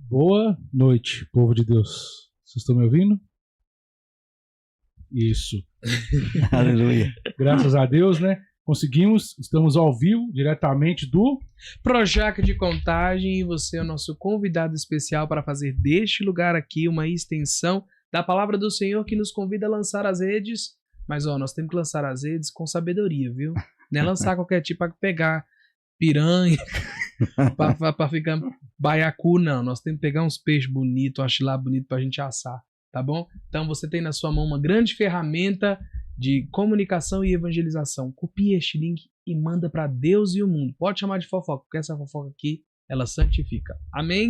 Boa noite, povo de Deus. Vocês estão me ouvindo? Isso. Aleluia. Graças a Deus, né? Conseguimos, estamos ao vivo, diretamente do Projac de Contagem, e você é o nosso convidado especial para fazer deste lugar aqui uma extensão da palavra do Senhor que nos convida a lançar as redes. Mas nós temos que lançar as redes com sabedoria, viu? Não é lançar qualquer tipo para pegar piranha, para ficar baiacu, não. Nós temos que pegar uns peixes bonitos, achilar bonito pra gente assar, tá bom? Então você tem na sua mão uma grande ferramenta de comunicação e evangelização. Copie este link e manda para Deus e o mundo. Pode chamar de fofoca, porque essa fofoca aqui, ela santifica. Amém?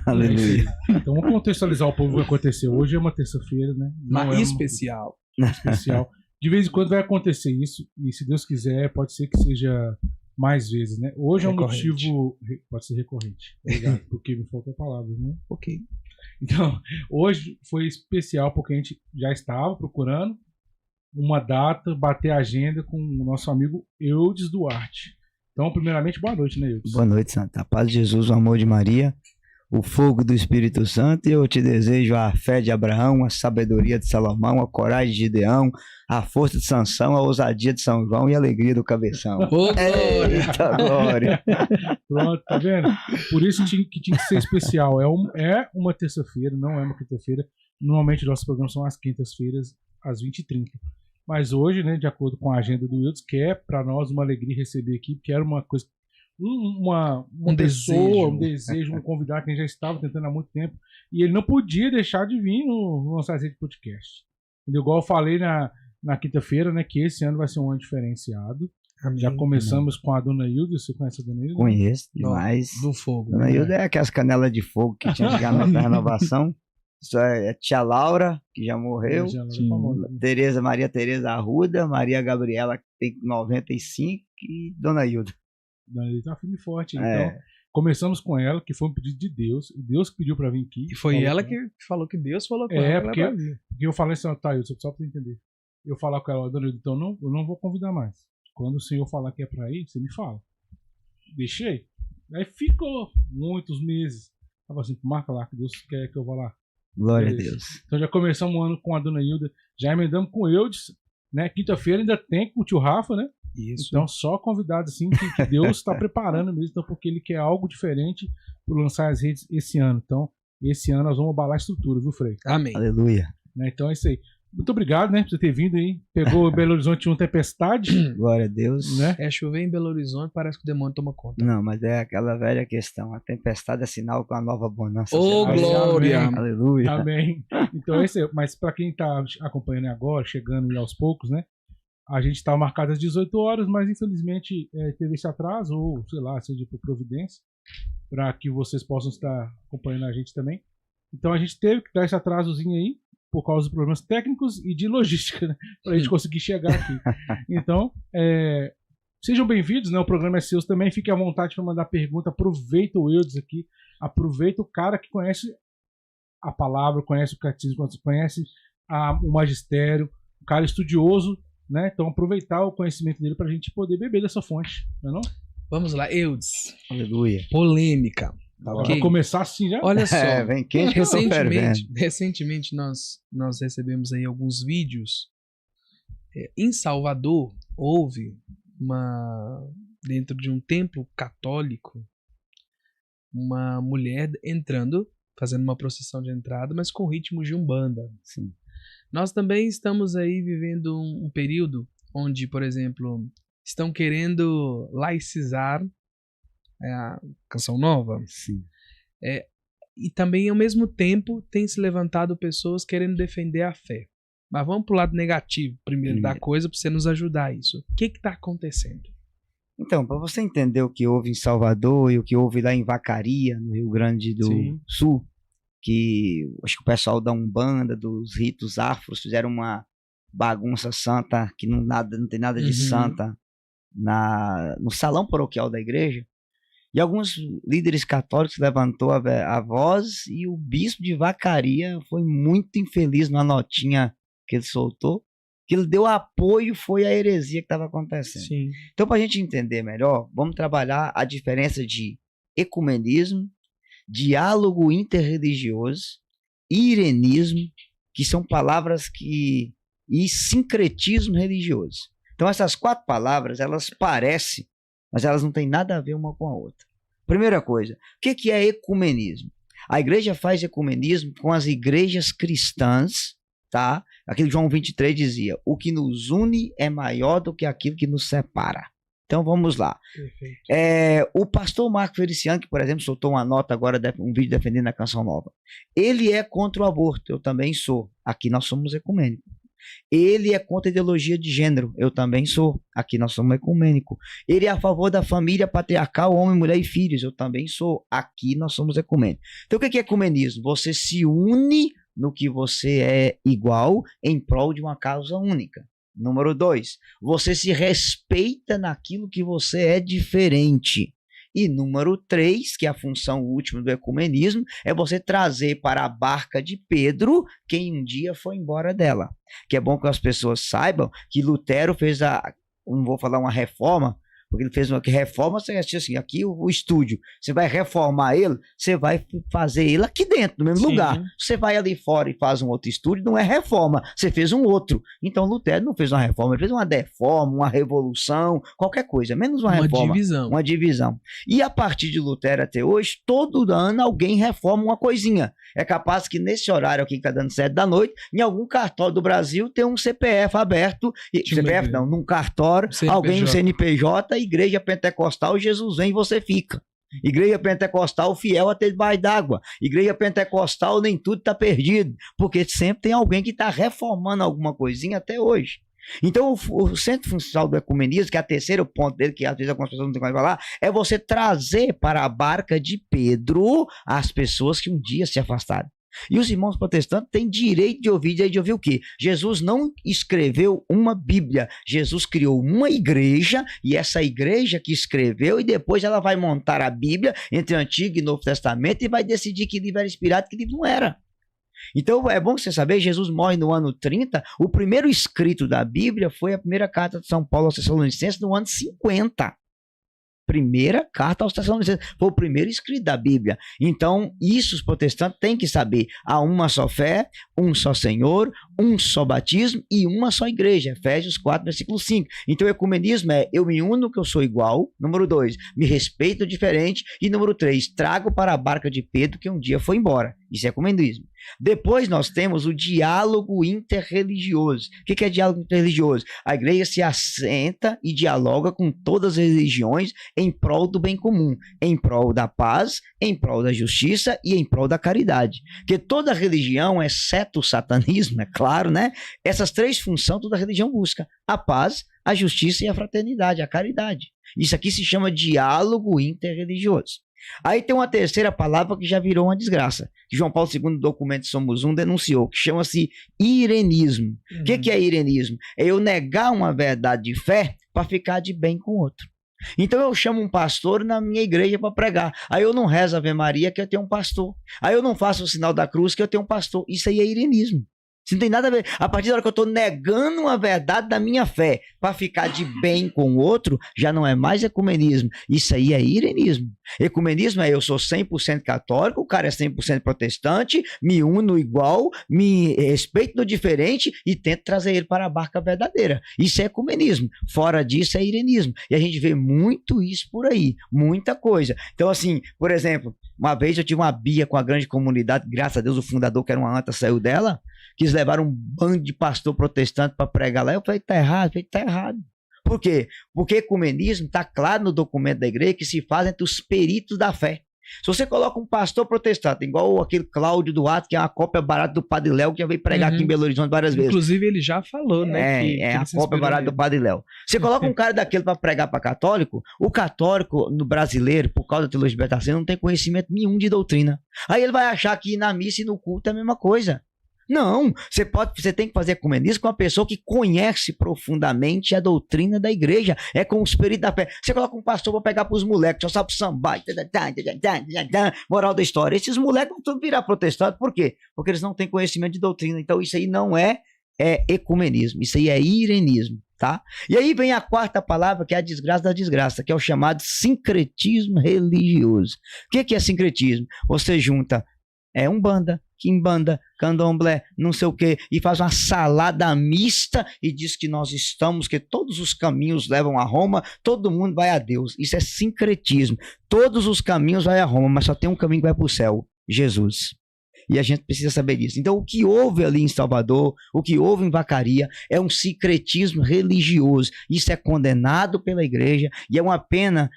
Aleluia. Então vamos contextualizar o povo o que aconteceu. Hoje é uma terça-feira, né? Não é Especial. especial. De vez em quando vai acontecer isso, e se Deus quiser, pode ser que seja mais vezes, né? Hoje Recorrente. é um motivo... Pode ser recorrente. Obrigado, porque me faltou a palavra, né? Ok. Então, hoje foi especial porque a gente já estava procurando uma data, bater a agenda com o nosso amigo Eudes Duarte. Então, primeiramente, boa noite, né, Eudes? Boa noite, Santa. A paz de Jesus, o amor de Maria, o fogo do Espírito Santo, e eu te desejo a fé de Abraão, a sabedoria de Salomão, a coragem de Gideão, a força de Sansão, a ousadia de São João e a alegria do Cabeção. Ô, glória! Eita glória! Pronto, tá vendo? Por isso que tinha que ser especial. É uma terça-feira, não é uma quinta-feira. Normalmente, nossos programas são às quintas-feiras, às 20h30. Mas hoje, né, de acordo com a agenda do Eudes, que é para nós uma alegria receber aqui, porque era uma coisa, uma pessoa, um desejo, um convidado que a gente já estava tentando há muito tempo, e ele não podia deixar de vir no nosso de podcast. Entendeu? Igual eu falei na quinta-feira, né, que esse ano vai ser um ano diferenciado. Amém. Já começamos com a Dona Hilda. Você conhece a Dona Hilda? Conheço demais. Do fogo. Dona né? Hilda é aquelas canelas de fogo que tinha antigamente na renovação. Isso é tia Laura, que já morreu. Tereza, Maria Tereza Arruda, Maria Gabriela, que tem 95, e Dona Hilda. Dona Hilda tá firme e forte. É. Então, começamos com ela, que foi um pedido de Deus. Deus que pediu para vir aqui. E foi Falou ela com que falou que Deus falou com É, ela. porque, ela vai vir. porque eu falei assim, ó, tá, Hilda, só pra você entender. Eu falar com ela, Dona Hilda, então eu não vou convidar mais. Quando o senhor falar que é pra ir, você me fala. Deixei. Aí ficou muitos meses. Tava assim, marca lá, que Deus quer que eu vá lá. Glória Beleza. a Deus. Então já começamos o ano com a Dona Hilda, já emendamos com o Eudes, né? Quinta-feira ainda tem com o tio Rafa, né? Isso. Então só convidados assim que Deus está preparando mesmo, então, porque ele quer algo diferente para lançar as redes esse ano. Então, esse ano nós vamos abalar a estrutura, viu, Frei? Amém. Aleluia. Né? Então é isso aí. Muito obrigado, né, por você ter vindo aí. Pegou Belo Horizonte uma tempestade, Glória a Deus. né? É chover em Belo Horizonte, parece que o demônio toma conta. Não, mas é aquela velha questão. A tempestade é sinal com a nova bonança. Ô, será. glória! Amém. Aleluia. Amém. Então é isso aí. Mas para quem está acompanhando agora, chegando aí aos poucos, né? A gente está marcado às 18 horas, mas infelizmente teve esse atraso, ou sei lá, seja por providência, para que vocês possam estar acompanhando a gente também. Então a gente teve que dar esse atrasozinho aí, por causa dos problemas técnicos e de logística, né? Para a gente conseguir chegar aqui. Então, sejam bem-vindos, né? O programa é seu também. Fique à vontade para mandar pergunta. Aproveita o Eudes aqui. Aproveita o cara que conhece a palavra, conhece o catecismo, conhece o magistério, um cara estudioso, né? Então, aproveitar o conhecimento dele para a gente poder beber dessa fonte, não é não? Vamos lá, Eudes. Aleluia. Polêmica. Agora Ok. vai começar assim já? Olha só. Vem quente que eu tô fervendo. Recentemente nós recebemos aí alguns vídeos. Em Salvador houve dentro de um templo católico, uma mulher entrando, fazendo uma procissão de entrada, mas com ritmo de umbanda. Sim. Nós também estamos aí vivendo um período onde, por exemplo, estão querendo laicizar a Canção Nova. Sim. E também, ao mesmo tempo, tem se levantado pessoas querendo defender a fé. Mas vamos pro lado negativo primeiro da coisa para você nos ajudar a isso. O que está acontecendo? Então, para você entender o que houve em Salvador e o que houve lá em Vacaria, no Rio Grande do Sim. Sul, que acho que o pessoal da Umbanda, dos ritos afros, fizeram uma bagunça santa que não tem nada de santa no salão paroquial da igreja. E alguns líderes católicos levantou a voz, e o bispo de Vacaria foi muito infeliz na notinha que ele soltou, que ele deu apoio, foi a heresia que estava acontecendo. Sim. Então, para a gente entender melhor, vamos trabalhar a diferença de ecumenismo, diálogo interreligioso, irenismo, que são palavras e sincretismo religioso. Então essas 4 palavras, elas parecem, mas elas não têm nada a ver uma com a outra. Primeira coisa, o que é ecumenismo? A igreja faz ecumenismo com as igrejas cristãs, tá? Aquilo que João 23 dizia, o que nos une é maior do que aquilo que nos separa. Então vamos lá. O pastor Marco Feliciano, que por exemplo soltou uma nota agora, um vídeo defendendo a Canção Nova, ele é contra o aborto, eu também sou. Aqui nós somos ecumênicos. Ele é contra a ideologia de gênero, eu também sou. Aqui nós somos ecumênicos. Ele é a favor da família patriarcal, homem, mulher e filhos, eu também sou. Aqui nós somos ecumênicos. Então o que é ecumenismo? Você se une no que você é igual em prol de uma causa única. Número 2, você se respeita naquilo que você é diferente. E número 3, que é a função última do ecumenismo, é você trazer para a barca de Pedro quem um dia foi embora dela. Que é bom que as pessoas saibam que Lutero fez não vou falar uma reforma, porque ele fez uma reforma, você assiste assim, aqui o estúdio, você vai reformar ele, você vai fazer ele aqui dentro, no mesmo lugar. Você vai ali fora e faz um outro estúdio, não é reforma, você fez um outro. Então Lutero não fez uma reforma, ele fez uma deforma, uma revolução, qualquer coisa, menos uma reforma. Uma divisão. E a partir de Lutero até hoje, todo ano alguém reforma uma coisinha. É capaz que nesse horário aqui que está dando 7 da noite, em algum cartório do Brasil tem um CPF aberto, CPF não, num cartório, alguém no CNPJ, Igreja Pentecostal, Jesus vem e você fica. Igreja Pentecostal, fiel até debaixo d'água. Igreja Pentecostal, nem tudo está perdido. Porque sempre tem alguém que está reformando alguma coisinha até hoje. Então, o centro funcional do ecumenismo, que é o terceiro ponto dele, que às vezes algumas pessoas não têm como falar, é você trazer para a barca de Pedro as pessoas que um dia se afastaram. E os irmãos protestantes têm direito de ouvir o quê? Jesus não escreveu uma Bíblia, Jesus criou uma igreja, e essa igreja que escreveu, e depois ela vai montar a Bíblia entre o Antigo e Novo Testamento e vai decidir que livro era inspirado e que livro não era. Então é bom você saber, Jesus morre no ano 30, o primeiro escrito da Bíblia foi a primeira carta de São Paulo aos Tessalonicenses no ano 50. Primeira carta aos Tessalonicenses, foi o primeiro escrito da Bíblia. Então, isso os protestantes têm que saber. Há uma só fé, um só Senhor, um só batismo e uma só igreja. Efésios 4, versículo 5. Então, o ecumenismo é, eu me uno que eu sou igual. Número 2, me respeito diferente. E número 3, trago para a barca de Pedro que um dia foi embora. Isso é ecumenismo. Depois nós temos o diálogo interreligioso. O que é diálogo interreligioso? A igreja se assenta e dialoga com todas as religiões em prol do bem comum, em prol da paz, em prol da justiça e em prol da caridade. Porque toda religião, exceto o satanismo, é claro, né? Essas 3 funções toda religião busca: a paz, a justiça e a fraternidade, a caridade. Isso aqui se chama diálogo interreligioso. Aí tem uma terceira palavra que já virou uma desgraça, que João Paulo II, no documento Somos Um, denunciou, que chama-se irenismo. O que é irenismo? É eu negar uma verdade de fé para ficar de bem com o outro. Então eu chamo um pastor na minha igreja para pregar. Aí eu não rezo a Ave Maria que eu tenho um pastor. Aí eu não faço o sinal da cruz que eu tenho um pastor. Isso aí é irenismo. Isso não tem nada a ver. A partir da hora que eu estou negando a verdade da minha fé para ficar de bem com o outro, já não é mais ecumenismo. Isso aí é irenismo. Ecumenismo é eu sou 100% católico, o cara é 100% protestante, me uno igual, me respeito do diferente e tento trazer ele para a barca verdadeira. Isso é ecumenismo. Fora disso é irenismo. E a gente vê muito isso por aí. Muita coisa. Então assim, por exemplo, uma vez eu tive uma bia com a grande comunidade, graças a Deus o fundador, que era uma anta, saiu dela, quis levar um bando de pastor protestante para pregar lá. Eu falei, tá errado. Eu falei, tá errado. Por quê? Porque ecumenismo está claro no documento da igreja que se faz entre os peritos da fé. Se você coloca um pastor protestante, igual aquele Cláudio Duarte, que é uma cópia barata do Padre Léo, que já veio pregar aqui em Belo Horizonte várias vezes. Inclusive ele já falou, né? É a cópia barata do Padre Léo. Você coloca um cara daquele para pregar para católico, o católico no brasileiro, por causa da teologia libertação, não tem conhecimento nenhum de doutrina. Aí ele vai achar que ir na missa e no culto é a mesma coisa. Não, você tem que fazer ecumenismo com uma pessoa que conhece profundamente a doutrina da igreja, é com os peritos da fé. Você coloca um pastor para pegar para os moleques, só sabe sambar, moral da história. Esses moleques vão tudo virar protestante, por quê? Porque eles não têm conhecimento de doutrina. Então isso aí não é ecumenismo, isso aí é irenismo. tá? E aí vem a quarta palavra, que é a desgraça da desgraça, que é o chamado sincretismo religioso. O que é sincretismo? Você junta umbanda, quimbanda, candomblé, não sei o que, e faz uma salada mista e diz que nós estamos, que todos os caminhos levam a Roma, todo mundo vai a Deus. Isso é sincretismo. Todos os caminhos vai a Roma, mas só tem um caminho que vai para o céu, Jesus. E a gente precisa saber disso. Então, o que houve ali em Salvador, o que houve em Vacaria, é um sincretismo religioso. Isso é condenado pela igreja e é uma pena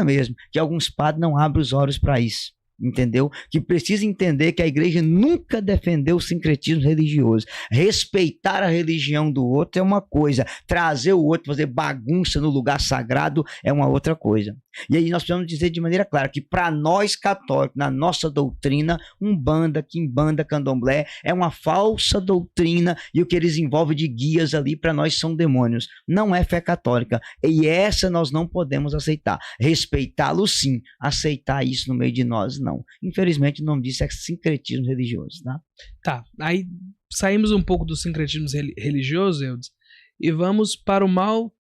mesmo, que alguns padres não abrem os olhos para isso. Entendeu? Que precisa entender que a igreja nunca defendeu o sincretismo religioso. Respeitar a religião do outro é uma coisa, trazer o outro, fazer bagunça no lugar sagrado é uma outra coisa. E aí nós precisamos dizer de maneira clara que para nós católicos, na nossa doutrina, umbanda, quimbanda, candomblé é uma falsa doutrina e o que eles envolvem de guias ali para nós são demônios. Não é fé católica e essa nós não podemos aceitar. Respeitá-lo sim, aceitar isso no meio de nós não. Infelizmente o nome disso é sincretismo religioso, tá? Tá, aí saímos um pouco do sincretismo religioso, Eudes, e vamos para o mal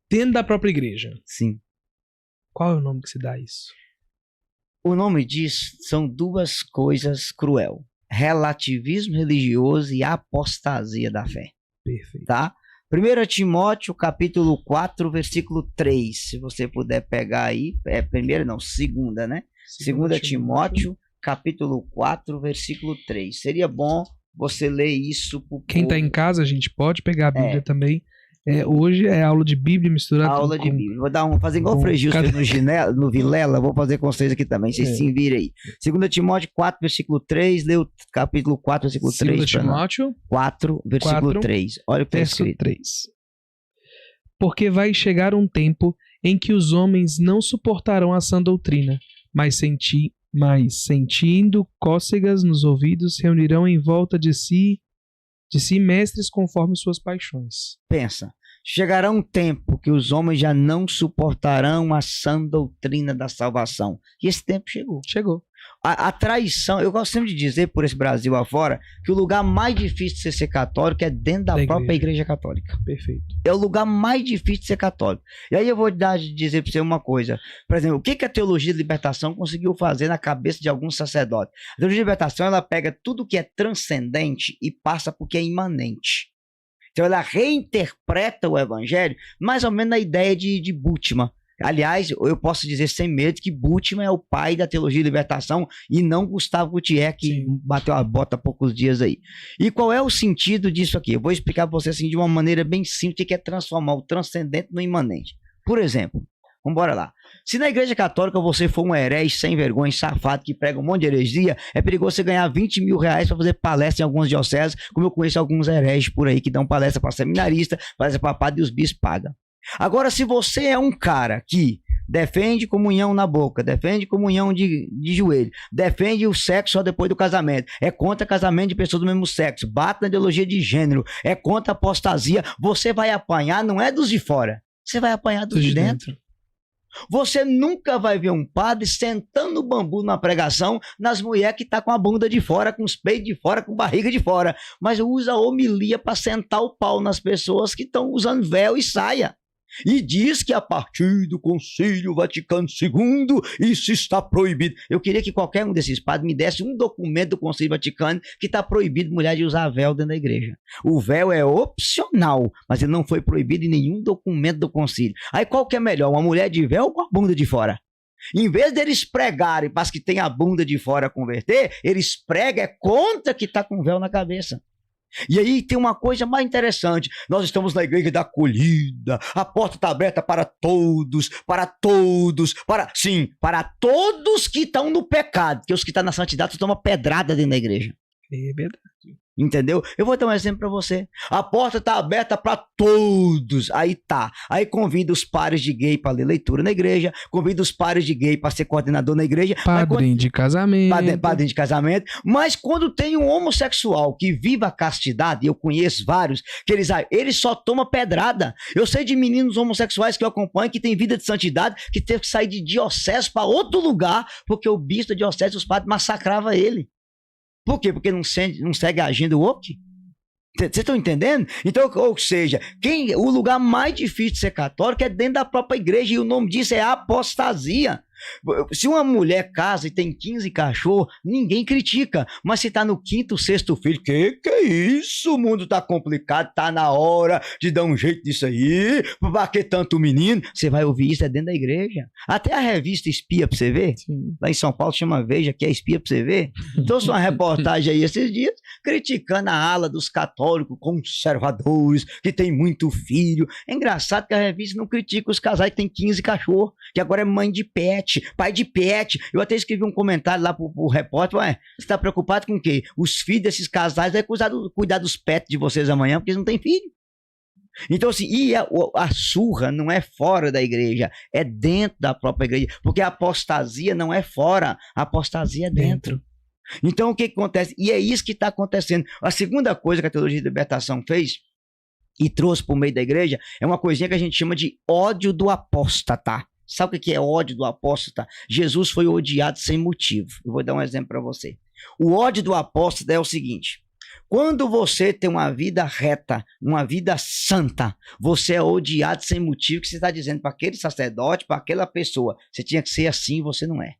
dentro da própria igreja. Sim. Qual é o nome que se dá a isso? O nome disso são duas coisas cruel. Relativismo religioso e apostasia da fé. Perfeito. Tá? 1 Timóteo, capítulo 4, versículo 3. Se você puder pegar aí. Segunda, né? 2 Timóteo, capítulo 4, versículo 3. Seria bom você ler isso pro Quem está em casa, a gente pode pegar a Bíblia também. Hoje é aula de Bíblia misturada aula de Bíblia. Vou fazer igual o Frei Gilson no Vilela, vou fazer com vocês aqui também, vocês se virem aí. 2 Timóteo 4, versículo 3, lê o capítulo 4, versículo 3. 2 Timóteo 4, versículo 3. Olha o que está escrito. 3. Porque vai chegar um tempo em que os homens não suportarão a sã doutrina, mas sentindo cócegas nos ouvidos, reunirão em volta de si mestres conforme suas paixões. Pensa, chegará um tempo que os homens já não suportarão a sã doutrina da salvação. E esse tempo chegou. Chegou. A traição, eu gosto sempre de dizer por esse Brasil afora, que o lugar mais difícil de ser católico é dentro da própria igreja católica. Perfeito. É o lugar mais difícil de ser católico. E aí eu vou dizer para você uma coisa. Por exemplo, o que a teologia de libertação conseguiu fazer na cabeça de alguns sacerdotes? A teologia de libertação, ela pega tudo que é transcendente e passa porque é imanente. Então ela reinterpreta o evangelho mais ou menos na ideia de Bultmann. Aliás, eu posso dizer sem medo que Bultmann é o pai da teologia de libertação e não Gustavo Gutierrez, que bateu a bota há poucos dias aí. E qual é o sentido disso aqui? Eu vou explicar para você assim, de uma maneira bem simples, que é transformar o transcendente no imanente. Por exemplo, vamos embora lá. Se na igreja católica você for um herege sem vergonha, safado, que prega um monte de heresia, é perigoso você ganhar 20 mil reais para fazer palestra em algumas dioceses, como eu conheço alguns hereges por aí que dão palestra para seminarista, palestra para padre e os bispos pagam. Agora, se você é um cara que defende comunhão na boca, defende comunhão de joelho, defende o sexo só depois do casamento, é contra casamento de pessoas do mesmo sexo, bate na ideologia de gênero, é contra apostasia, você vai apanhar, não é dos de fora, você vai apanhar dos de dentro. Você nunca vai ver um padre sentando o bambu na pregação nas mulheres que tá com a bunda de fora, com os peitos de fora, com barriga de fora, mas usa a homilia para sentar o pau nas pessoas que estão usando véu e saia. E diz que a partir do Concílio Vaticano II isso está proibido. Eu queria que qualquer um desses padres me desse um documento do Concílio Vaticano que está proibido mulher de usar véu dentro da igreja. O véu é opcional, mas ele não foi proibido em nenhum documento do concílio. Aí qual que é melhor, uma mulher de véu ou com a bunda de fora? Em vez deles pregarem para as que têm a bunda de fora converter, eles pregam contra que está com véu na cabeça. E aí tem uma coisa mais interessante, nós estamos na igreja da acolhida, a porta está aberta para todos, para todos que estão no pecado, porque os que estão na santidade tomam pedrada dentro da igreja. É verdade. Entendeu? Eu vou dar um exemplo para você. A porta está aberta para todos. Aí tá. Aí convida os pares de gay para ler leitura na igreja. Convida os pares de gay para ser coordenador na igreja. Padrinho de casamento. Padrinho de casamento. Mas quando tem um homossexual que vive a castidade, e eu conheço vários, que eles só tomam pedrada. Eu sei de meninos homossexuais que eu acompanho que tem vida de santidade, que teve que sair de diocese para outro lugar, porque o bispo da diocese, os padres massacravam ele. Por quê? Porque não segue a agenda woke? Vocês estão entendendo? Então, ou seja, o lugar mais difícil de ser católico é dentro da própria igreja, e o nome disso é apostasia. Se uma mulher casa e tem 15 cachorros, ninguém critica. Mas se tá no 5º, 6º filho, que é isso? O mundo tá complicado, tá na hora de dar um jeito disso aí. Pra que tanto menino? Você vai ouvir isso dentro da igreja. Até a revista Espia, pra você ver. Sim. Lá em São Paulo chama Veja, que é Espia, pra você ver. Trouxe uma reportagem aí esses dias, criticando a ala dos católicos conservadores, que tem muito filho. É engraçado que a revista não critica os casais que tem 15 cachorros, que agora é mãe de pet, pai de pet. Eu até escrevi um comentário lá pro repórter, ué, você tá preocupado com o quê? Os filhos desses casais vai cuidar dos pets de vocês amanhã, porque eles não têm filho. Então assim, e a surra não é fora da igreja, é dentro da própria igreja, porque a apostasia não é fora, a apostasia é dentro. Então o que acontece? E é isso que está acontecendo. A segunda coisa que a teologia de libertação fez e trouxe para o meio da igreja é uma coisinha que a gente chama de ódio do apóstata. Sabe o que é ódio do apóstata? Jesus foi odiado sem motivo. Eu vou dar um exemplo para você. O ódio do apóstata é o seguinte: quando você tem uma vida reta, uma vida santa, você é odiado sem motivo, que você está dizendo para aquele sacerdote, para aquela pessoa, você tinha que ser assim e você não é.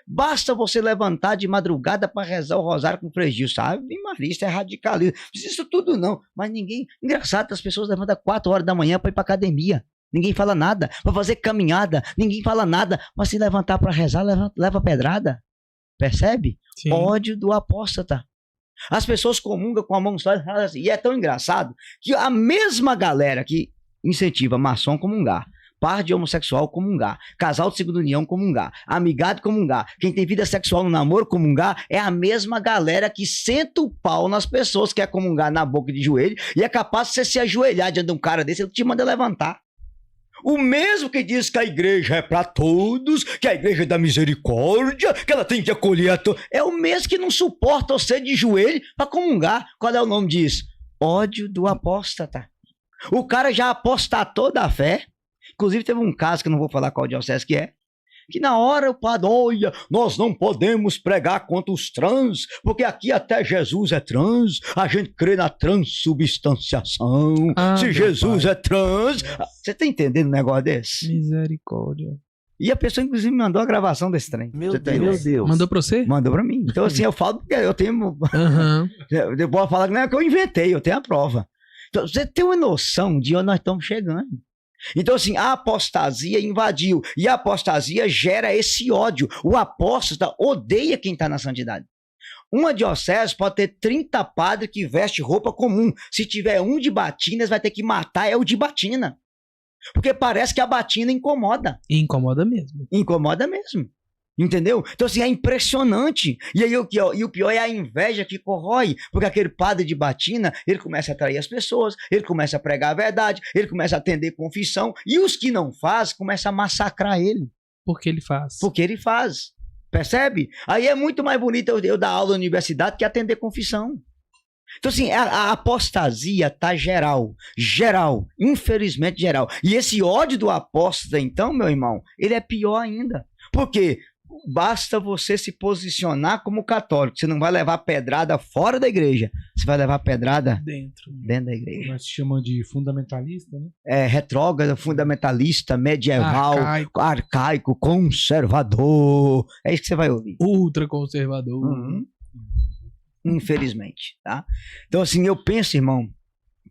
Basta você levantar de madrugada para rezar o rosário com o Frei Gil, sabe? Maria, isso é radicalismo. Isso tudo não. Mas ninguém... Engraçado, as pessoas levantam 4 horas da manhã para ir para academia. Ninguém fala nada. Para fazer caminhada, ninguém fala nada. Mas se levantar para rezar, leva pedrada. Percebe? Sim. Ódio do apóstata. As pessoas comungam com a mão só e é tão engraçado que a mesma galera que incentiva maçom comungar, par de homossexual comungar, casal de segunda união comungar, amigado comungar, quem tem vida sexual no namoro comungar, é a mesma galera que senta o pau nas pessoas que quer comungar na boca de joelho e é capaz de você se ajoelhar diante de um cara desse, ele te manda levantar. O mesmo que diz que a igreja é para todos, que a igreja é da misericórdia, que ela tem que acolher a todos, é o mesmo que não suporta você de joelho para comungar. Qual é o nome disso? Ódio do apóstata. O cara já apostatou da fé. Inclusive teve um caso, que eu não vou falar qual diocese que é, que na hora o padre, olha, nós não podemos pregar contra os trans, porque aqui até Jesus é trans, a gente crê na transubstanciação, se Jesus é trans... Você tá entendendo um negócio desse? Misericórdia. E a pessoa, inclusive, me mandou a gravação desse trem. Meu Deus. Mandou pra você? Mandou pra mim. Então, assim, eu falo porque eu tenho... Eu posso falar que não é que eu inventei, eu tenho a prova. Então, você tem uma noção de onde nós estamos chegando. Então, assim, a apostasia invadiu. E a apostasia gera esse ódio. O apóstata odeia quem está na santidade. Uma diocese pode ter 30 padres que vestem roupa comum. Se tiver um de batina, vai ter que matar o de batina. Porque parece que a batina incomoda. E incomoda mesmo. Incomoda mesmo. Entendeu? Então, assim, é impressionante. E aí, o pior é a inveja que corrói. Porque aquele padre de batina, ele começa a atrair as pessoas, ele começa a pregar a verdade, ele começa a atender confissão. E os que não fazem, começam a massacrar ele. Porque ele faz. Porque ele faz. Percebe? Aí é muito mais bonito eu dar aula na universidade que atender confissão. Então, assim, a apostasia tá geral. Geral. Infelizmente, geral. E esse ódio do apóstata, então, meu irmão, ele é pior ainda. Por quê? Basta você se posicionar como católico. Você não vai levar pedrada fora da igreja. Você vai levar pedrada dentro da igreja. Nós se chamamos de fundamentalista, né? É retrógrado, fundamentalista, medieval, arcaico, conservador. É isso que você vai ouvir. Ultraconservador. Infelizmente, tá? Então, assim, eu penso, irmão,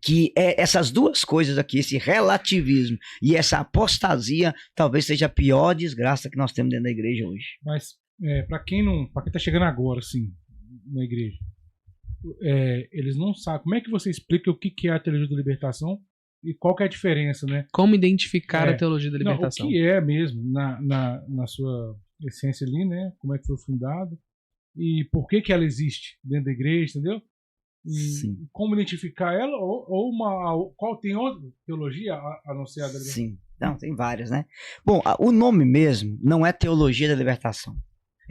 que essas duas coisas aqui, esse relativismo e essa apostasia, talvez seja a pior desgraça que nós temos dentro da igreja hoje. Mas para quem tá chegando agora, assim, na igreja, eles não sabem. Como é que você explica o que é a teologia da libertação e qual que é a diferença, né? Como identificar a teologia da libertação? Não, o que é mesmo na sua essência ali, né? Como é que foi fundada e por que ela existe dentro da igreja, entendeu? Sim. Como identificar ela ou qual tem outra teologia a não ser a da libertação? Sim, não, tem várias, né? Bom, o nome mesmo não é teologia da libertação,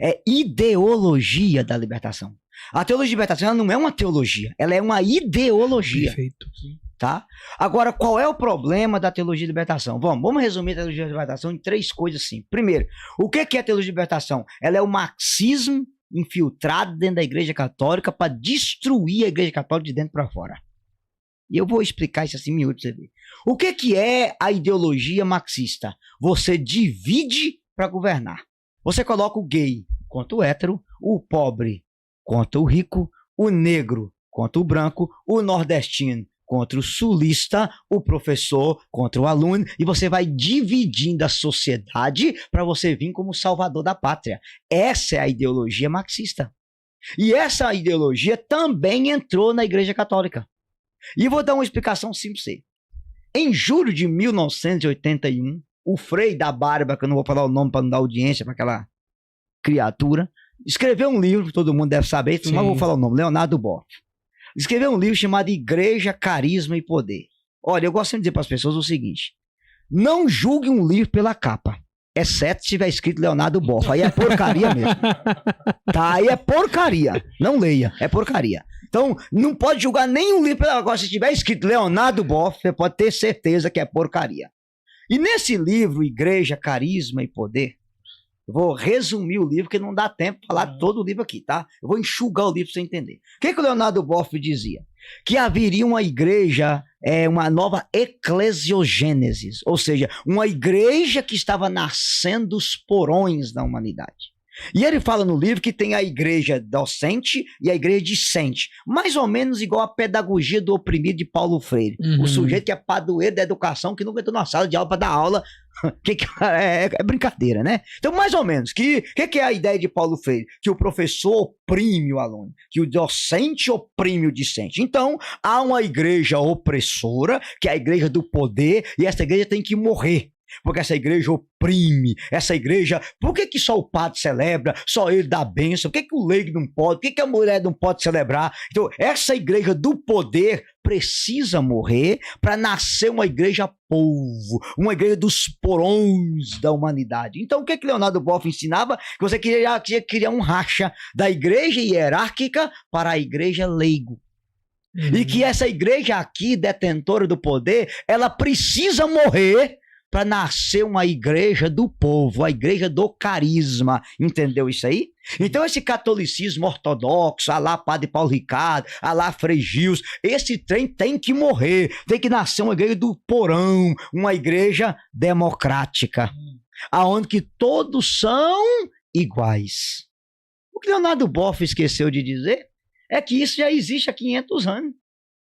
é ideologia da libertação. A teologia da libertação ela não é uma teologia, ela é uma ideologia. Perfeito. Tá? Agora, qual é o problema da teologia de libertação? Vamos resumir a teologia de libertação em 3 coisas assim. Primeiro, o que é a teologia de libertação? Ela é o marxismo infiltrado dentro da Igreja Católica para destruir a Igreja Católica de dentro para fora. E eu vou explicar isso assim em miúdos pra você ver. O que é a ideologia marxista? Você divide para governar. Você coloca o gay contra o hétero, o pobre contra o rico, o negro contra o branco, o nordestino contra o sulista, o professor contra o aluno, e você vai dividindo a sociedade para você vir como salvador da pátria. Essa é a ideologia marxista. E essa ideologia também entrou na Igreja Católica. E eu vou dar uma explicação simples para você. Em julho de 1981, o Frei da Barba, que eu não vou falar o nome para não dar audiência para aquela criatura, escreveu um livro, todo mundo deve saber, mas vou falar o nome, Leonardo Boff. Escreveu um livro chamado Igreja, Carisma e Poder. Olha, eu gosto de dizer para as pessoas o seguinte: não julgue um livro pela capa, exceto se tiver escrito Leonardo Boff, aí é porcaria mesmo. Tá, aí é porcaria, não leia, é porcaria. Então, não pode julgar nenhum livro pela capa. Se tiver escrito Leonardo Boff, você pode ter certeza que é porcaria. E nesse livro, Igreja, Carisma e Poder, eu vou resumir o livro, porque não dá tempo para falar de todo o livro aqui, tá? Eu vou enxugar o livro para você entender. O que o Leonardo Boff dizia? Que haveria uma igreja, uma nova eclesiogênesis, ou seja, uma igreja que estava nascendo dos porões da humanidade. E ele fala no livro que tem a igreja docente e a igreja discente, mais ou menos igual a pedagogia do oprimido de Paulo Freire. O sujeito que é padroeiro da educação, que nunca entrou na sala de aula para dar aula. É brincadeira, né? Então, mais ou menos, que é a ideia de Paulo Freire? Que o professor oprime o aluno, que o docente oprime o discente. Então, há uma igreja opressora, que é a igreja do poder, e essa igreja tem que morrer. Porque essa igreja oprime, essa igreja... Por que só o padre celebra, só ele dá bênção? Por que o leigo não pode? Por que a mulher não pode celebrar? Então, essa igreja do poder precisa morrer para nascer uma igreja povo, uma igreja dos porões da humanidade. Então, o que Leonardo Boff ensinava? Que você queria criar um racha da igreja hierárquica para a igreja leigo. E que essa igreja aqui, detentora do poder, ela precisa morrer para nascer uma igreja do povo, a igreja do carisma. Entendeu isso aí? Então esse catolicismo ortodoxo, a lá Padre Paulo Ricardo, a lá Frei Gils, esse trem tem que morrer, tem que nascer uma igreja do porão, uma igreja democrática, aonde que todos são iguais. O que Leonardo Boff esqueceu de dizer é que isso já existe há 500 anos.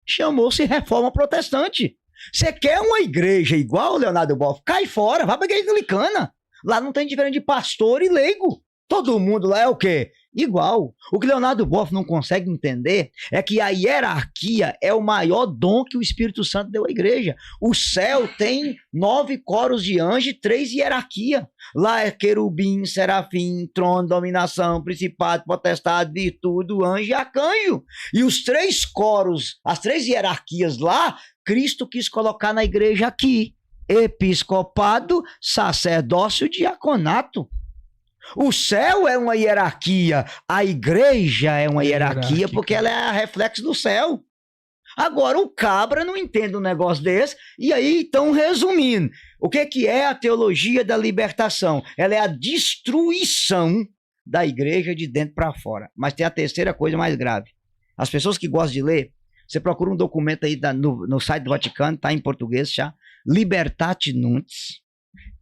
Chamou-se Reforma Protestante. Você quer uma igreja igual, Leonardo Boff? Cai fora, vai pra igreja anglicana. Lá não tem diferença de pastor e leigo. Todo mundo lá é o quê? Igual. O que Leonardo Boff não consegue entender é que a hierarquia é o maior dom que o Espírito Santo deu à igreja. O céu tem 9 coros de anjos e 3 hierarquias. Lá é querubim, serafim, trono, dominação, principado, potestade, virtude, anjo e arcanjo. E os 3 coros, as 3 hierarquias lá, Cristo quis colocar na igreja aqui: episcopado, sacerdócio, diaconato. O céu é uma hierarquia, a igreja é uma hierarquia porque ela é reflexo do céu. Agora o cabra não entende um negócio desse, e aí então resumindo, o que é a teologia da libertação? Ela é a destruição da igreja de dentro para fora. Mas tem a terceira coisa mais grave. As pessoas que gostam de ler, você procura um documento aí no site do Vaticano, tá em português já, Libertate Nuntis,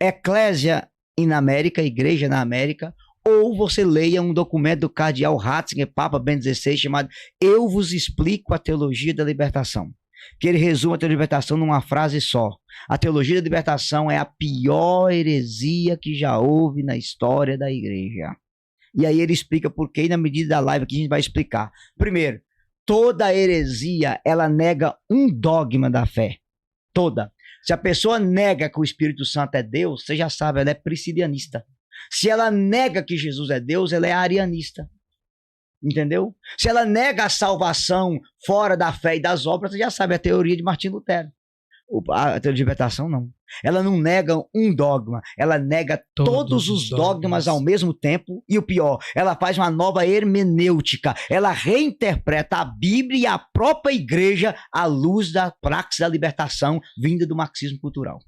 Ecclesia in América, Igreja na América, ou você leia um documento do cardeal Ratzinger, Papa Bento XVI, chamado Eu Vos Explico a Teologia da Libertação, que ele resume a teologia da libertação numa frase só: a teologia da libertação é a pior heresia que já houve na história da igreja. E aí ele explica por quê, e na medida da live aqui a gente vai explicar. Primeiro, toda heresia, ela nega um dogma da fé. Toda. Se a pessoa nega que o Espírito Santo é Deus, você já sabe, ela é priscilianista. Se ela nega que Jesus é Deus, ela é arianista. Entendeu? Se ela nega a salvação fora da fé e das obras, você já sabe, a teoria de Martim Lutero. A teoria de libertação não. Ela não nega um dogma, ela nega todos os dogmas ao mesmo tempo, e o pior, ela faz uma nova hermenêutica, ela reinterpreta a Bíblia e a própria igreja à luz da praxis da libertação vinda do marxismo cultural.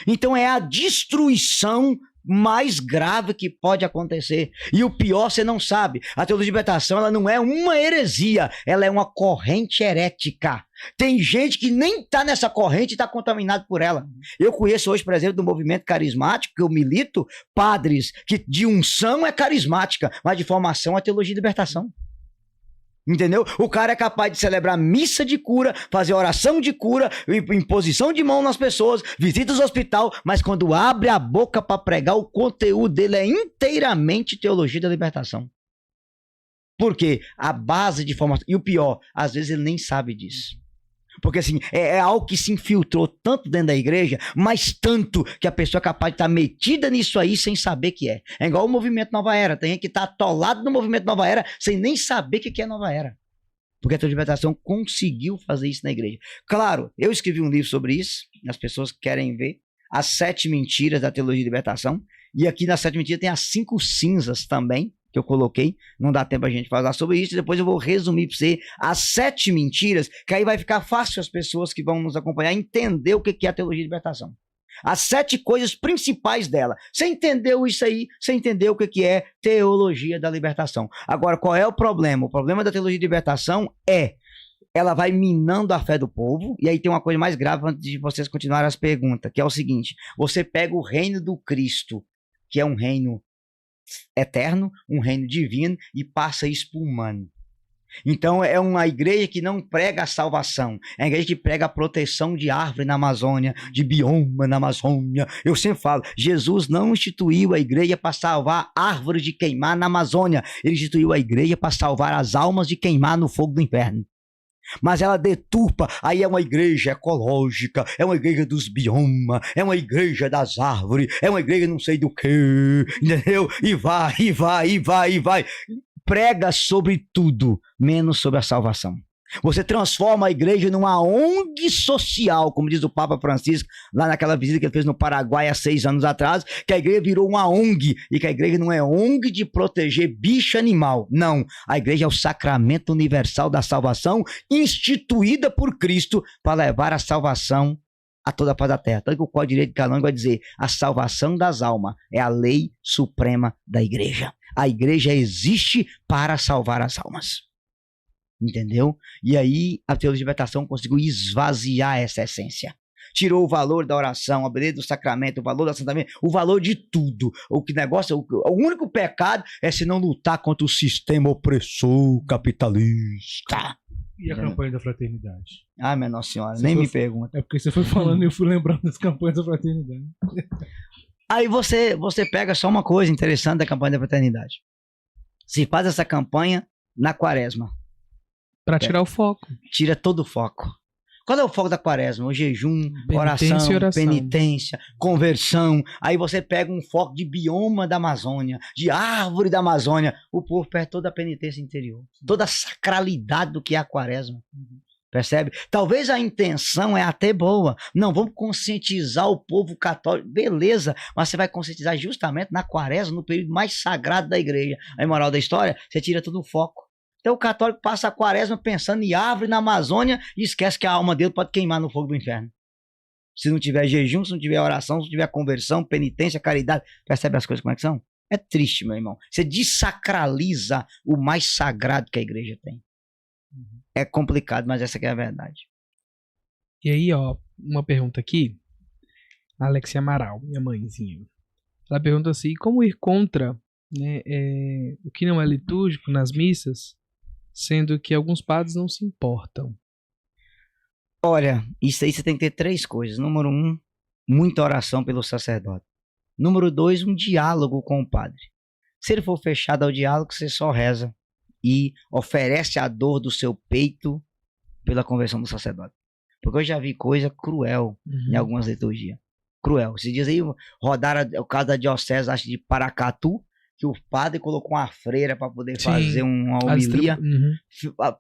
Então é a destruição mais grave que pode acontecer. E o pior, você não sabe. A teologia de libertação, ela não é uma heresia, ela é uma corrente herética. Tem gente que nem está nessa corrente e está contaminado por ela. Eu conheço hoje, por exemplo, do movimento carismático, que eu milito, padres que de unção é carismática, mas de formação é teologia de libertação. Entendeu? O cara é capaz de celebrar missa de cura, fazer oração de cura, imposição de mão nas pessoas, visitas ao hospital, mas quando abre a boca para pregar, o conteúdo dele é inteiramente teologia da libertação. Por quê? A base de formação. E o pior, às vezes ele nem sabe disso. Porque assim, é algo que se infiltrou tanto dentro da igreja, mas tanto que a pessoa é capaz de estar metida nisso aí sem saber que é. É igual o movimento Nova Era. Tem gente que está atolado no movimento Nova Era sem nem saber o que é Nova Era. Porque a teologia de libertação conseguiu fazer isso na igreja. Claro, eu escrevi um livro sobre isso, as pessoas que querem ver, as 7 mentiras da teologia de libertação. E aqui nas 7 mentiras tem as 5 cinzas também, que eu coloquei, não dá tempo a gente falar sobre isso, depois eu vou resumir para você as 7 mentiras, que aí vai ficar fácil as pessoas que vão nos acompanhar entender o que é a teologia de libertação. As 7 coisas principais dela. Você entendeu isso aí, você entendeu o que é teologia da libertação. Agora, qual é o problema? O problema da teologia de libertação é ela vai minando a fé do povo, e aí tem uma coisa mais grave antes de vocês continuarem as perguntas, que é o seguinte, você pega o reino do Cristo, que é um reino eterno, um reino divino, e passa isso para o humano. Então é uma igreja que não prega a salvação, é uma igreja que prega a proteção de árvore na Amazônia, de bioma na Amazônia. Eu sempre falo, Jesus não instituiu a igreja para salvar árvores de queimar na Amazônia, ele instituiu a igreja para salvar as almas de queimar no fogo do inferno. Mas ela deturpa, aí é uma igreja ecológica, é uma igreja dos biomas, é uma igreja das árvores, é uma igreja não sei do que, entendeu? E vai. Prega sobre tudo, menos sobre a salvação. Você transforma a igreja numa ONG social, como diz o Papa Francisco, lá naquela visita que ele fez no Paraguai há 6 anos atrás, que a igreja virou uma ONG, e que a igreja não é ONG de proteger bicho animal, não. A igreja é o sacramento universal da salvação, instituída por Cristo para levar a salvação a toda a paz da terra. Tanto que o Código de Direito Canônico vai dizer, a salvação das almas é a lei suprema da igreja. A igreja existe para salvar as almas. Entendeu? E aí a teologia de libertação conseguiu esvaziar essa essência. Tirou o valor da oração, a beleza do sacramento, o valor da Santa Missa, o valor de tudo. O único pecado é se não lutar contra o sistema opressor capitalista. E a campanha da fraternidade? Ah, minha Nossa Senhora, nem me pergunta. É porque você foi falando e eu fui lembrando das campanhas da fraternidade. Aí você pega só uma coisa interessante da campanha da fraternidade. Se faz essa campanha na quaresma. Para tirar o foco. Tira todo o foco. Qual é o foco da quaresma? O jejum, oração, penitência, conversão. Aí você pega um foco de bioma da Amazônia, de árvore da Amazônia. O povo perde toda a penitência interior, toda a sacralidade do que é a quaresma. Percebe? Talvez a intenção é até boa. Não, vamos conscientizar o povo católico. Beleza, mas você vai conscientizar justamente na quaresma, no período mais sagrado da igreja. Aí, moral da história, você tira todo o foco. Então o católico passa a quaresma pensando em árvore na Amazônia e esquece que a alma dele pode queimar no fogo do inferno. Se não tiver jejum, se não tiver oração, se não tiver conversão, penitência, caridade. Percebe as coisas como é que são? É triste, meu irmão. Você desacraliza o mais sagrado que a igreja tem. É complicado, mas essa que é a verdade. E aí, ó, uma pergunta aqui. Alexia Amaral, minha mãezinha. Ela pergunta assim, como ir contra, né, o que não é litúrgico nas missas, sendo que alguns padres não se importam? Olha, isso aí você tem que ter 3 coisas. Número 1, muita oração pelo sacerdote. Número 2, um diálogo com o padre. Se ele for fechado ao diálogo, você só reza e oferece a dor do seu peito pela conversão do sacerdote. Porque eu já vi coisa cruel em algumas liturgias. Cruel. Esses dias aí rodaram o caso da diocese, acho, de Paracatu, que o padre colocou uma freira para poder fazer uma homilia.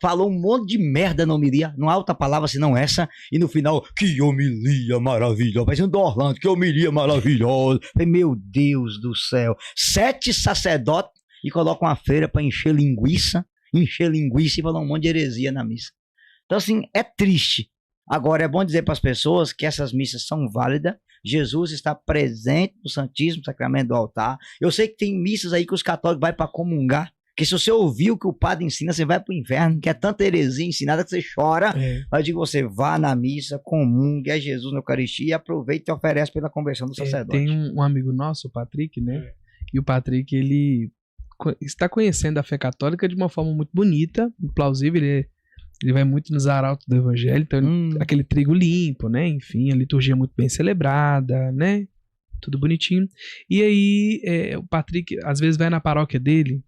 Falou um monte de merda na homilia, não há outra palavra senão essa, e no final, que homilia maravilhosa, parecendo do Orlando, que homilia maravilhosa. Meu Deus do céu, 7 sacerdotes e colocam uma freira para encher linguiça e falar um monte de heresia na missa. Então assim, é triste. Agora, é bom dizer para as pessoas que essas missas são válidas. Jesus está presente no Santíssimo Sacramento do altar. Eu sei que tem missas aí que os católicos vão para comungar, que se você ouvir o que o padre ensina, você vai para o inferno, que é tanta heresia ensinada que você chora. Mas eu digo, você vá na missa, comungue, é Jesus na Eucaristia e aproveita e oferece pela conversão do sacerdote. Tem um amigo nosso, o Patrick, né? E o Patrick, ele está conhecendo a fé católica de uma forma muito bonita, plausível. Ele vai muito nos arautos do evangelho, então aquele trigo limpo, né? Enfim, a liturgia muito bem celebrada, né? Tudo bonitinho. E aí, o Patrick, às vezes, vai na paróquia dele,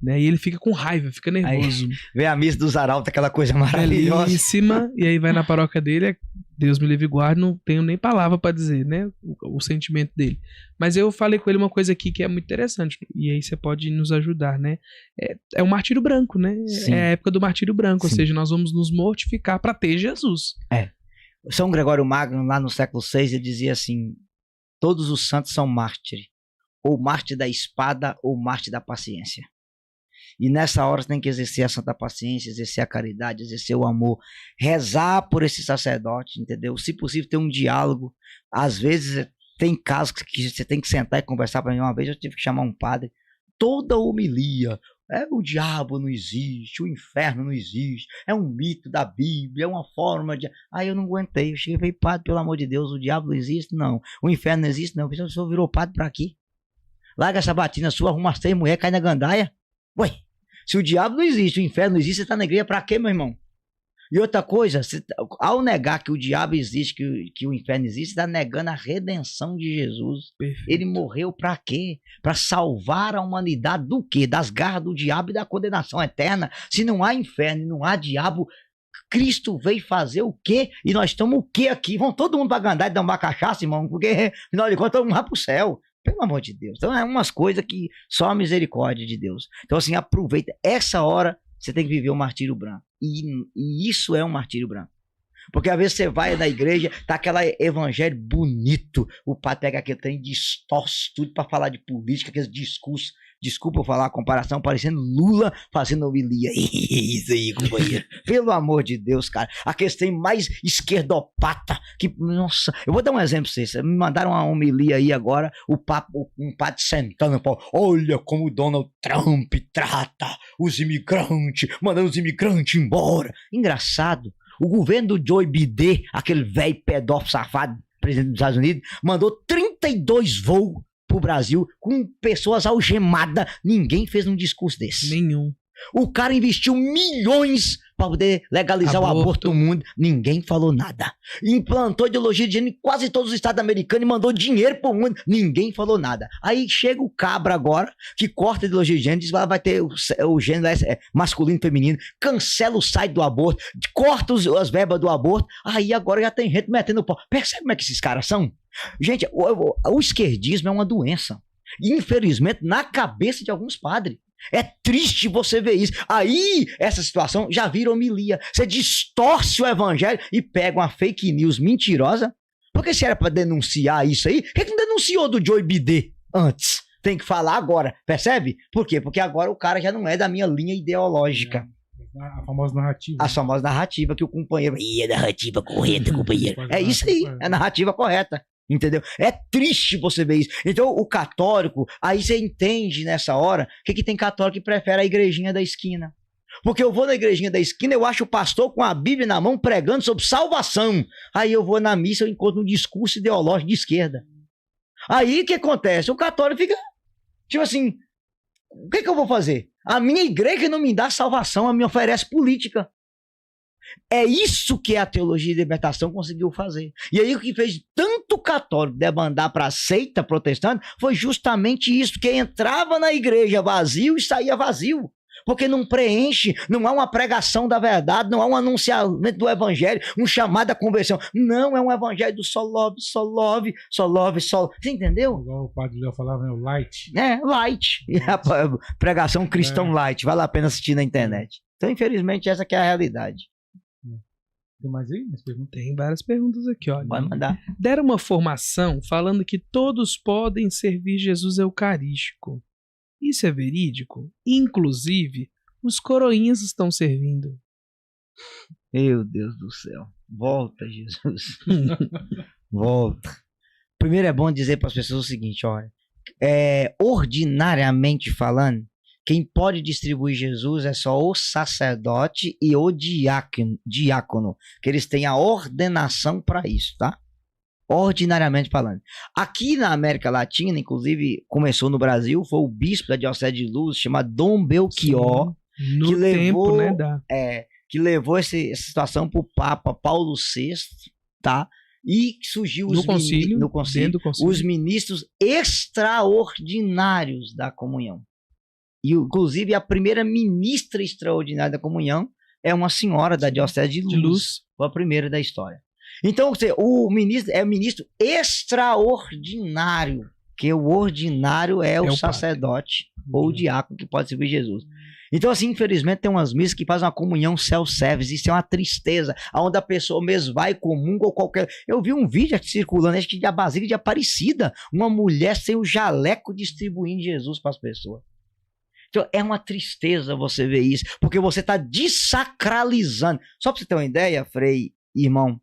né? E ele fica com raiva, fica nervoso. Aí, vê a missa dos arautos, aquela coisa maravilhosa. Belíssima. E aí vai na paróquia dele, Deus me livre e guarde, não tenho nem palavra para dizer, né? O sentimento dele. Mas eu falei com ele uma coisa aqui que é muito interessante, e aí você pode nos ajudar, né? É o martírio branco, né? Sim. É a época do martírio branco, Sim. ou seja, nós vamos nos mortificar para ter Jesus. São Gregório Magno, lá no século VI, ele dizia assim: todos os santos são mártires, ou mártir da espada, ou mártir da paciência. E nessa hora você tem que exercer a santa paciência, exercer a caridade, exercer o amor, rezar por esse sacerdote, entendeu? Se possível, ter um diálogo. Às vezes tem casos que você tem que sentar e conversar. Para mim, uma vez eu tive que chamar um padre, toda homilia. O diabo não existe, o inferno não existe, é um mito da Bíblia, é uma forma de... Aí eu não aguentei, eu cheguei e falei, padre, pelo amor de Deus, o diabo não existe? Não. O inferno não existe? Não. O senhor virou padre para quê? Larga essa batina sua, arruma 6 mulheres, cai na gandaia. Ué, se o diabo não existe, o inferno não existe, você tá na igreja pra quê, meu irmão? E outra coisa, ao negar que o diabo existe, que o inferno existe, você tá negando a redenção de Jesus. Perfeito. Ele morreu pra quê? Pra salvar a humanidade do quê? Das garras do diabo e da condenação eterna. Se não há inferno e não há diabo, Cristo veio fazer o quê? E nós estamos o quê aqui? Vão todo mundo pra gandaia e dar uma cachaça, irmão, porque afinal de contas todo mundo vai pro céu. Pelo amor de Deus. Então é umas coisas que só a misericórdia de Deus. Então assim, aproveita. Essa hora você tem que viver o martírio branco. E isso é um martírio branco. Porque às vezes você vai na igreja, tá aquele evangelho bonito, o padre pega aquele trem, distorce tudo pra falar de política, aqueles discursos, desculpa eu falar a comparação, parecendo Lula fazendo homilia. Isso aí, companheiro. Pelo amor de Deus, cara. Aqueles trem mais esquerdopata, que, nossa, eu vou dar um exemplo pra vocês. Me mandaram uma homilia aí agora, um padre sentando, olha como o Donald Trump trata os imigrantes, mandando os imigrantes embora. Engraçado. O governo do Joe Biden, aquele velho pedófilo safado, presidente dos Estados Unidos, mandou 32 voos pro Brasil com pessoas algemadas. Ninguém fez um discurso desse. Nenhum. O cara investiu milhões para poder legalizar o aborto no mundo. Ninguém falou nada. Implantou ideologia de gênero em quase todos os estados americanos e mandou dinheiro pro mundo. Ninguém falou nada. Aí chega o cabra agora, que corta a ideologia de gênero, diz que vai ter o gênero masculino e feminino, cancela o site do aborto, corta as verbas do aborto. Aí agora já tem gente metendo o pau. Percebe como é que esses caras são? Gente, o esquerdismo é uma doença. Infelizmente, na cabeça de alguns padres. É triste você ver isso. Aí, essa situação já vira homilia. Você distorce o evangelho e pega uma fake news mentirosa. Porque se era para denunciar isso aí, por que não denunciou do Joe Biden antes? Tem que falar agora, percebe? Por quê? Porque agora o cara já não é da minha linha ideológica. A famosa narrativa. A famosa narrativa que o companheiro... É a narrativa correta, companheiro. É isso aí, é a narrativa correta. Entendeu? É triste você ver isso. Então o católico, aí você entende nessa hora que tem católico que prefere a igrejinha da esquina. Porque eu vou na igrejinha da esquina, eu acho o pastor com a Bíblia na mão pregando sobre salvação. Aí eu vou na missa, eu encontro um discurso ideológico de esquerda. Aí o que acontece? O católico fica tipo assim, o que eu vou fazer? A minha igreja não me dá salvação, ela me oferece política. É isso que a teologia de libertação conseguiu fazer. E aí o que fez tanto católico debandar para a seita protestante foi justamente isso, que entrava na igreja vazio e saía vazio. Porque não preenche, não há uma pregação da verdade, não há um anunciamento do evangelho, um chamado à conversão. Não, é um evangelho do só love. Você entendeu? Igual o padre Léo falava, né? O light. Light. A pregação cristão light. Vale a pena assistir na internet. Então, infelizmente, essa que é a realidade. Tem mais aí? Tem várias perguntas aqui, olha. Pode mandar. Deram uma formação falando que todos podem servir Jesus Eucarístico. Isso é verídico? Inclusive, os coroinhas estão servindo. Meu Deus do céu. Volta, Jesus. Volta. Primeiro é bom dizer para as pessoas o seguinte, olha. Ordinariamente falando, quem pode distribuir Jesus é só o sacerdote e o diácono, que eles têm a ordenação para isso, tá? Ordinariamente falando. Aqui na América Latina, inclusive, começou no Brasil, foi o bispo da Diocese de Luz, chamado Dom Belchior, no que levou, tempo, né, que levou essa situação para o Papa Paulo VI, tá? E surgiu no concílio, os ministros extraordinários da comunhão. E, inclusive, a primeira ministra extraordinária da comunhão é uma senhora da Diocese de Luz. Foi a primeira da história. Então, o ministro é o ministro extraordinário, que o ordinário é o sacerdote ou o diácono que pode servir Jesus. Então, assim, infelizmente, tem umas missas que fazem uma comunhão self-service. Isso é uma tristeza, onde a pessoa mesmo vai, comunga ou qualquer... Eu vi um vídeo aqui circulando, acho que da Basílica de Aparecida, uma mulher sem o jaleco distribuindo Jesus para as pessoas. Então, é uma tristeza você ver isso, porque você está desacralizando. Só para você ter uma ideia, Frei, irmão,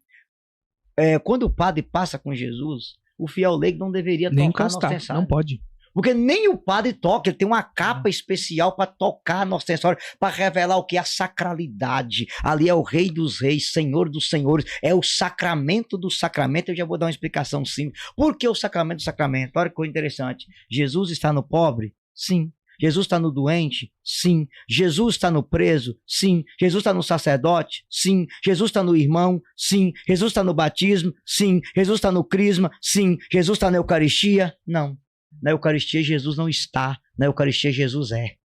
quando o padre passa com Jesus, o fiel leigo não deveria nem tocar encostar, no ostensário. não pode. Porque nem o padre toca, ele tem uma capa especial para tocar no ostensório, para revelar o que? A sacralidade. Ali é o Rei dos Reis, Senhor dos Senhores, é o sacramento do sacramento. Eu já vou dar uma explicação simples. Por que o sacramento do sacramento? Olha que coisa interessante. Jesus está no pobre? Sim. Jesus está no doente? Sim. Jesus está no preso? Sim. Jesus está no sacerdote? Sim. Jesus está no irmão? Sim. Jesus está no batismo? Sim. Jesus está no crisma? Sim. Jesus está na Eucaristia? Não. Na Eucaristia Jesus não está. Na Eucaristia Jesus é.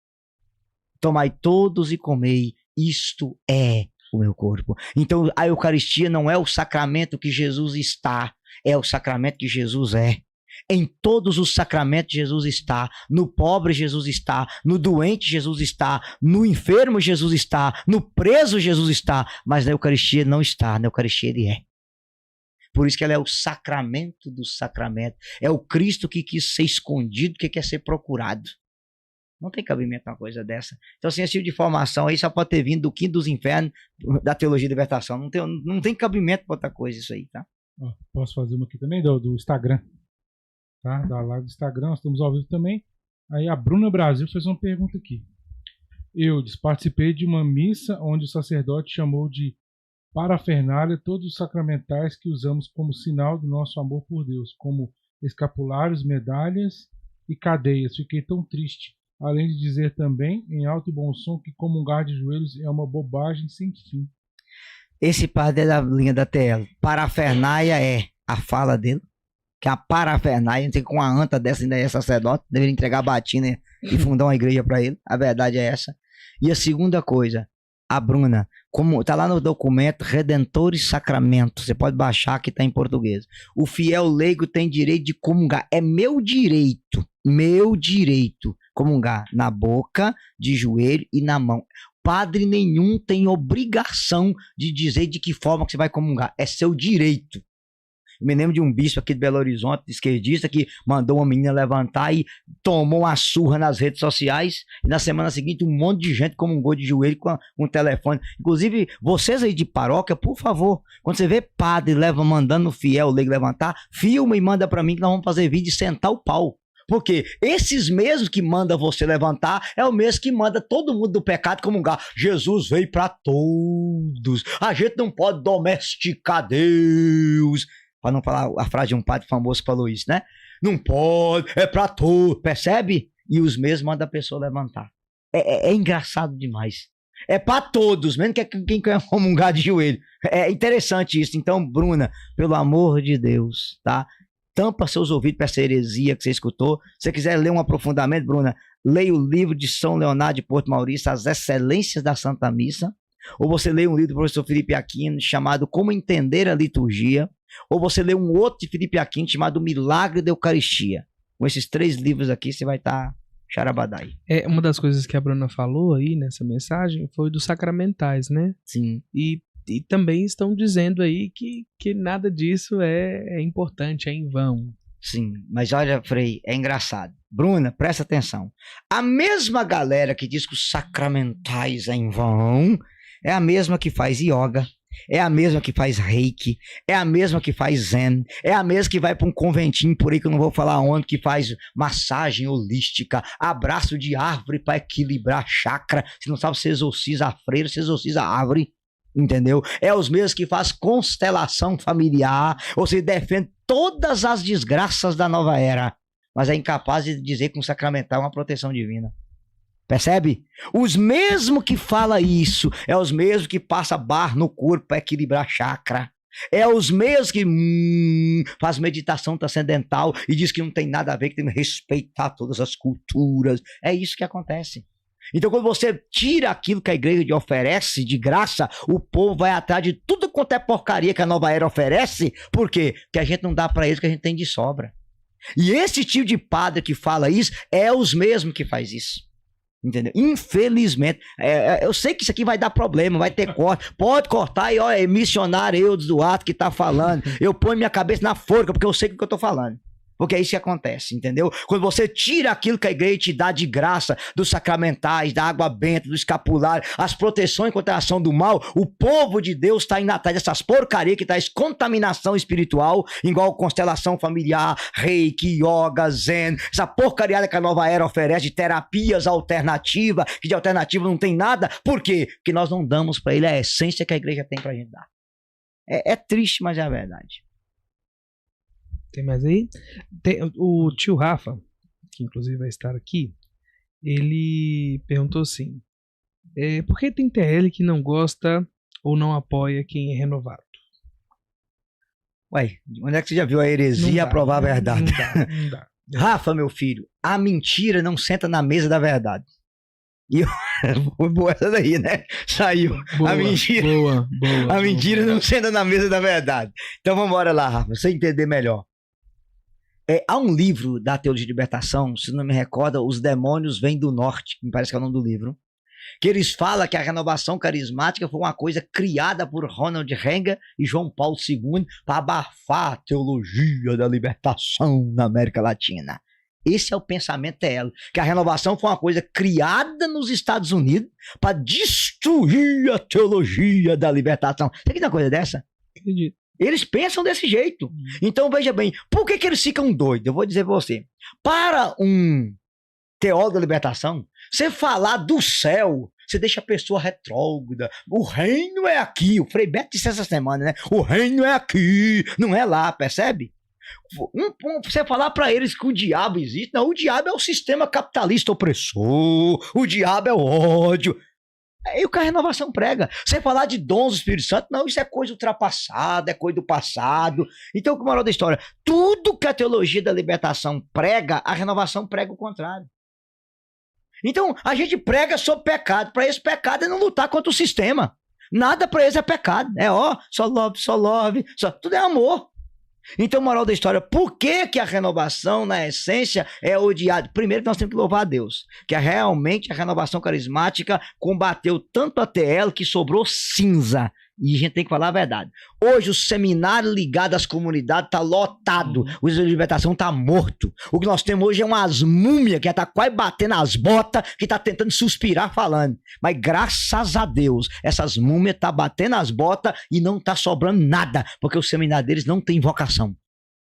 Tomai todos e comei. Isto é o meu corpo. Então a Eucaristia não é o sacramento que Jesus está. É o sacramento que Jesus é. Em todos os sacramentos Jesus está, no pobre Jesus está, no doente Jesus está, no enfermo Jesus está, no preso Jesus está, mas na Eucaristia não está, na Eucaristia ele é. Por isso que ela é o sacramento do sacramento, é o Cristo que quis ser escondido, que quer ser procurado. Não tem cabimento uma coisa dessa. Então assim, esse tipo de formação aí só pode ter vindo do quinto dos infernos, da teologia da libertação, não tem cabimento para outra coisa isso aí, tá? Posso fazer uma aqui também do Instagram. Tá? Da live do Instagram, nós estamos ao vivo também. Aí a Bruna Brasil fez uma pergunta aqui. Eu participei de uma missa onde o sacerdote chamou de parafernália todos os sacramentais que usamos como sinal do nosso amor por Deus, como escapulários, medalhas e cadeias. Fiquei tão triste. Além de dizer também, em alto e bom som, que comungar de joelhos é uma bobagem sem fim. Esse padre é da linha da TL. Parafernália é a fala dele. Que é a parafernália, não sei, com uma anta dessa ainda é sacerdote, deveria entregar a batina e fundar uma igreja para ele. A verdade é essa. E a segunda coisa, a Bruna, como tá lá no documento Redentores Sacramentos, você pode baixar que tá em português. O fiel leigo tem direito de comungar. É meu direito, comungar na boca, de joelho e na mão. Padre nenhum tem obrigação de dizer de que forma que você vai comungar. É seu direito. Eu me lembro de um bispo aqui de Belo Horizonte, esquerdista, que mandou uma menina levantar e tomou uma surra nas redes sociais. E na semana seguinte, um monte de gente comungou de joelho com um telefone. Inclusive, vocês aí de paróquia, por favor, quando você vê padre mandando o fiel leigo levantar, filma e manda pra mim que nós vamos fazer vídeo e sentar o pau. Porque esses mesmos que mandam você levantar é o mesmo que manda todo mundo do pecado comungar. Jesus veio pra todos. A gente não pode domesticar Deus. Para não falar a frase de um padre famoso que falou isso, né? Não pode, é pra tu, percebe? E os mesmos mandam a pessoa levantar. É engraçado demais. É pra todos, mesmo que quem quer comungar de joelho. É interessante isso. Então, Bruna, pelo amor de Deus, tá? Tampa seus ouvidos para essa heresia que você escutou. Se você quiser ler um aprofundamento, Bruna, leia o livro de São Leonardo de Porto Maurício, As Excelências da Santa Missa. Ou você lê um livro do professor Felipe Aquino chamado Como Entender a Liturgia. Ou você lê um outro de Felipe Aquino chamado Milagre da Eucaristia. Com esses 3 livros aqui, você vai estar charabadai. Uma das coisas que a Bruna falou aí nessa mensagem foi dos sacramentais, né? Sim. E também estão dizendo aí que nada disso é importante, é em vão. Sim, mas olha, Frei, é engraçado. Bruna, presta atenção. A mesma galera que diz que os sacramentais é em vão é a mesma que faz yoga, é a mesma que faz reiki, é a mesma que faz zen, é a mesma que vai para um conventinho por aí que eu não vou falar onde, que faz massagem holística, abraço de árvore para equilibrar chakra. Se não sabe, você exorciza a freira, você exorciza a árvore, entendeu? É os mesmos que faz constelação familiar, ou seja, defende todas as desgraças da nova era, mas é incapaz de dizer que um sacramental é uma proteção divina. Percebe? Os mesmos que fala isso, é os mesmos que passa barro no corpo para equilibrar chakra. É os mesmos que faz meditação transcendental e diz que não tem nada a ver, que tem que respeitar todas as culturas. É isso que acontece. Então, quando você tira aquilo que a igreja lhe oferece de graça, o povo vai atrás de tudo quanto é porcaria que a nova era oferece. Por quê? Porque a gente não dá para eles o que a gente tem de sobra. E esse tipo de padre que fala isso é os mesmos que faz isso. Entendeu? Infelizmente, eu sei que isso aqui vai dar problema, vai ter corte, pode cortar e ó, é missionário Eudes Duarte que tá falando, eu ponho minha cabeça na forca porque eu sei o que eu tô falando. Porque é isso que acontece, entendeu? Quando você tira aquilo que a igreja te dá de graça, dos sacramentais, da água benta, do escapulário, as proteções contra a ação do mal, o povo de Deus está indo atrás dessas porcarias que traz contaminação espiritual, igual constelação familiar, reiki, yoga, zen, essa porcariada que a nova era oferece de terapias alternativas, que de alternativa não tem nada. Por quê? Porque nós não damos para ele a essência que a igreja tem pra gente dar. É triste, mas é a verdade. Tem mais aí? Tem, o tio Rafa, que inclusive vai estar aqui, ele perguntou assim, por que tem TL que não gosta ou não apoia quem é renovado? Ué, onde é que você já viu a heresia aprovar a verdade? Não dá. Rafa, meu filho, a mentira não senta na mesa da verdade. E foi boa essa daí, né? Saiu. Boa, a mentira. Boa. A mentira não senta na mesa da verdade. Então vamos embora lá, Rafa, pra você entender melhor. Há um livro da Teologia de Libertação, se não me recorda, Os Demônios Vêm do Norte, que me parece que é o nome do livro, que eles falam que a renovação carismática foi uma coisa criada por Ronald Reagan e João Paulo II para abafar a teologia da libertação na América Latina. Esse é o pensamento dela, que a renovação foi uma coisa criada nos Estados Unidos para destruir a teologia da libertação. Você acredita uma coisa dessa? Acredito. Eles pensam desse jeito. Então, veja bem, por que eles ficam doidos? Eu vou dizer para você. Para um teólogo da libertação, você falar do céu, você deixa a pessoa retrógrada. O reino é aqui. O Frei Beto disse essa semana, né? O reino é aqui, não é lá, percebe? Você falar para eles que o diabo existe. Não, o diabo é o sistema capitalista opressor. O diabo é o ódio. É o que a renovação prega. Você falar de dons do Espírito Santo, não, isso é coisa ultrapassada, é coisa do passado. Então, o moral da história, tudo que a teologia da libertação prega, a renovação prega o contrário. Então, a gente prega sobre pecado. Para esse pecado é não lutar contra o sistema. Nada para eles é pecado. Só love, tudo é amor. Então, moral da história, por que a renovação, na essência, é odiada? Primeiro, nós temos que louvar a Deus, que realmente a renovação carismática combateu tanto a TL que sobrou cinza. E a gente tem que falar a verdade. Hoje, o seminário ligado às comunidades está lotado. O Israel de Libertação está morto. O que nós temos hoje é umas múmias que já está quase batendo as botas, que está tentando suspirar falando. Mas, graças a Deus, essas múmias estão batendo as botas e não está sobrando nada, porque o seminário deles não tem vocação.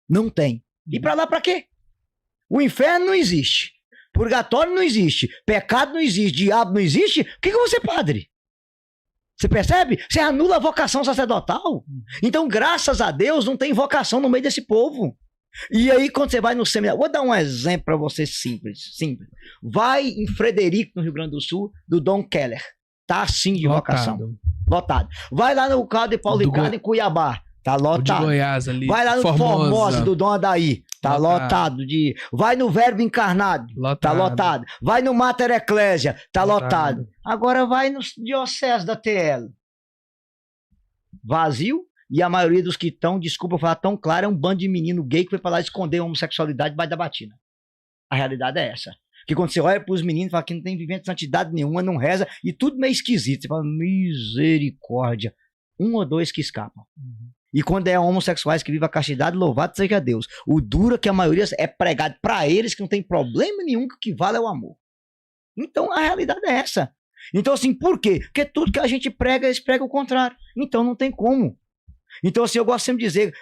Não tem. E para lá para quê? O inferno não existe. Purgatório não existe. Pecado não existe. Diabo não existe. Por que você é padre? Você percebe? Você anula a vocação sacerdotal. Então, graças a Deus, não tem vocação no meio desse povo. E aí, quando você vai no seminário... Vou dar um exemplo para você simples. Vai em Frederico, no Rio Grande do Sul, do Dom Keller. Tá assim de vocação. Lotado. Vai lá no carro de Paulo Ricardo, em Cuiabá. Tá lotado. De Goiás ali. Vai lá no Formosa, do Dom Adaí. Tá lotado. Vai no Verbo Encarnado. Tá lotado. Vai no Mater Ecclesia. Tá lotado. Agora vai no Diocese da TL. Vazio. E a maioria dos que estão, desculpa falar tão claro, é um bando de menino gay que foi pra lá esconder a homossexualidade debaixo da batina. A realidade é essa. Que quando você olha pros meninos, fala que não tem vivendo de santidade nenhuma, não reza, e tudo meio esquisito. Você fala, misericórdia. Um ou dois que escapam. E quando é homossexuais que vivem a castidade, louvado seja Deus. O duro é que a maioria é pregado para eles que não tem problema nenhum, que o que vale é o amor. Então a realidade é essa. Então, assim, por quê? Porque tudo que a gente prega, eles pregam o contrário. Então, não tem como. Então, assim, eu gosto sempre de dizer,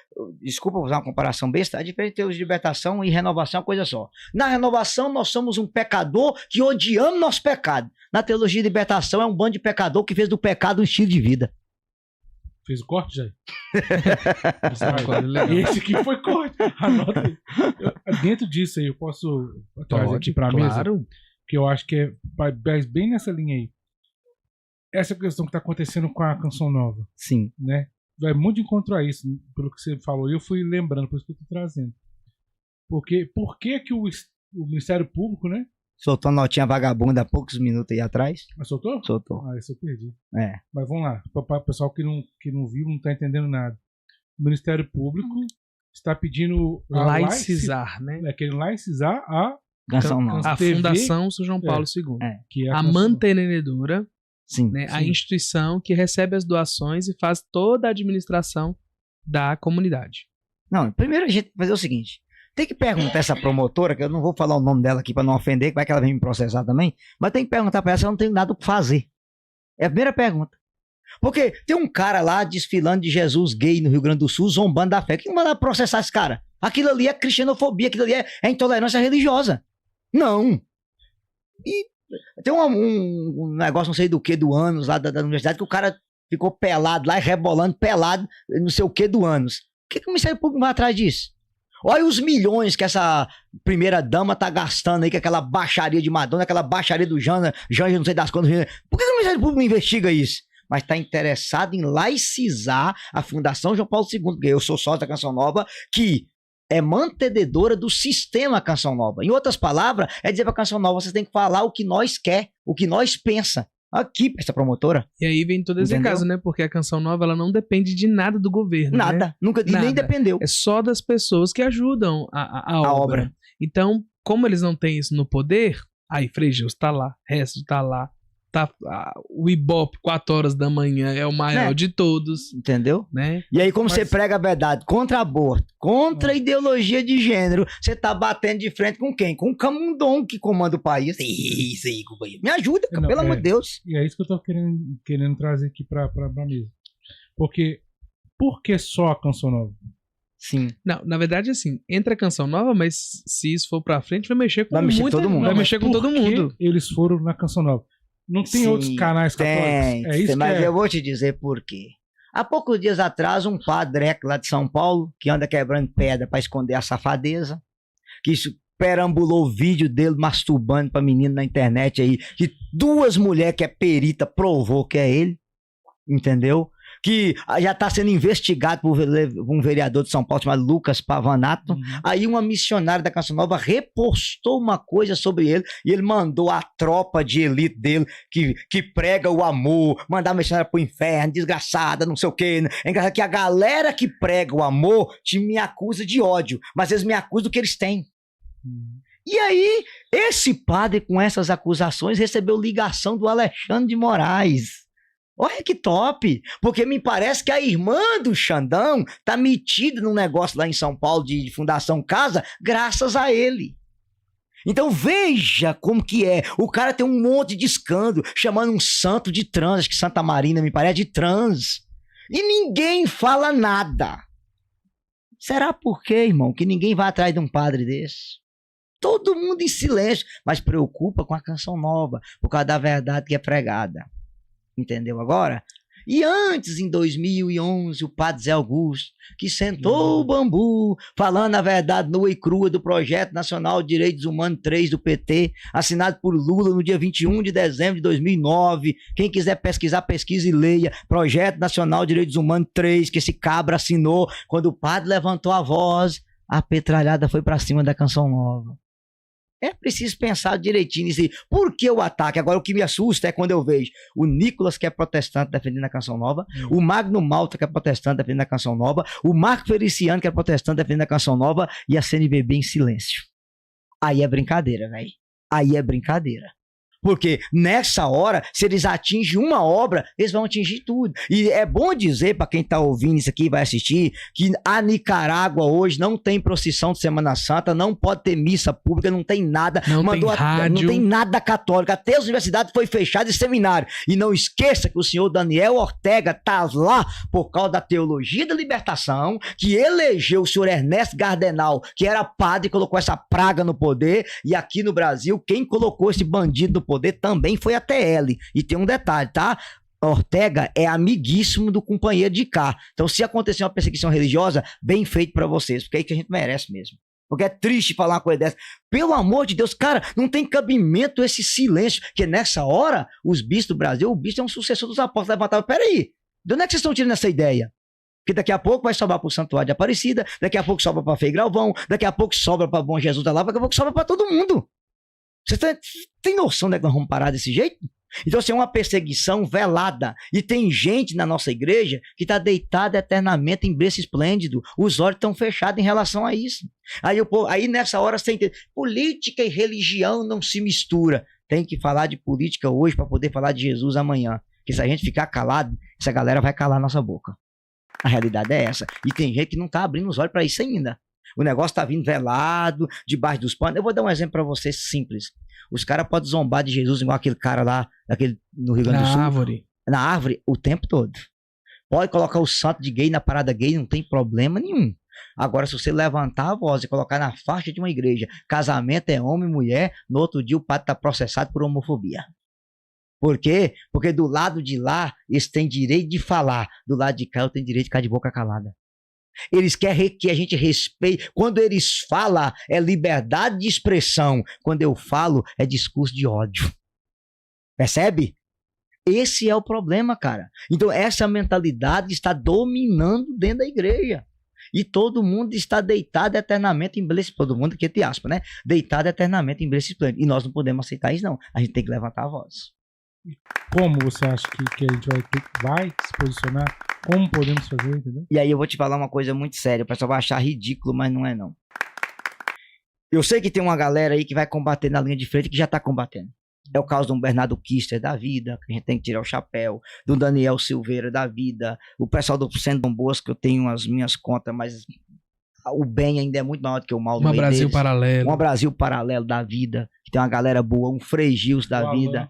desculpa usar uma comparação besta, a diferença entre libertação e renovação é uma coisa só. Na renovação, nós somos um pecador que odiamos nosso pecado. Na teologia de libertação, é um bando de pecador que fez do pecado um estilo de vida. Fez o corte, Jair? Esse aqui foi corte. Anota aí. Dentro disso aí, eu posso trazer aqui para a mesa, que eu acho que vai bem nessa linha aí. Essa questão que está acontecendo com a Canção Nova. Sim. Né? Vai muito de encontro a isso, pelo que você falou. E eu fui lembrando, por isso que eu estou trazendo. Porque por que o Ministério Público, né? Soltou notinha vagabunda há poucos minutos aí atrás. Mas soltou? Soltou. Ah, isso eu perdi. É. Mas vamos lá. Para o pessoal que não viu, não está entendendo nada. O Ministério Público está pedindo... Laicizar, né? Querendo laicizar a Canção Nova. A Fundação São João Paulo II. Que é a mantenedora, sim, né? sim. A instituição que recebe as doações e faz toda a administração da comunidade. Não, primeiro a gente fazer o seguinte. Tem que perguntar essa promotora, que eu não vou falar o nome dela aqui para não ofender, que vai que ela vem me processar também, mas tem que perguntar para ela se eu não tenho nada para fazer. É a primeira pergunta. Porque tem um cara lá desfilando de Jesus gay no Rio Grande do Sul, zombando da fé. Quem manda processar esse cara? Aquilo ali é cristianofobia, aquilo ali é intolerância religiosa. Não. E tem um negócio, não sei do que, do ânus lá da universidade, que o cara ficou pelado lá, rebolando, pelado, não sei o que do ânus. Por que o Ministério Público vai atrás disso? Olha os milhões que essa primeira dama tá gastando aí, que aquela baixaria de Madonna, aquela baixaria do Janja, não sei das quantas. Por que o Ministério Público não investiga isso? Mas está interessado em laicizar a Fundação João Paulo II, porque eu sou sócio da Canção Nova, que é mantenedora do sistema Canção Nova. Em outras palavras, é dizer para a Canção Nova, vocês têm que falar o que nós quer, o que nós pensa. Aqui, essa promotora. E aí vem todo esse caso, né? Porque a Canção Nova, ela não depende de nada do governo. Nada, né? Nunca, nada. Nem dependeu. É só das pessoas que ajudam a obra. Então, como eles não têm isso no poder, aí Frei Gilson tá lá, Resto tá lá, o Ibope, 4 horas da manhã, é o maior de todos. Entendeu? Né? E aí, como você prega a verdade contra aborto, contra a ideologia de gênero, você tá batendo de frente com quem? Com o Camundongo que comanda o país. Isso aí, companheiro. Me ajuda, pelo amor de Deus. E é isso que eu tô querendo trazer aqui pra mesa. Porque, por que só a Canção Nova? Sim. Não, na verdade, assim, entra a Canção Nova, mas se isso for pra frente, vai mexer com todo mundo. Vai mexer com todo mundo. Eles foram na Canção Nova. Não tem outros canais católicos? É isso mas eu vou te dizer por quê. Há poucos dias atrás, um padre lá de São Paulo, que anda quebrando pedra para esconder a safadeza, que perambulou o vídeo dele masturbando pra menina na internet aí, que 2 mulheres que é perita provou que é ele, entendeu? Que já está sendo investigado por um vereador de São Paulo chamado Lucas Pavanato. Aí uma missionária da Canção Nova repostou uma coisa sobre ele e ele mandou a tropa de elite dele que prega o amor, mandar a missionária pro inferno, desgraçada, não sei o quê. É engraçado que a galera que prega o amor me acusa de ódio, mas eles me acusam do que eles têm. E aí, esse padre com essas acusações recebeu ligação do Alexandre de Moraes. Olha que top, porque me parece que a irmã do Xandão tá metida num negócio lá em São Paulo de Fundação Casa, graças a ele. Então veja como que é, o cara tem um monte de escândalo, chamando um santo de trans, acho que Santa Marina me parece de trans, e ninguém fala nada. Será por quê, irmão, que ninguém vai atrás de um padre desse? Todo mundo em silêncio, mas preocupa com a Canção Nova, por causa da verdade que é pregada. Entendeu agora? E antes, em 2011, o padre Zé Augusto, que sentou o bambu, falando a verdade nua e crua do Projeto Nacional de Direitos Humanos 3 do PT, assinado por Lula no dia 21 de dezembro de 2009. Quem quiser pesquisar, pesquise e leia. Projeto Nacional de Direitos Humanos 3, que esse cabra assinou. Quando o padre levantou a voz, a petralhada foi para cima da Canção Nova. É preciso pensar direitinho nisso aí. Por que o ataque? Agora, o que me assusta é quando eu vejo o Nicolas, que é protestante, defendendo a Canção Nova, o Magno Malta, que é protestante, defendendo a Canção Nova, o Marco Feliciano, que é protestante, defendendo a Canção Nova, e a CNBB em silêncio. Aí é brincadeira, velho. Aí é brincadeira. Porque nessa hora, se eles atingem uma obra, eles vão atingir tudo. E é bom dizer para quem está ouvindo isso aqui e vai assistir, que a Nicarágua hoje não tem procissão de Semana Santa, não pode ter missa pública, não tem nada. Não tem rádio. Não tem nada católico. Até as universidades foi fechada e seminário. E não esqueça que o senhor Daniel Ortega está lá por causa da teologia da libertação, que elegeu o senhor Ernesto Gardenal, que era padre e colocou essa praga no poder. E aqui no Brasil, quem colocou esse bandido no poder também foi a TL. E tem um detalhe, tá? Ortega é amiguíssimo do companheiro de cá. Então, se acontecer uma perseguição religiosa, bem feito pra vocês, porque é isso que a gente merece mesmo. Porque é triste falar uma coisa dessa. Pelo amor de Deus, cara, não tem cabimento esse silêncio, que nessa hora, os bispos do Brasil, o bispo é um sucessor dos apóstolos, levantavam, peraí, de onde é que vocês estão tirando essa ideia? Porque daqui a pouco vai sobrar pro Santuário de Aparecida, daqui a pouco sobra pra Frei Galvão, daqui a pouco sobra pra Bom Jesus da Lava, daqui a pouco sobra pra todo mundo. Você tem noção de que nós vamos parar desse jeito? Então, assim, é uma perseguição velada. E tem gente na nossa igreja que está deitada eternamente em berço esplêndido. Os olhos estão fechados em relação a isso. Aí nessa hora você entende. Política e religião não se mistura. Tem que falar de política hoje para poder falar de Jesus amanhã. Porque se a gente ficar calado, essa galera vai calar a nossa boca. A realidade é essa. E tem gente que não está abrindo os olhos para isso ainda. O negócio tá vindo velado, debaixo dos panos. Eu vou dar um exemplo para você simples. Os caras podem zombar de Jesus igual aquele cara lá, no Rio Grande do Sul. Na árvore, o tempo todo. Pode colocar o santo de gay na parada gay, não tem problema nenhum. Agora, se você levantar a voz e colocar na faixa de uma igreja, casamento é homem e mulher, no outro dia o padre tá processado por homofobia. Por quê? Porque do lado de lá, eles têm direito de falar. Do lado de cá, eu tenho direito de ficar de boca calada. Eles querem que a gente respeite. Quando eles falam, é liberdade de expressão. Quando eu falo, é discurso de ódio. Percebe? Esse é o problema, cara. Então, essa mentalidade está dominando dentro da igreja. E todo mundo está deitado eternamente em berço. Todo mundo aqui é de aspa, né? Deitado eternamente em berço esplêndido. E nós não podemos aceitar isso, não. A gente tem que levantar a voz. Como você acha que a gente vai se posicionar? Como podemos fazer, entendeu? E aí eu vou te falar uma coisa muito séria. O pessoal vai achar ridículo, mas não é não. Eu sei que tem uma galera aí que vai combater na linha de frente, que já tá combatendo. É o caso do Bernardo Kister da vida, que a gente tem que tirar o chapéu, do Daniel Silveira da vida, o pessoal do Centro Boas, que eu tenho as minhas contas, mas o bem ainda é muito maior do que o mal. Uma Brasil Paralelo. Um Brasil Paralelo da vida, que tem uma galera boa, um Frei Gils da vida,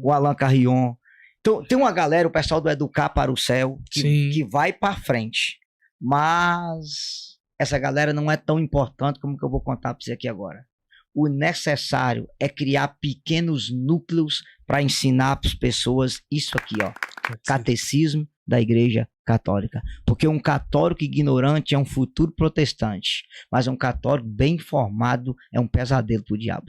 o Alan Carrion. Então, tem uma galera, o pessoal do Educar para o Céu, que vai para frente. Mas essa galera não é tão importante como que eu vou contar para você aqui agora. O necessário é criar pequenos núcleos para ensinar para as pessoas isso aqui, ó. Catecismo da Igreja Católica. Porque um católico ignorante é um futuro protestante, mas um católico bem informado é um pesadelo para o diabo.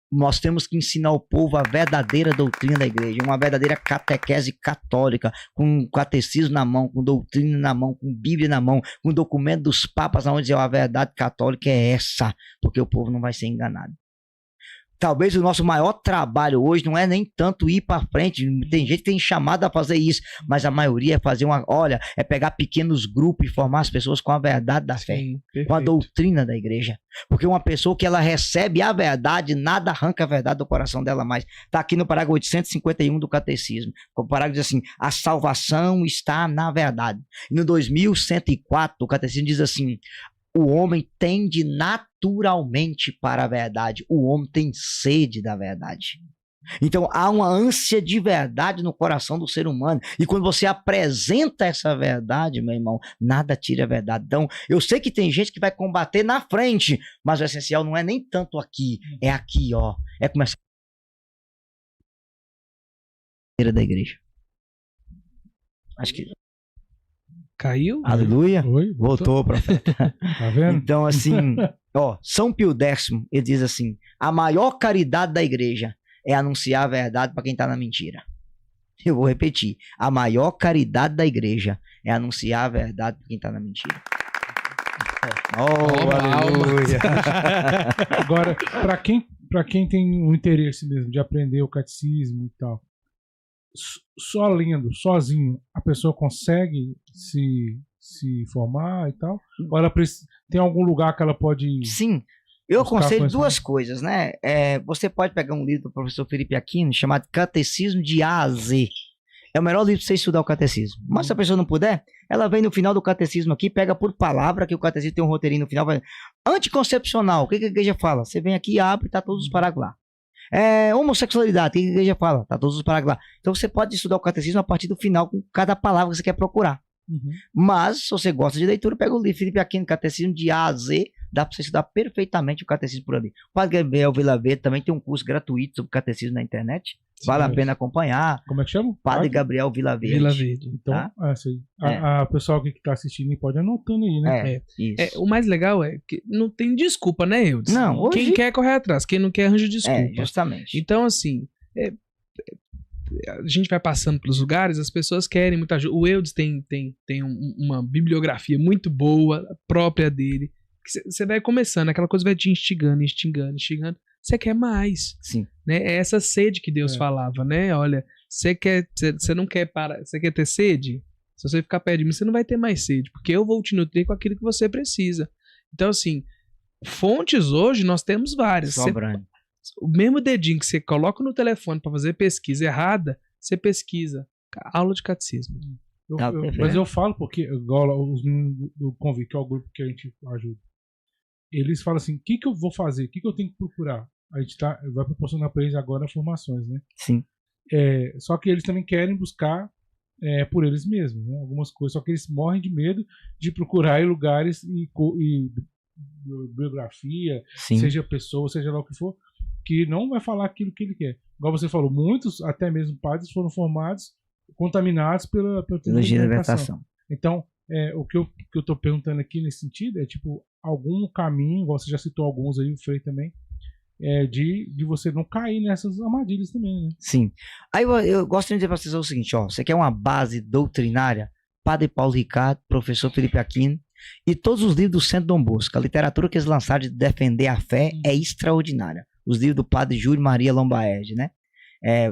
Nós temos que ensinar ao povo a verdadeira doutrina da igreja, uma verdadeira catequese católica, com catecismo na mão, com doutrina na mão, com Bíblia na mão, com documento dos papas, onde dizer a verdade católica é essa, porque o povo não vai ser enganado. Talvez o nosso maior trabalho hoje não é nem tanto ir para frente, tem gente que tem chamado a fazer isso, mas a maioria é fazer é pegar pequenos grupos e formar as pessoas com a verdade da fé, com a doutrina da igreja. Porque uma pessoa que ela recebe a verdade, nada arranca a verdade do coração dela mais. Está aqui no parágrafo 851 do Catecismo. O parágrafo diz assim, a salvação está na verdade. E no 2104, o Catecismo diz assim, o homem tende naturalmente para a verdade. O homem tem sede da verdade. Então, há uma ânsia de verdade no coração do ser humano. E quando você apresenta essa verdade, meu irmão, nada tira a verdade. Então, eu sei que tem gente que vai combater na frente, mas o essencial não é nem tanto aqui. É aqui, ó. É começar da igreja. Acho que... Caiu? Aleluia. Oi, voltou, profeta. Tá vendo? Então, assim, ó, São Pio X, ele diz assim, a maior caridade da igreja é anunciar a verdade para quem está na mentira. Eu vou repetir, a maior caridade da igreja é anunciar a verdade para quem está na mentira. Oh, aleluia. Agora, para quem tem um interesse mesmo de aprender o catecismo e tal, só lendo, sozinho, a pessoa consegue se formar e tal? Ou ela tem algum lugar que ela pode... Sim. Eu buscar aconselho conhecimento. duas coisas, né? Você pode pegar um livro do professor Felipe Aquino chamado Catecismo de A a Z. É o melhor livro para você estudar o catecismo. Mas se a pessoa não puder, ela vem no final do catecismo aqui, pega por palavra, que o catecismo tem um roteirinho no final. Anticoncepcional, o que a igreja fala? Você vem aqui e abre, tá todos os parágrafos lá. Homossexualidade, o que a igreja fala? Tá todos os parágrafos lá. Então você pode estudar o catecismo a partir do final, com cada palavra que você quer procurar. Uhum. Mas, se você gosta de leitura, pega o livro Felipe Aquino, Catecismo de A a Z, dá para você estudar perfeitamente o catecismo por ali. O Padre Gabriel Vilaverde também tem um curso gratuito sobre catecismo na internet. Vale a pena acompanhar. Como é que chama? Padre Gabriel Vilaverde. Vila Verde. Então, Tá? a pessoal que tá assistindo pode anotando aí, né? Isso. O mais legal é que não tem desculpa, né, Eudes? Não, hoje- Quem quer correr atrás, quem não quer arranja desculpa. Justamente. Então, assim, a gente vai passando pelos lugares, as pessoas querem muita ajuda. O Eudes tem uma bibliografia muito boa, própria dele. Você vai começando, aquela coisa vai te instigando. Você quer mais. Sim. Né? É essa sede que Deus falava, né? Olha, você não quer parar, você quer ter sede? Se você ficar perto de mim, você não vai ter mais sede, porque eu vou te nutrir com aquilo que você precisa. Então, assim, fontes hoje nós temos várias. Sobrando. O mesmo dedinho que você coloca no telefone para fazer pesquisa errada, você pesquisa aula de catecismo. Mas eu falo porque, igual os meninos do Convite, que é o grupo que a gente ajuda, eles falam assim, o que eu vou fazer? O que eu tenho que procurar? A gente vai proporcionar para eles agora informações, né? Sim. Só que eles também querem buscar por eles mesmos, né? Algumas coisas, só que eles morrem de medo de procurar em lugares e biografia, Sim. seja pessoa, seja lá o que for, que não vai falar aquilo que ele quer. Igual você falou, muitos, até mesmo padres, foram formados, contaminados pela Teologia da libertação. Então, o que eu tô perguntando aqui nesse sentido é, tipo, algum caminho, igual você já citou alguns aí, o Frei também, de você não cair nessas armadilhas também, né? Sim. Aí eu gosto de dizer para vocês o seguinte, ó, você quer uma base doutrinária? Padre Paulo Ricardo, professor Felipe Aquino, e todos os livros do Centro Dom Bosco. A literatura que eles lançaram de defender a fé é extraordinária. Os livros do Padre Júlio Maria Lombaerd, né?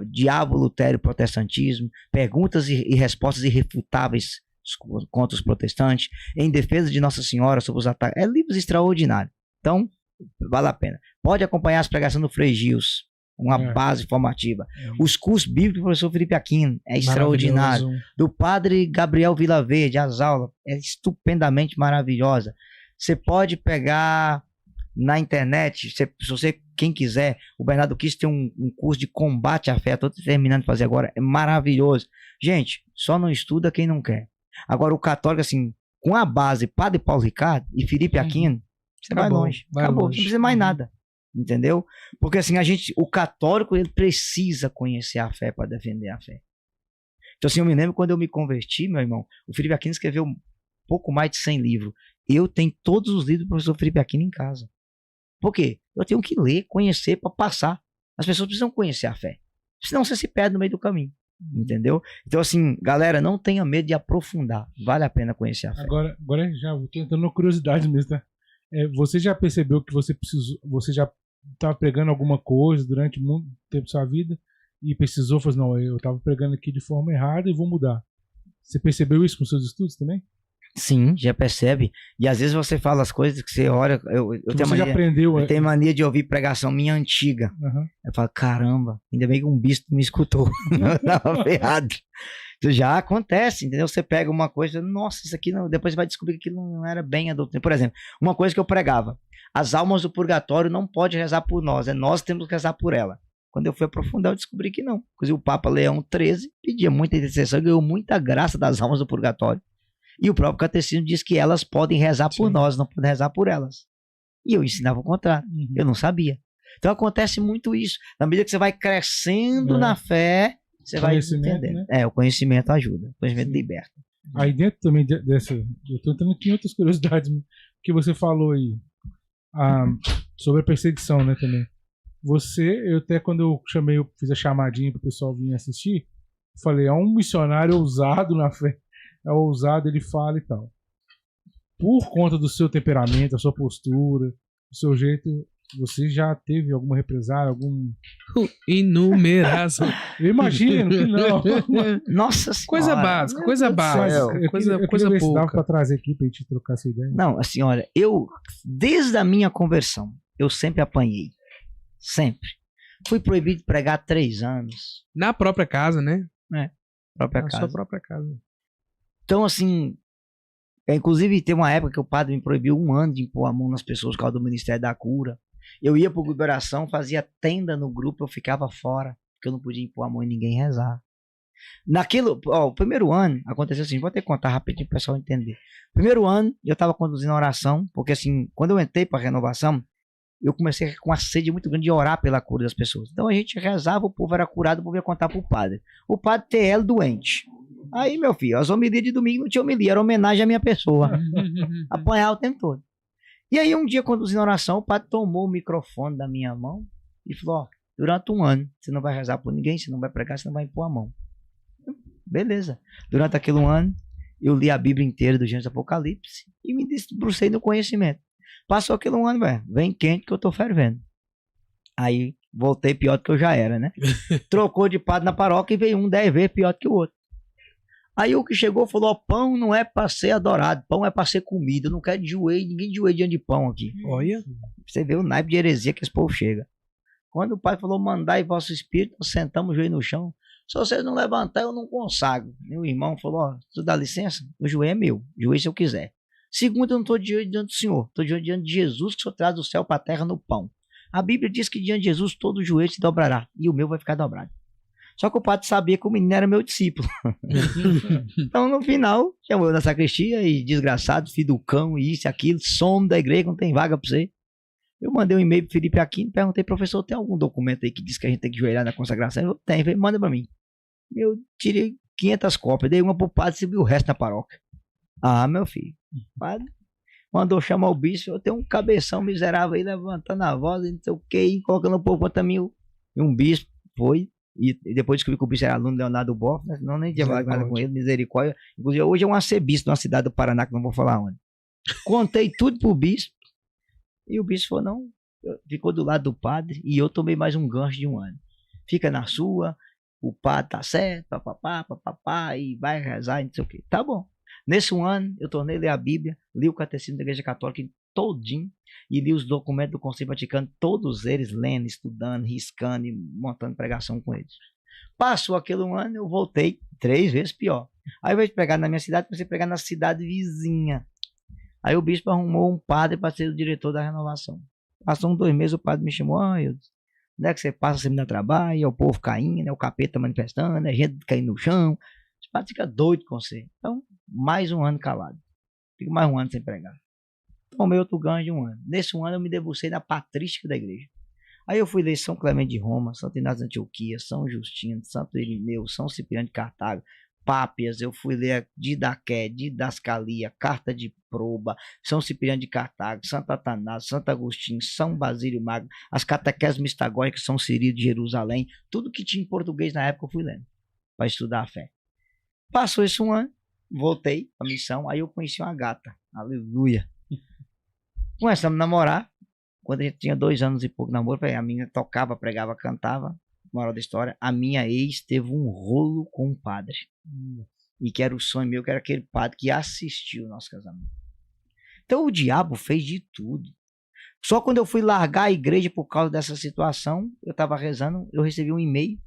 Diabo, Lutério, Protestantismo, perguntas e respostas irrefutáveis contra os protestantes, em defesa de Nossa Senhora sobre os ataques. Livros extraordinários. Então, vale a pena. Pode acompanhar as pregações do Frei Gils, uma base formativa. Os cursos bíblicos do professor Felipe Aquino, extraordinário. Do Padre Gabriel Vilaverde, as aulas, estupendamente maravilhosa. Você pode pegar na internet, se você, quem quiser, o Bernardo Kiss tem um curso de combate à fé, estou terminando de fazer agora, é maravilhoso. Gente, só não estuda quem não quer. Agora, o católico, assim, com a base Padre Paulo Ricardo e Felipe Aquino, você vai longe. Acabou, não precisa mais nada. Entendeu? Porque assim, o católico, ele precisa conhecer a fé para defender a fé. Então assim, eu me lembro quando eu me converti, meu irmão, o Felipe Aquino escreveu pouco mais de 100 livros. Eu tenho todos os livros do professor Felipe Aquino em casa. Por quê? Eu tenho que ler, conhecer para passar. As pessoas precisam conhecer a fé. Senão você se perde no meio do caminho. Entendeu? Então assim, galera, não tenha medo de aprofundar. Vale a pena conhecer a fé. Agora já vou tentando uma curiosidade mesmo, tá? Você já percebeu que você já estava pregando alguma coisa durante muito tempo da sua vida e precisou fazer, não, eu estava pregando aqui de forma errada e vou mudar. Você percebeu isso com seus estudos também? Sim, já percebe. E às vezes você fala as coisas que você olha. Eu tenho mania de ouvir pregação minha antiga. Uhum. Eu falo, caramba, ainda bem que um bispo me escutou. Eu tava ferrado. Isso já acontece, entendeu? Você pega uma coisa, nossa, isso aqui não. Depois você vai descobrir que aquilo não era bem a doutrina. Por exemplo, uma coisa que eu pregava: as almas do purgatório não podem rezar por nós, nós temos que rezar por ela. Quando eu fui aprofundar, eu descobri que não. Inclusive, o Papa Leão XIII pedia muita intercessão, ganhou muita graça das almas do purgatório. E o próprio catecismo diz que elas podem rezar por nós, não podem rezar por elas. E eu ensinava o contrário. Eu não sabia. Então acontece muito isso. Na medida que você vai crescendo na fé, você vai entendendo. Né? O conhecimento ajuda. O conhecimento liberta. Aí dentro também dessa... Eu estou entrando aqui em outras curiosidades que você falou aí. Sobre a perseguição, né, também. Eu até quando eu fiz a chamadinha para o pessoal vir assistir, falei, é um missionário ousado na fé. É ousado, ele fala e tal. Por conta do seu temperamento, da sua postura, do seu jeito, você já teve alguma represália, Inúmeras. Eu imagino que não. Nossa Senhora. Coisa básica, coisa básica. Coisa pouca. Dava pra trazer aqui pra gente trocar essa ideia. Não, assim, olha, desde a minha conversão, eu sempre apanhei. Sempre. Fui proibido de pregar 3 anos. Na própria casa, né? Própria Na casa. sua própria casa. Então, assim, inclusive teve uma época que o padre me proibiu 1 ano de impor a mão nas pessoas por causa do Ministério da Cura. Eu ia por liberação, fazia tenda no grupo, eu ficava fora, porque eu não podia impor a mão em ninguém rezar. O primeiro ano, aconteceu assim, vou ter que contar rapidinho para o pessoal entender. Primeiro ano, eu estava conduzindo a oração, porque assim, quando eu entrei para a renovação, eu comecei com uma sede muito grande de orar pela cura das pessoas. Então a gente rezava, o povo era curado, o povo ia contar pro padre. O padre TL doente. Aí, meu filho, as homilias de domingo não tinha homilia, era homenagem à minha pessoa. Apanhar o tempo todo. E aí, um dia, conduzindo a oração, o padre tomou o microfone da minha mão e falou: ó, durante 1 ano, você não vai rezar por ninguém, você não vai pregar, você não vai impor a mão. Beleza. Durante aquele 1 ano, eu li a Bíblia inteira do Gênesis do Apocalipse e me debrucei no conhecimento. Passou aquele 1 ano, velho, vem quente que eu tô fervendo. Aí, voltei pior do que eu já era, né? Trocou de padre na paróquia e veio 10 vezes pior do que o outro. Aí o que chegou falou: ó, pão não é para ser adorado, pão é para ser comida. Eu não quero de joelho, ninguém de joelho diante de pão aqui. Olha. Você vê o naipe de heresia que esse povo chega. Quando o pai falou: mandai vosso espírito, nós sentamos o joelho no chão. Se vocês não levantar, eu não consagro. Meu irmão falou: ó, tu dá licença? O joelho é meu, o joelho se eu quiser. Segundo, eu não estou de joelho diante do Senhor, estou de joelho diante de Jesus, que o Senhor traz do céu para a terra no pão. A Bíblia diz que diante de Jesus todo joelho se dobrará, e o meu vai ficar dobrado. Só que o padre sabia que o menino era meu discípulo. Então, no final, chamou eu na sacristia e desgraçado, filho do cão, e isso e aquilo, some da igreja, não tem vaga para você. Eu mandei um e-mail pro Felipe Aquino, perguntei: professor, tem algum documento aí que diz que a gente tem que joelhar na consagração? Ele falou: tem, falei, manda para mim. Eu tirei 500 cópias, dei uma pro padre e distribuí o resto na paróquia. Ah, meu filho, o padre mandou chamar o bispo: eu tenho um cabeção miserável aí levantando a voz e não sei o que, e colocando o povo contra mim. E um bispo foi. E depois descobri que o bicho era aluno de Leonardo Boff, né? Senão nem tinha nada com ele, misericórdia. Inclusive, hoje é um arcebispo numa cidade do Paraná, que não vou falar onde. Contei tudo pro bispo, e o bispo falou: não, ficou do lado do padre, e eu tomei mais um gancho de 1 ano. Fica na sua, o padre tá certo, papapá, e vai rezar, e não sei o que. Tá bom. Nesse 1 ano, eu tornei a ler a Bíblia, li o Catecismo da Igreja Católica todinho, e li os documentos do Concílio Vaticano, todos eles lendo, estudando, riscando e montando pregação com eles. Passou aquele 1 ano, eu voltei 3 vezes pior. Aí, ao invés de pregar na minha cidade, comecei a pregar na cidade vizinha. Aí o bispo arrumou um padre para ser o diretor da renovação. Passou 2 meses, o padre me chamou: onde é que você passa, você me dá trabalho, é o povo caindo, é o capeta manifestando, é gente caindo no chão. O padre fica doido com você. Então, mais 1 ano calado. Fico mais 1 ano sem pregar. Tomei outro ganho de 1 ano. Nesse 1 ano eu me debrucei na patrística da igreja. Aí eu fui ler São Clemente de Roma, Santo Inácio de Antioquia, São Justino, Santo Irineu, São Cipriano de Cartago, Pápias. Eu fui ler Didaqué, Didascalia, Carta de Proba, São Cipriano de Cartago, Santo Atanásio, Santo Agostinho, São Basílio Magno, as catequeses mistagógicas, São Cirilo de Jerusalém. Tudo que tinha em português na época eu fui lendo para estudar a fé. Passou esse 1 ano, voltei à missão, aí eu conheci uma gata. Aleluia. Começamos a namorar. Quando a gente tinha 2 anos e pouco de namoro, a minha tocava, pregava, cantava. Moral da história: a minha ex teve um rolo com um padre. E que era o sonho meu, que era aquele padre que assistiu o nosso casamento. Então o diabo fez de tudo. Só quando eu fui largar a igreja por causa dessa situação, eu estava rezando, eu recebi um e-mail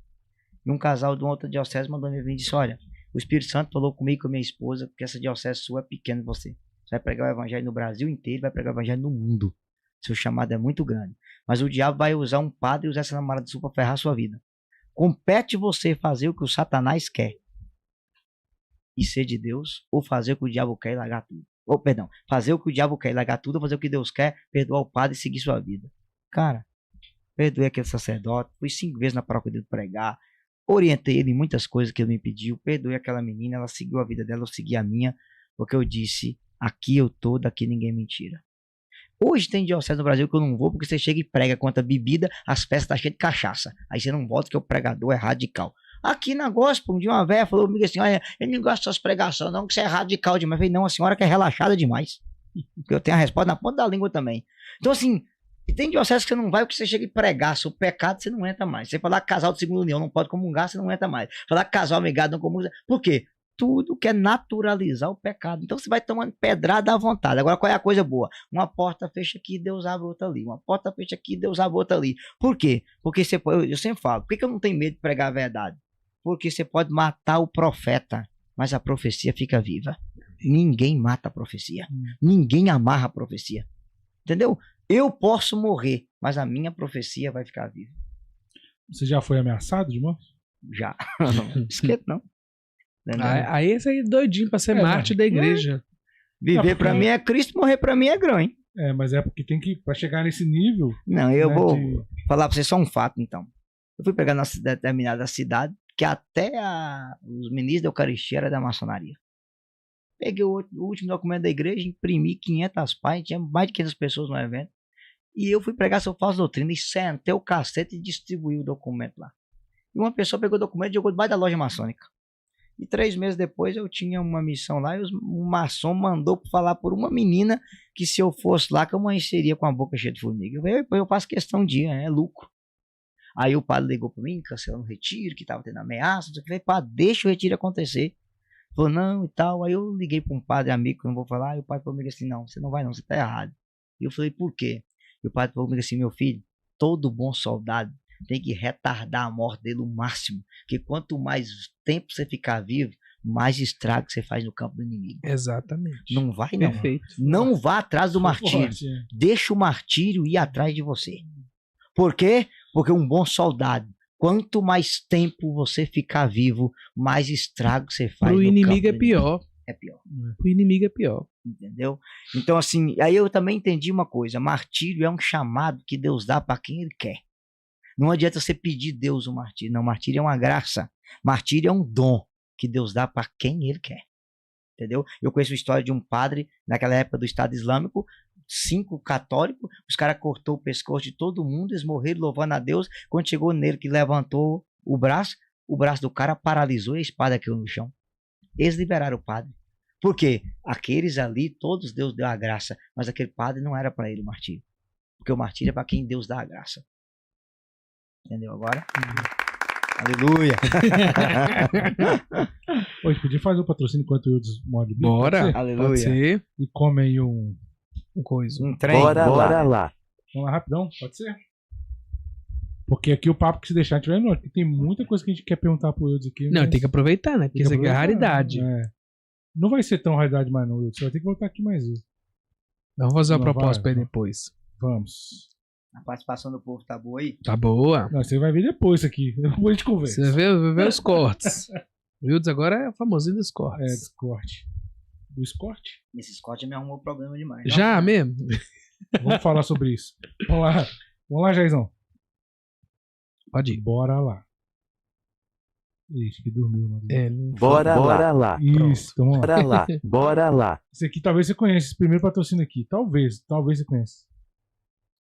e um casal de uma outra diocese mandou me vir e disse: olha, o Espírito Santo falou comigo e com a minha esposa, porque essa diocese sua é pequena de você. Você vai pregar o evangelho no Brasil inteiro, vai pregar o evangelho no mundo. Seu chamado é muito grande. Mas o diabo vai usar um padre e usar essa namorada sua para ferrar a sua vida. Compete você fazer o que o Satanás quer e ser de Deus, ou fazer o que o diabo quer e largar tudo. Ou, perdão, fazer o que o diabo quer e largar tudo, ou fazer o que Deus quer, perdoar o padre e seguir sua vida. Cara, perdoei aquele sacerdote, fui 5 vezes na paróquia dele pregar, orientei ele em muitas coisas que ele me pediu, perdoei aquela menina, ela seguiu a vida dela, eu segui a minha, porque eu disse: aqui eu tô, daqui ninguém me tira. Hoje tem diocese no Brasil que eu não vou, porque você chega e prega contra bebida, as festas estão cheias de cachaça. Aí você não volta, que o pregador é radical. Aqui na gospel, um dia uma velha falou comigo assim: olha, eu não gosto dessas pregações não, que você é radical demais. Eu falei: não, a senhora que é relaxada demais. Porque eu tenho a resposta na ponta da língua também. Então assim, tem diocese que você não vai, porque você chega e pregar seu pecado, você não entra mais. Você falar que casal de segunda união não pode comungar, você não entra mais. Falar que casal amigado não comunga. Por quê? tudo quer naturalizar o pecado. Então você vai tomando pedrada à vontade. Agora, qual é a coisa boa? Uma porta fecha aqui, Deus abre outra ali. Uma porta fecha aqui, Deus abre outra ali. Por quê? Porque você, eu sempre falo, por que eu não tenho medo de pregar a verdade? Porque você pode matar o profeta, mas a profecia fica viva. Ninguém mata a profecia. Ninguém amarra a profecia. Entendeu? Eu posso morrer, mas a minha profecia vai ficar viva. Você já foi ameaçado de morte? Já. Não esquenta, não. Aí esse aí é doidinho pra ser mártir da igreja. Viver pra mim é Cristo, morrer pra mim é ganho. Mas é porque tem que, pra chegar nesse nível... Não, eu vou falar pra você só um fato, então. Eu fui pegar numa determinada cidade, que até os ministros da Eucaristia eram da maçonaria. Peguei o último documento da igreja, imprimi 500 páginas, tinha mais de 500 pessoas no evento, e eu fui pregar sobre falsa doutrina, e sentei o cacete e distribuí o documento lá. E uma pessoa pegou o documento e jogou debaixo da loja maçônica. E 3 meses depois eu tinha uma missão lá, e o maçom mandou falar por uma menina que se eu fosse lá, que eu amanheceria com a boca cheia de formiga. Eu faço questão de ir, é lucro. Aí o padre ligou para mim, cancelando o retiro, que estava tendo ameaça. Eu falei, padre, deixa o retiro acontecer. Falou, não, e tal. Aí eu liguei para um padre amigo, que eu não vou falar, e o padre falou comigo assim, não, você não vai não, você está errado. E eu falei, por quê? E o padre falou comigo assim, meu filho, todo bom soldado tem que retardar a morte dele o máximo, porque quanto mais tempo você ficar vivo, mais estrago você faz no campo do inimigo. Exatamente. Não vai não. Perfeito. Não vá atrás do martírio. Deixa o martírio ir atrás de você. Por quê? Porque um bom soldado, quanto mais tempo você ficar vivo, mais estrago você faz. Pro inimigo é pior. É pior. Pro inimigo é pior. Entendeu? Então, assim, aí eu também entendi uma coisa: martírio é um chamado que Deus dá para quem Ele quer. Não adianta você pedir Deus o martírio. Não, martírio é uma graça. Martírio é um dom que Deus dá para quem Ele quer. Entendeu? Eu conheço a história de um padre, naquela época do Estado Islâmico, 5 católicos, os caras cortou o pescoço de todo mundo, eles morreram louvando a Deus. Quando chegou nele que levantou o braço do cara paralisou e a espada caiu no chão. Eles liberaram o padre. Por quê? Aqueles ali, todos Deus deu a graça, mas aquele padre não era para ele o martírio. Porque o martírio é para quem Deus dá a graça. Entendeu agora? Aleluia! Hoje podia fazer o patrocínio enquanto eu desmodo. Bora! Aleluia! Pode ser. E come aí um coisa. Um trem. Bora lá. Vamos lá rapidão, pode ser? Porque aqui o papo que se deixar tiver não, porque tem muita coisa que a gente quer perguntar pro Eudes aqui. Não, tem que aproveitar, né? Porque isso aqui é raridade. Não vai ser tão raridade mais não, Eudes. Você vai ter que voltar aqui mais vezes. Vamos fazer uma proposta pra ele depois. Vamos. A participação do povo tá boa aí? Tá boa. Não, você vai ver depois isso aqui. Depois a gente conversa. Você vai ver os cortes. O Eudes agora é o famosinho dos cortes. Dos cortes. Do escorte? Esse escorte me arrumou problema demais. Já não? Mesmo? Vamos falar sobre isso. Vamos lá, Jaizão. Pode ir. Bora lá. Ixi, que dormiu. Bora lá. Isso, então Bora lá. Esse aqui talvez você conheça, esse primeiro patrocínio aqui. Talvez você conheça.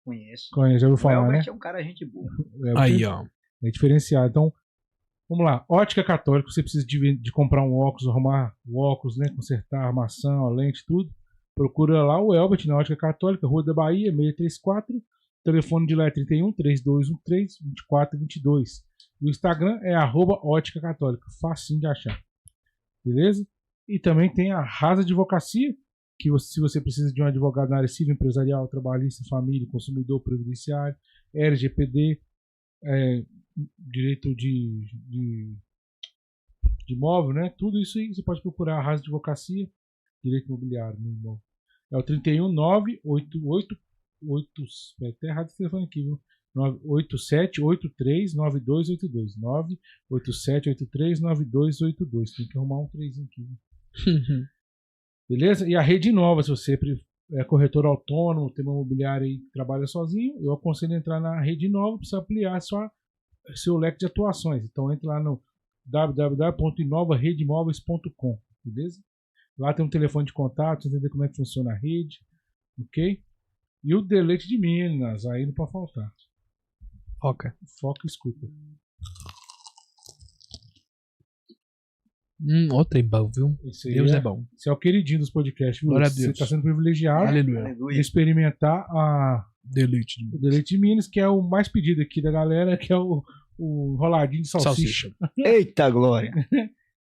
Conheço. Já ouviu falar, né? É um cara gente boa. Aí, ó. É diferenciado. Então, vamos lá. Ótica Católica, você precisa de comprar um óculos, arrumar o óculos, né? Consertar a armação, a lente, tudo. Procura lá o Elbert na Ótica Católica, Rua da Bahia, 634. O telefone de lá é 31-3213-2422. O Instagram é @ótica católica. Facinho de achar. Beleza? E também tem a Rasa Advocacia, que se você precisa de um advogado na área civil, empresarial, trabalhista, família, consumidor, previdenciário, LGPD, direito de imóvel, né? Tudo isso aí você pode procurar a Rasa Advocacia, direito imobiliário no imóvel. É o 31988 até errado esse telefone aqui, viu? 87839282 987839282. Tem que arrumar um 3 aqui. Beleza? E a Rede Nova, se você é corretor autônomo, tem uma imobiliária e trabalha sozinho, eu aconselho a entrar na Rede Nova para você ampliar seu leque de atuações. Então entre lá no www.inovaredemóveis.com, beleza? Lá tem um telefone de contato, você entender como é que funciona a rede, ok? E o Deleite de Minas, aí não pode faltar. Foca e escuta. Outro é bom, viu? Deus é bom. Você é o queridinho dos podcasts, viu? Glória a Você Deus. está sendo privilegiado Aleluia. de experimentar o Deleite de Minas, que é o mais pedido aqui da galera, que é o roladinho de salsicha. Eita glória!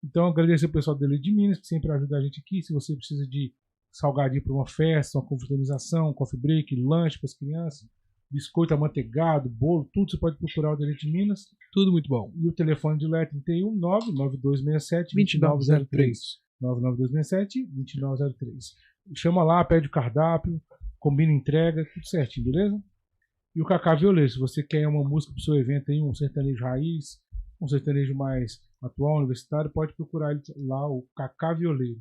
Então, agradecer o pessoal da Delírio de Minas, que sempre ajuda a gente aqui. Se você precisa de salgadinho para uma festa, uma confraternização, coffee break, lanche para as crianças, biscoito amanteigado, bolo, tudo você pode procurar o Delírio de Minas. Tudo muito bom. E o telefone de lá é 31 99267 2903. 99267 2903. Chama lá, pede o cardápio, combina entrega, tudo certinho, beleza? E o Cacá Violeiro, se você quer uma música pro seu evento aí, um sertanejo raiz, um sertanejo mais atual, universitário, pode procurar ele lá, o Cacá Violeiro.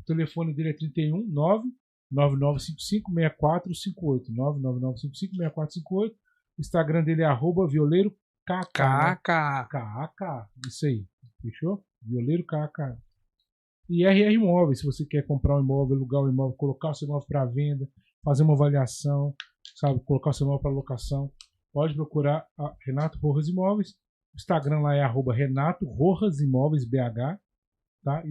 O telefone dele é 31 99955 6458. 99955 6458. O Instagram dele é @violeiro KK. Isso aí. Fechou? Violeiro KK. E RR Imóveis, se você quer comprar um imóvel, alugar um imóvel, colocar o seu imóvel para venda, fazer uma avaliação, sabe, colocar o seu imóvel para locação, pode procurar a Renato Rojas Imóveis. O Instagram lá é @Renato Rojas Imóveis BH, tá?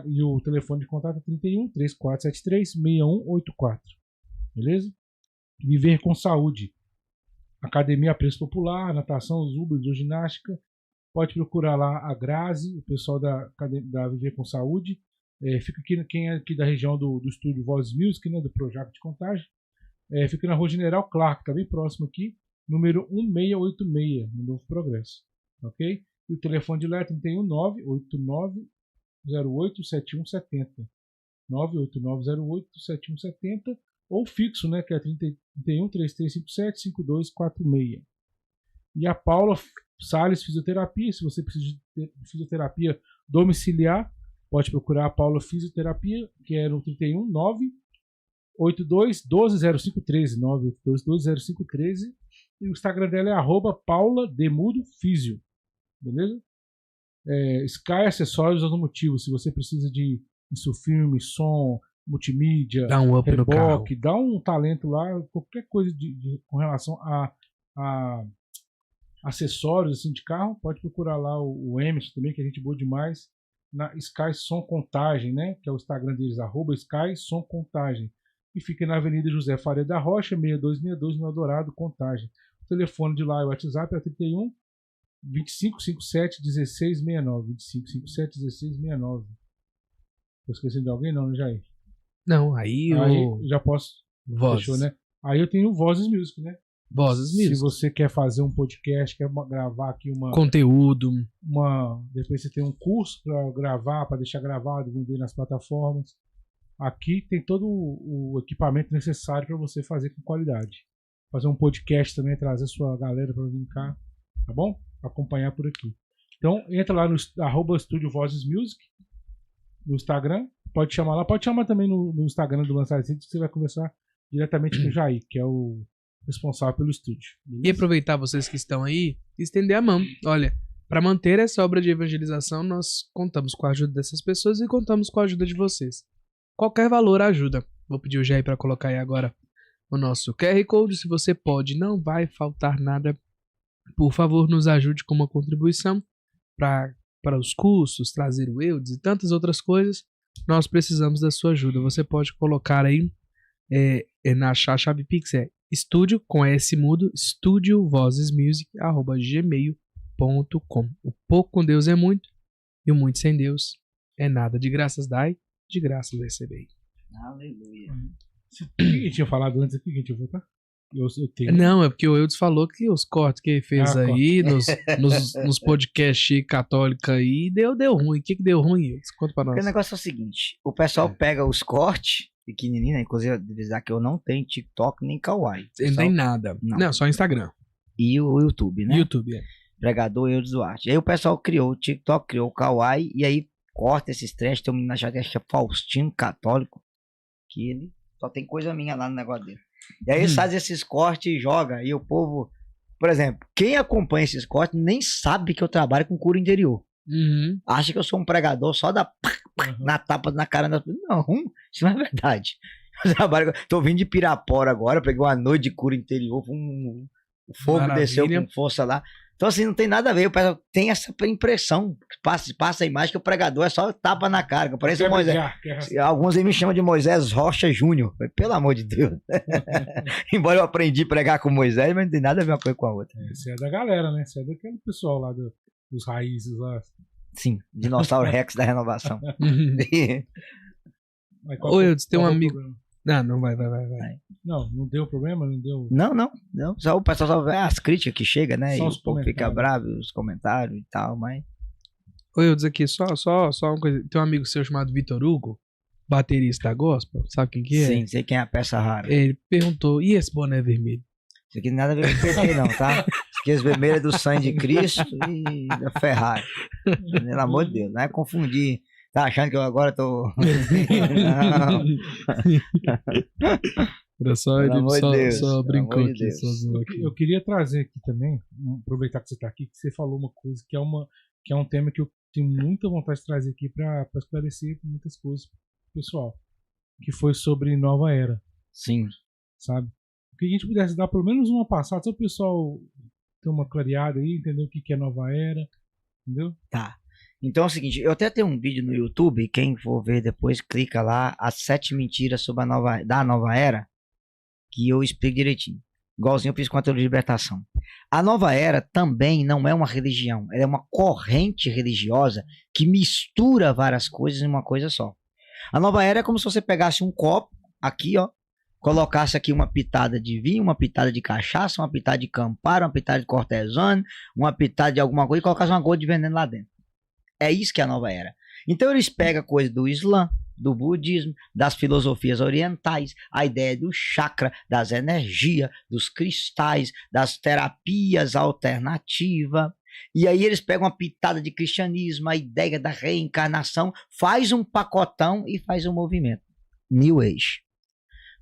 E o telefone de contato é 31 3473 6184. Beleza? Viver com Saúde. Academia a preço popular, natação, zumba, hidroginástica. Pode procurar lá a Grazi, o pessoal da Viver com Saúde. Fica aqui, quem é aqui da região do estúdio Vozes Music, né, do Projac de Contagem. Fica na Rua General Clark, tá bem próximo aqui, número 1686, no Novo Progresso. Ok? E o telefone de lá é 31 98908 7170. 98908 7170. Ou fixo, né, que é 31 3357 5246. E a Paula Salles Fisioterapia, se você precisa de fisioterapia domiciliar, pode procurar a Paula Fisioterapia, que é no 31 982 120513, 982 120513. E o Instagram dela é @paulademudo-fisio. Beleza? Sky Acessórios Automotivos, se você precisa de isso, filme, som, multimídia, Dá um up no carro. reboque, dá um talento lá, qualquer coisa com relação a acessórios assim, de carro, pode procurar lá o Emerson também, que a gente boa demais, na Sky Som Contagem, né? Que é o Instagram deles, @Sky Som Contagem. E fica na Avenida José Faria da Rocha, 6262, no Eldorado, Contagem. O telefone de lá e o WhatsApp é 31 2557 1669. 2557 1669. Tô esquecendo de alguém? Não, Jair? Não, aí já posso. Vozes. Fechou, né? Aí eu tenho o Vozes Music, né? Vozes Music. Se você quer fazer um podcast, quer gravar aqui conteúdo. Depois você tem um curso para gravar, para deixar gravado, vender nas plataformas. Aqui tem todo o equipamento necessário para você fazer com qualidade. Fazer um podcast também, trazer sua galera para vir cá, tá bom? Acompanhar por aqui. Então, entra lá no @Estúdio Vozes Music, no Instagram. Pode chamar lá, pode chamar também no Instagram do Lançares, que você vai conversar diretamente com o Jair, que é o responsável pelo estúdio. Beleza? E aproveitar vocês que estão aí e estender a mão. Olha, para manter essa obra de evangelização, nós contamos com a ajuda dessas pessoas e contamos com a ajuda de vocês. Qualquer valor ajuda. Vou pedir o Jair para colocar aí agora o nosso QR Code. Se você pode, não vai faltar nada. Por favor, nos ajude com uma contribuição para os custos, trazer o Eudes e tantas outras coisas. Nós precisamos da sua ajuda. Você pode colocar aí na chave Pix, estúdio com S mudo, estudiovozesmusic@gmail.com. O pouco com Deus é muito e o muito sem Deus é nada. De graças dai, de graças recebei. Aleluia. O que a gente tinha falado antes aqui? Que a gente ia voltar? Eu tenho. Não, é porque o Eudes falou que os cortes que ele fez aí nos podcasts católicos aí deu ruim. O que deu ruim, Eudes? Conta pra nós. Porque o negócio é o seguinte: o pessoal pega os cortes pequenininhos, né? Inclusive, eu devo dizer que eu não tenho TikTok nem Kawaii. Não tem nada. Não, só Instagram. E o YouTube, né? YouTube, Pregador Eudes Duarte. Aí o pessoal criou o TikTok, criou o Kawaii, e aí corta esses trechos. Tem um menino na chat que é Faustino Católico, que ele só tem coisa minha lá no negócio dele. E aí eles fazem esses cortes e joga. E o povo, por exemplo, quem acompanha esses cortes nem sabe que eu trabalho com cura interior. Acha que eu sou um pregador só na tapa na cara das pessoas. Não, isso não é verdade. Eu trabalho, tô vindo de Pirapora agora, peguei uma noite de cura interior, o fogo desceu com força lá. Então, assim, não tem nada a ver. O pessoal tem essa impressão. Passa a imagem que o pregador é só tapa na cara. Parece o Moisés. Alguns aí me chamam de Moisés Rocha Júnior. Pelo amor de Deus. Embora eu aprendi a pregar com Moisés, mas não tem nada a ver uma coisa com a outra. Isso é da galera, né? Isso é daquele pessoal lá dos raízes lá. Sim, Dinossauro Rex da renovação. Mas Ô, Eudes, tem um qual é o amigo. problema? Não vai. Não deu problema, não deu. Não. Só o pessoal só vê as críticas que chegam, né? Só E os o povo fica comentários. bravo, os comentários e tal, mas. Ô, Eudes, aqui, só uma coisa. Tem um amigo seu chamado Vitor Hugo, baterista da gospel, sabe quem que é? Sim, sei quem é a peça rara. Ele perguntou, e esse boné vermelho? Isso aqui não tem nada a ver com PT, não, tá? Isso aqui é vermelho é do sangue de Cristo e da Ferrari. Pelo amor de Deus, não é confundir. Tá achando que eu agora tô. Não. Era só Pelo ele, amor de Deus, só pelo brincou amor de aqui, Deus. só zoou aqui. Eu queria trazer aqui também, aproveitar que você está aqui, que você falou uma coisa que é um tema que eu tenho muita vontade de trazer aqui para esclarecer muitas coisas pro pessoal, que foi sobre Nova Era, Sim. sabe? Que a gente pudesse dar pelo menos uma passada, só o pessoal ter uma clareada aí, entender o que é Nova Era, entendeu? Tá. Então é o seguinte, eu até tenho um vídeo no YouTube, quem for ver depois, clica lá, as 7 mentiras sobre da nova era, que eu explico direitinho. Igualzinho eu fiz com a teoria de libertação. A nova era também não é uma religião, ela é uma corrente religiosa que mistura várias coisas em uma coisa só. A nova era é como se você pegasse um copo, aqui ó, colocasse aqui uma pitada de vinho, uma pitada de cachaça, uma pitada de Campari, uma pitada de cortesano, uma pitada de alguma coisa e colocasse uma gota de veneno lá dentro. É isso que é a nova era. Então eles pegam coisa do Islã, do budismo, das filosofias orientais, a ideia do chakra, das energias, dos cristais, das terapias alternativas. E aí eles pegam uma pitada de cristianismo, a ideia da reencarnação, faz um pacotão e faz um movimento. New Age.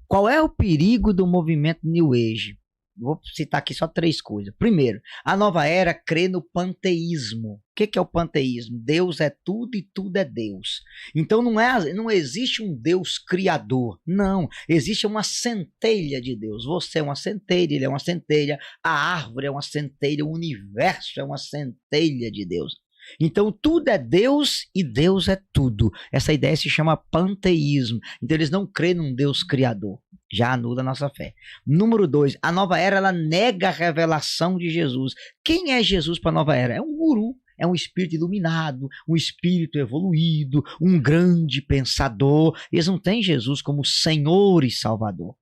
Qual é o perigo do movimento New Age? Vou citar aqui só 3 coisas. Primeiro, a nova era crê no panteísmo. O que é o panteísmo? Deus é tudo e tudo é Deus. Então não existe um Deus criador. Não. Existe uma centelha de Deus. Você é uma centelha, ele é uma centelha, a árvore é uma centelha, o universo é uma centelha de Deus. Então tudo é Deus e Deus é tudo. Essa ideia se chama panteísmo. Então eles não creem num Deus criador. Já anula a nossa fé. Número 2, a nova era ela nega a revelação de Jesus. Quem é Jesus para a nova era? É um guru, é um espírito iluminado, um espírito evoluído, um grande pensador. Eles não têm Jesus como Senhor e Salvador.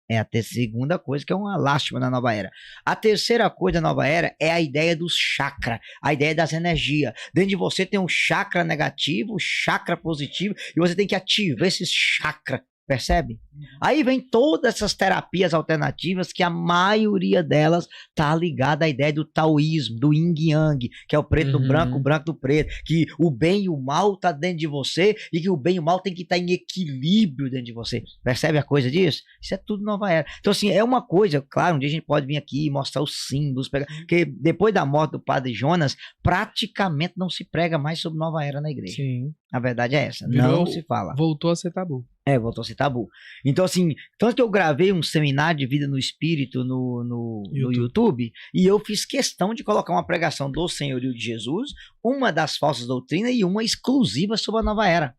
É a segunda coisa que é uma lástima na nova era. A terceira coisa da nova era é a ideia dos chakras, a ideia das energias. Dentro de você tem um chakra negativo, um chakra positivo, e você tem que ativar esses chakras. Percebe? Aí vem todas essas terapias alternativas que a maioria delas está ligada à ideia do taoísmo, do yin yang, que é o preto do branco, o branco do preto, que o bem e o mal tá dentro de você e que o bem e o mal tem que estar em equilíbrio dentro de você. Percebe a coisa disso? Isso é tudo nova era. Então assim, é uma coisa, claro, um dia a gente pode vir aqui e mostrar os símbolos, porque depois da morte do padre Jonas, praticamente não se prega mais sobre nova era na igreja. Sim. A verdade é essa, Virou, não se fala. Voltou a ser tabu. Voltou a ser tabu. Então, assim, tanto que eu gravei um seminário de vida no espírito no YouTube, e eu fiz questão de colocar uma pregação do senhorio de Jesus, uma das falsas doutrinas e uma exclusiva sobre a nova era.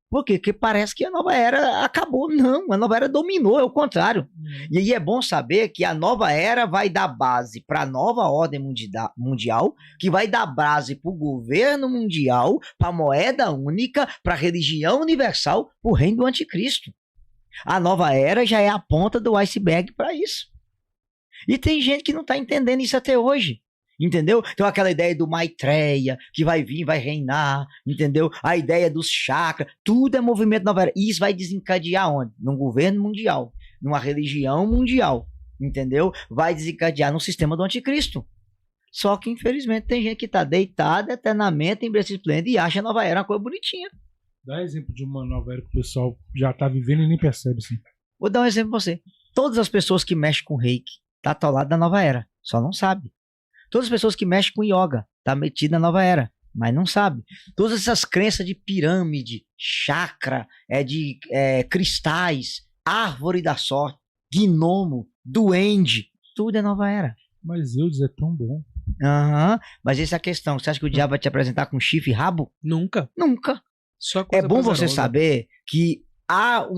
Por quê? Porque parece que a nova era acabou. Não, a nova era dominou, é o contrário. E aí é bom saber que a nova era vai dar base para a nova ordem mundial, que vai dar base para o governo mundial, para a moeda única, para a religião universal, para o reino do anticristo. A nova era já é a ponta do iceberg para isso. E tem gente que não está entendendo isso até hoje. Entendeu? Então aquela ideia do Maitreya, que vai vir, vai reinar, entendeu? A ideia dos chakras, tudo é movimento nova era. E isso vai desencadear onde? Num governo mundial, numa religião mundial, entendeu? Vai desencadear no sistema do anticristo. Só que infelizmente tem gente que está deitada eternamente em berço esplêndido e acha a nova era uma coisa bonitinha. Dá exemplo de uma nova era que o pessoal já está vivendo e nem percebe assim. Vou dar um exemplo para você. Todas as pessoas que mexem com reiki tá atolado da nova era, só não sabe. Todas as pessoas que mexem com yoga tá metida na nova era, mas não sabe. Todas essas crenças de pirâmide, chakra, de cristais, árvore da sorte, gnomo, duende, tudo é nova era. Mas Eudes é tão bom. Mas essa é a questão. Você acha que o diabo vai te apresentar com chifre e rabo? Nunca. Nunca. Só coisa É bom você prazerosa. saber que há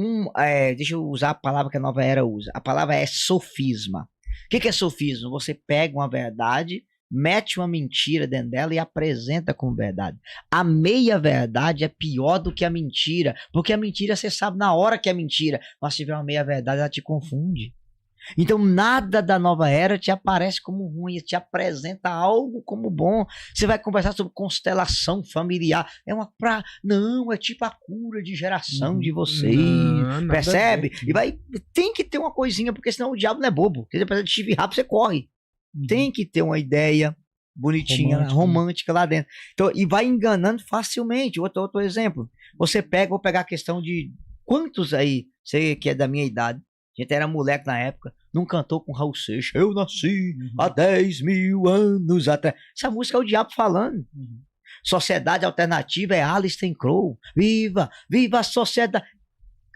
deixa eu usar a palavra que a nova era usa. A palavra é sofisma. O que é sofisma? Você pega uma verdade, mete uma mentira dentro dela e apresenta como verdade. A meia-verdade é pior do que a mentira, porque a mentira você sabe na hora que é mentira, mas se tiver uma meia-verdade ela te confunde. Então nada da nova era te aparece como ruim, te apresenta algo como bom. Você vai conversar sobre constelação familiar, não, é tipo a cura de geração de vocês, percebe? E tem que ter uma coisinha, porque senão o diabo não é bobo. Quer dizer, precisa de chifre rápido, você corre. Tem que ter uma ideia bonitinha, romântica lá dentro. Então, e vai enganando facilmente. Outro exemplo, vou pegar a questão de quantos aí, você que é da minha idade, a gente era moleque na época, não cantou com Raul Seixas. Eu nasci há 10.000 anos atrás. Essa música é o diabo falando. Sociedade alternativa é Alistair Crow. Viva, viva a sociedade.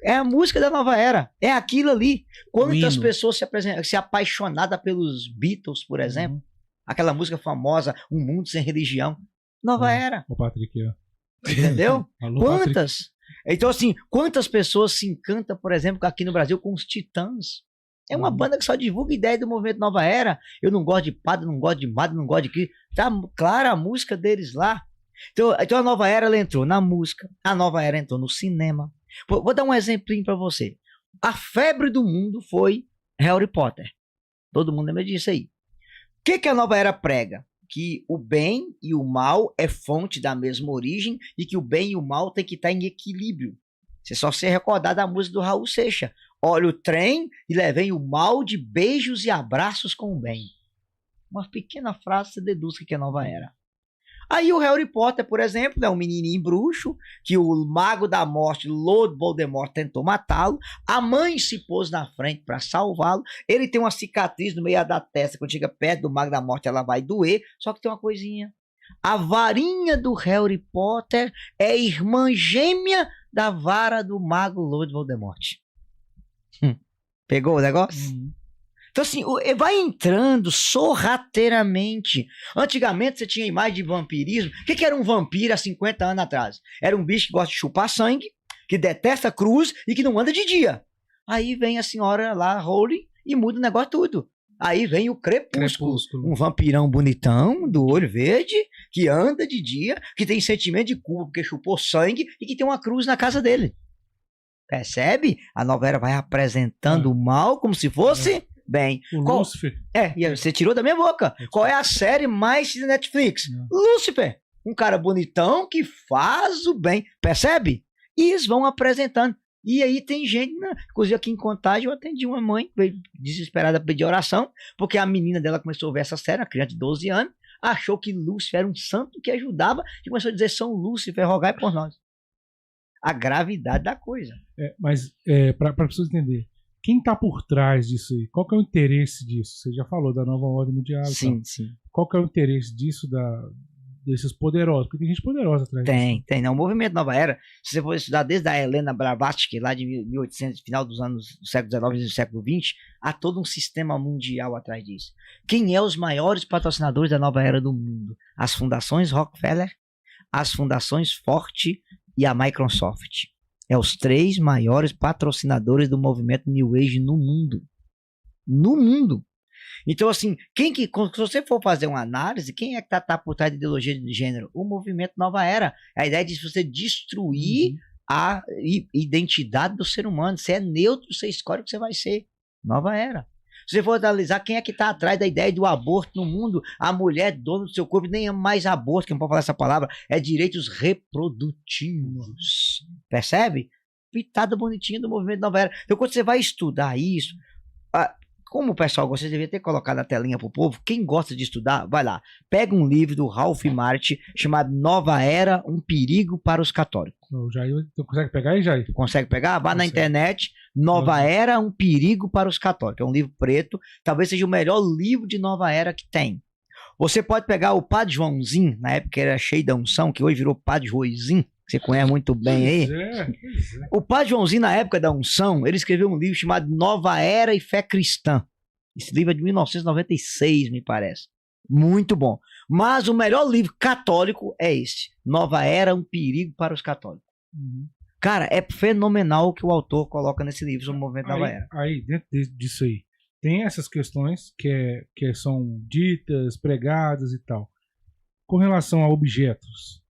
É a música da nova era. É aquilo ali. Quantas pessoas se apaixonadas pelos Beatles, por exemplo. Aquela música famosa, Um Mundo Sem Religião. Nova era. O Patrick, entendeu? Alô, Quantas? Patrick. Então, assim, quantas pessoas se encantam, por exemplo, aqui no Brasil com os Titãs? É uma banda que só divulga ideia do movimento Nova Era. Eu não gosto de padre, não gosto de madre, não gosto de que. Tá clara a música deles lá. Então a Nova Era ela entrou na música, a Nova Era entrou no cinema. Vou dar um exemplinho pra você. A febre do mundo foi Harry Potter. Todo mundo lembra disso aí. O que a Nova Era prega? Que o bem e o mal é fonte da mesma origem e que o bem e o mal tem que estar em equilíbrio. Você só se recordar da música do Raul Seixas. Olha o trem e levei o mal de beijos e abraços com o bem. Uma pequena frase você deduz que é Nova Era. Aí o Harry Potter, por exemplo, é um menininho bruxo que o mago da morte, Lord Voldemort, tentou matá-lo. A mãe se pôs na frente para salvá-lo. Ele tem uma cicatriz no meio da testa. Quando chega perto do mago da morte, ela vai doer. Só que tem uma coisinha. A varinha do Harry Potter é irmã gêmea da vara do mago Lord Voldemort. Pegou o negócio? Então assim, vai entrando sorrateiramente. Antigamente você tinha imagem de vampirismo. O que era um vampiro há 50 anos atrás? Era um bicho que gosta de chupar sangue, que detesta cruz e que não anda de dia. Aí vem a senhora lá, Rowling, e muda o negócio tudo. Aí vem o Crepúsculo. Um vampirão bonitão, do olho verde, que anda de dia, que tem sentimento de culpa porque chupou sangue e que tem uma cruz na casa dele. Percebe? A novela vai apresentando o mal como se fosse bem. Lúcifer. E você tirou da minha boca. Qual é a série mais da Netflix? Lúcifer. Um cara bonitão que faz o bem. Percebe? E eles vão apresentando. E aí tem gente, inclusive aqui em Contagem eu atendi uma mãe, veio desesperada pedir oração, porque a menina dela começou a ver essa série, uma criança de 12 anos, achou que Lúcifer era um santo que ajudava e começou a dizer: São Lúcifer, rogai por nós. A gravidade da coisa. Mas para pessoas entender, quem está por trás disso aí? Qual que é o interesse disso? Você já falou da nova ordem mundial. Sim. Qual que é o interesse disso, desses poderosos? Porque tem gente poderosa atrás disso. Tem. O movimento Nova Era, se você for estudar desde a Helena Blavatsky, lá de 1800, final dos anos do século XIX e do século XX, há todo um sistema mundial atrás disso. Quem é os maiores patrocinadores da Nova Era do mundo? As fundações Rockefeller, as fundações Ford e a Microsoft. Os 3 maiores patrocinadores do movimento New Age no mundo. No mundo. Então, assim, se você for fazer uma análise, quem é que tá por trás da ideologia de gênero? O movimento Nova Era. A ideia de você destruir a identidade do ser humano. Você é neutro, você escolhe o que você vai ser. Nova Era. Se você for analisar quem é que está atrás da ideia do aborto no mundo, a mulher dona do seu corpo, nem é mais aborto, que não pode falar essa palavra, é direitos reprodutivos. Percebe? Pitada bonitinha do movimento Nova Era. Então, quando você vai estudar isso, como o pessoal gosta, você devia ter colocado a telinha pro povo. Quem gosta de estudar, vai lá. Pega um livro do Ralph Martin chamado Nova Era, um perigo para os católicos. Tu consegue pegar aí, Jair? Consegue pegar? Vá na internet. Nova Era, um perigo para os católicos. É um livro preto. Talvez seja o melhor livro de Nova Era que tem. Você pode pegar o Padre Joãozinho, na época era cheio da unção, que hoje virou Padre Joizinho, que você conhece muito bem aí. Pois é. O Padre Joãozinho, na época da unção, ele escreveu um livro chamado Nova Era e Fé Cristã. Esse livro é de 1996, me parece. Muito bom. Mas o melhor livro católico é esse. Nova Era, um perigo para os católicos. Cara, é fenomenal o que o autor coloca nesse livro sobre o movimento Nova Era. Aí, dentro disso aí, tem essas questões que são ditas, pregadas e tal. Com relação a objetos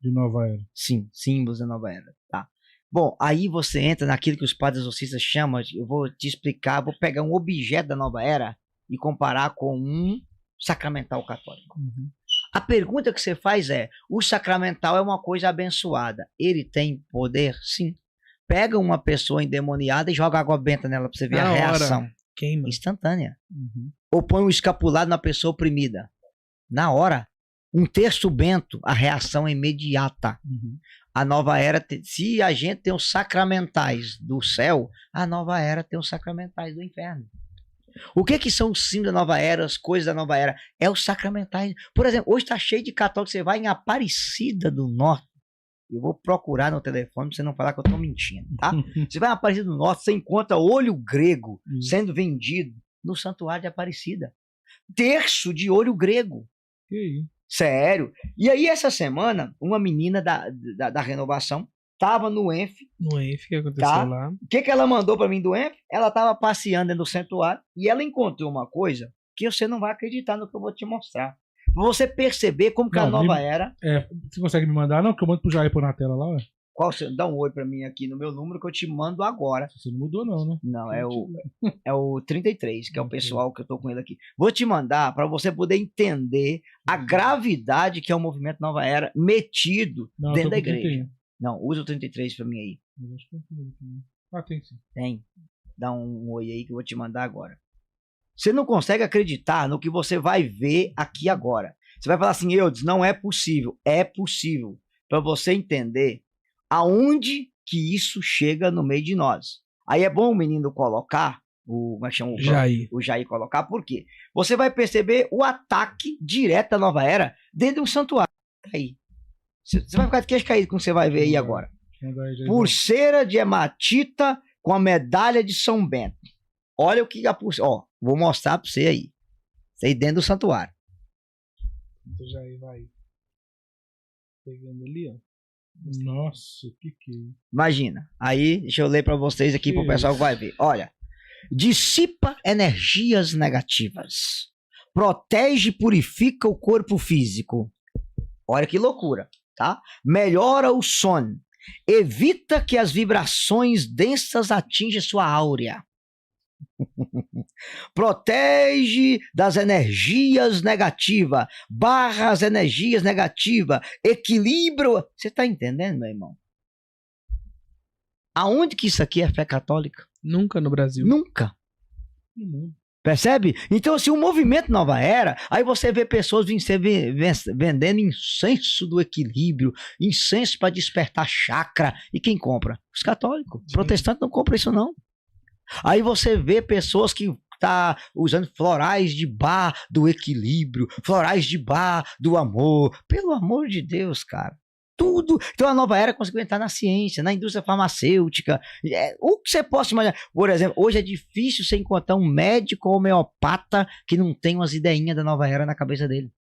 de Nova Era. Sim, símbolos da Nova Era. Tá. Bom, aí você entra naquilo que os padres exorcistas chamam, eu vou te explicar, vou pegar um objeto da Nova Era e comparar com um sacramental católico. A pergunta que você faz é, o sacramental é uma coisa abençoada, ele tem poder? Sim. Pega uma pessoa endemoniada e joga água benta nela pra você ver a reação. Queima. Instantânea. Ou põe um escapulado na pessoa oprimida. Na hora. Um terço bento, a reação é imediata. A nova era, se a gente tem os sacramentais do céu, a nova era tem os sacramentais do inferno. O que são os símbolos da nova era, as coisas da nova era? É os sacramentais. Por exemplo, hoje está cheio de católicos, você vai em Aparecida do Norte, eu vou procurar no telefone pra você não falar que eu tô mentindo, tá? Você vai em Aparecida do Norte, você encontra olho grego sendo vendido no santuário de Aparecida. Terço de olho grego. Que aí? Sério. E aí, essa semana, uma menina da renovação tava no ENF. No ENF, o que aconteceu lá? O que ela mandou para mim do ENF? Ela tava passeando dentro do santuário e ela encontrou uma coisa que você não vai acreditar no que eu vou te mostrar. Pra você perceber como que a nova era... Você consegue me mandar? Não, que eu mando pro Jair pôr na tela lá, ué. Dá um oi para mim aqui no meu número que eu te mando agora. Você não mudou não, né? Não, é o 33, que é o pessoal que eu tô com ele aqui. Vou te mandar para você poder entender a gravidade que é o movimento Nova Era metido dentro da igreja. 31. Não, usa o 33 para mim aí. Eu acho que eu tenho aqui. Ah, tem sim. Tem. Dá um oi aí que eu vou te mandar agora. Você não consegue acreditar no que você vai ver aqui agora. Você vai falar assim, Eudes, não é possível. É possível. Para você entender aonde que isso chega no meio de nós. Aí é bom o menino colocar, como é que chama? O Jair colocar, por quê? Você vai perceber o ataque direto da nova era dentro de um santuário. Aí. Você vai ficar de queixo caído como você vai ver aí agora. Pulseira de hematita com a medalha de São Bento. Olha o que a pulseira... Ó, vou mostrar pra você aí. Isso aí dentro do santuário. Então já aí vai pegando ali, ó. Nossa, que Imagina. Aí, deixa eu ler pra vocês aqui pro pessoal que vai ver. Olha. Dissipa energias negativas. Protege e purifica o corpo físico. Olha que loucura, tá? Melhora o sono. Evita que as vibrações densas atinjam sua áurea. Protege das energias negativas, barra as energias negativas, equilibra. Você está entendendo, meu irmão? Aonde que isso aqui é fé católica? Nunca no Brasil. Nunca. Percebe? Então, assim, o movimento Nova Era, aí você vê pessoas vendendo incenso do equilíbrio, incenso para despertar chakra. E quem compra? Os católicos. Os protestantes não compram isso, não. Aí você vê pessoas que tá usando florais de bar do equilíbrio, florais de bar do amor. Pelo amor de Deus, cara. Tudo. Então a nova era conseguiu entrar na ciência, na indústria farmacêutica. O que você possa imaginar? Por exemplo, hoje é difícil você encontrar um médico homeopata que não tem umas ideinhas da nova era na cabeça dele.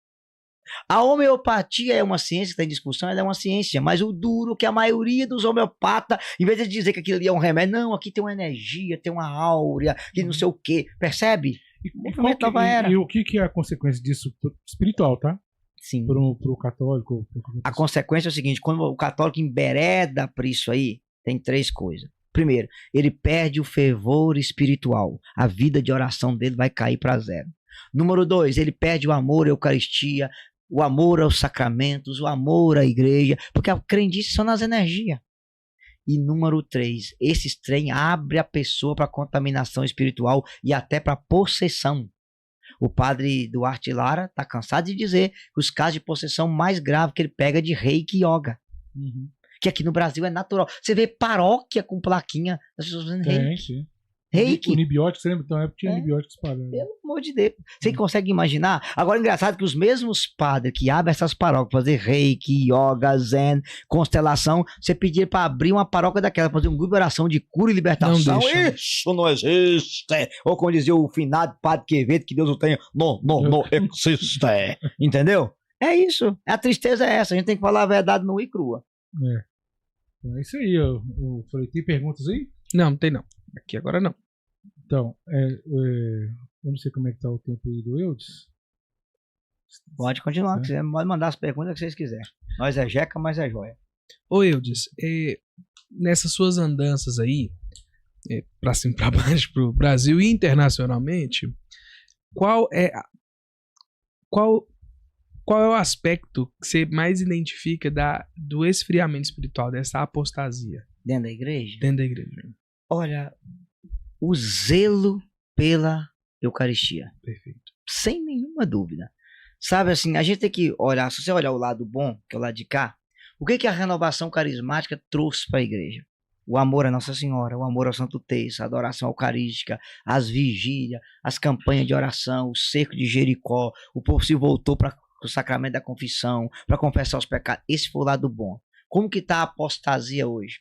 A homeopatia é uma ciência que está em discussão, ela é uma ciência, mas o duro que a maioria dos homeopatas, em vez de dizer que aquilo ali é um remédio, não, aqui tem uma energia, tem uma áurea, que não sei o quê, percebe? E o que é a consequência disso espiritual, tá? Sim. Pro católico. A consequência é o seguinte, quando o católico envereda por isso aí, tem três coisas. Primeiro, ele perde o fervor espiritual, a vida de oração dele vai cair para zero. Número 2, ele perde o amor à Eucaristia, o amor aos sacramentos, o amor à igreja, porque a crendice são nas energias. E número 3, esses trem abre a pessoa para contaminação espiritual e até para possessão. O padre Duarte Lara está cansado de dizer que os casos de possessão mais graves que ele pega é de reiki e yoga. Que aqui no Brasil é natural. Você vê paróquia com plaquinha das pessoas fazendo reiki. Reiki. Anibiótico, você lembra? Então, época tinha anibióticos parados. Pelo amor de Deus. Você consegue imaginar? Agora, é engraçado que os mesmos padres que abrem essas paróquias, fazer reiki, yoga, zen, constelação, você pedir para abrir uma paróquia daquela, fazer um grupo de oração de cura e libertação. Isso não existe. Ou como dizia o finado padre Quevedo, que Deus o tenha, não existe. Entendeu? É isso. A tristeza é essa. A gente tem que falar a verdade nua e crua. É isso aí. Eu falei, tem perguntas aí? Não tem não. Aqui agora não. Então, eu não sei como é que tá o tempo aí do Eudes. Pode continuar, É. que você pode mandar as perguntas que vocês quiserem. Nós é jeca, mas é joia. Ô Eudes, nessas suas andanças aí, pra cima e pra baixo, pro Brasil e internacionalmente, qual é o aspecto que você mais identifica do esfriamento espiritual, dessa apostasia Dentro da igreja? dentro da igreja? Olha, o zelo pela Eucaristia. Perfeito. Sem nenhuma dúvida. Sabe assim, a gente tem que olhar, se você olhar o lado bom, que é o lado de cá, o que a renovação carismática trouxe para a igreja? O amor à Nossa Senhora, o amor ao Santo Terço, a adoração eucarística, as vigílias, as campanhas de oração, o cerco de Jericó, o povo se voltou para o sacramento da confissão, para confessar os pecados. Esse foi o lado bom. Como que está a apostasia hoje?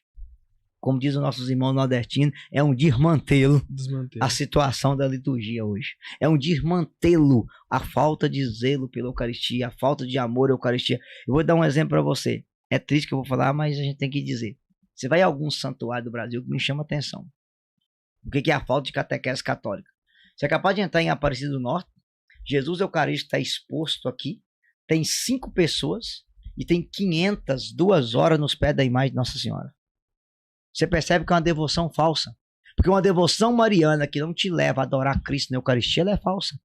Como diz os nossos irmãos nordestinos, é um desmantelo Desmanter. a situação da liturgia hoje. É um desmantelo a falta de zelo pela Eucaristia, a falta de amor à Eucaristia. Eu vou dar um exemplo para você. É triste que eu vou falar, mas a gente tem que dizer. Você vai a algum santuário do Brasil que me chama atenção. O que é a falta de catequese católica? Você é capaz de entrar em Aparecida do Norte, Jesus Eucarístico está exposto aqui, tem 5 pessoas e tem 500, 2 horas nos pés da imagem de Nossa Senhora. Você percebe que é uma devoção falsa. Porque uma devoção mariana que não te leva a adorar Cristo na Eucaristia, ela é falsa.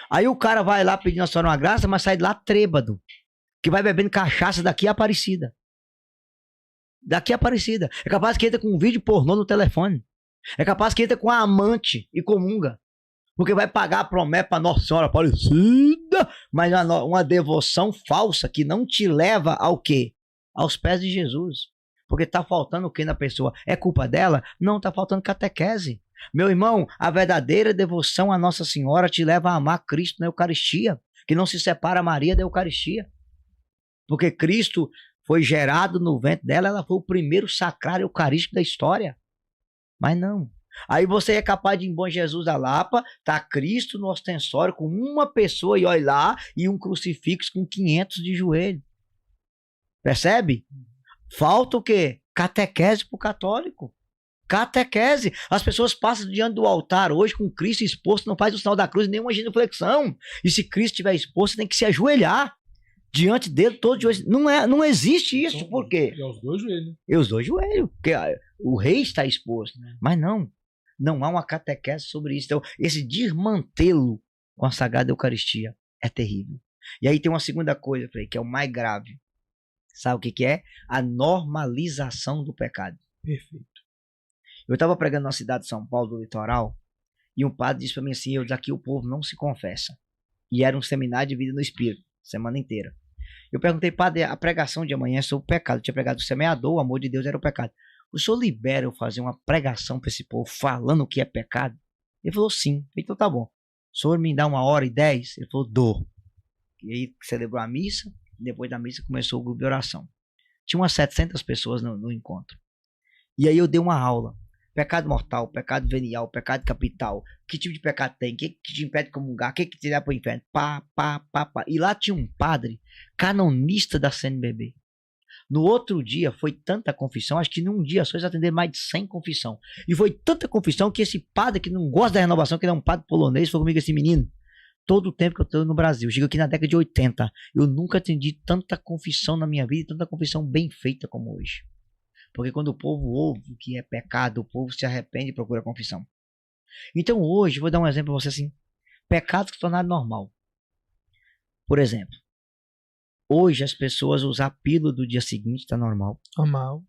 Aí o cara vai lá pedir Nossa Senhora uma graça, mas sai de lá trêbado. Que vai bebendo cachaça daqui a Aparecida. Daqui a Aparecida. É capaz que entra com um vídeo pornô no telefone. É capaz que entra com a amante e comunga. Porque vai pagar a promessa para Nossa Senhora Aparecida. Mas uma devoção falsa que não te leva ao quê? Aos pés de Jesus. Porque está faltando o que na pessoa? É culpa dela? Não, está faltando catequese. Meu irmão, a verdadeira devoção à Nossa Senhora te leva a amar Cristo na Eucaristia, que não se separa Maria da Eucaristia. Porque Cristo foi gerado no ventre dela, ela foi o primeiro sacrário eucarístico da história. Mas não. Aí você é capaz de ir em Bom Jesus da Lapa, tá Cristo no ostensório com uma pessoa e olha lá, e um crucifixo com 500 de joelho. Percebe? Falta o quê? Catequese pro católico. Catequese. As pessoas passam diante do altar hoje com Cristo exposto, não faz o sinal da cruz, nenhuma genuflexão. E se Cristo estiver exposto, você tem que se ajoelhar diante dele, todo joelho. Não existe isso. Então, Por quê? E aos 2 joelhos. E os 2 joelhos. Porque o rei está exposto. Mas não há uma catequese sobre isso. Então, esse desmantelo com a Sagrada Eucaristia é terrível. E aí tem uma segunda coisa, Frei, que é o mais grave. Sabe o que é? A normalização do pecado. Perfeito. Eu estava pregando na cidade de São Paulo, do litoral, e um padre disse para mim assim, aqui o povo não se confessa. E era um seminário de vida no Espírito, semana inteira. Eu perguntei, padre, a pregação de amanhã é sobre o pecado. Eu tinha pregado o semeador, o amor de Deus era o pecado. O senhor libera eu fazer uma pregação para esse povo falando o que é pecado? Ele falou, sim. Então tá bom. O senhor me dá 1h10? Ele falou, dou. E aí celebrou a missa. Depois da missa começou o grupo de oração. Tinha umas 700 pessoas no encontro. E aí eu dei uma aula. Pecado mortal, pecado venial, pecado capital. Que tipo de pecado tem? Que te impede de comungar? Que te leva para o inferno? Pá. E lá tinha um padre canonista da CNBB. No outro dia foi tanta confissão, acho que num dia só eles atenderam mais de 100 confissão. E foi tanta confissão que esse padre que não gosta da renovação, que ele é um padre polonês, falou comigo assim, menino, todo o tempo que eu estou no Brasil, chego aqui na década de 80, eu nunca atendi tanta confissão na minha vida, tanta confissão bem feita como hoje. Porque quando o povo ouve o que é pecado, o povo se arrepende e procura confissão. Então hoje, vou dar um exemplo para você assim, pecados que se tornaram normal. Por exemplo, hoje as pessoas usar a pílula do dia seguinte está normal. Normal.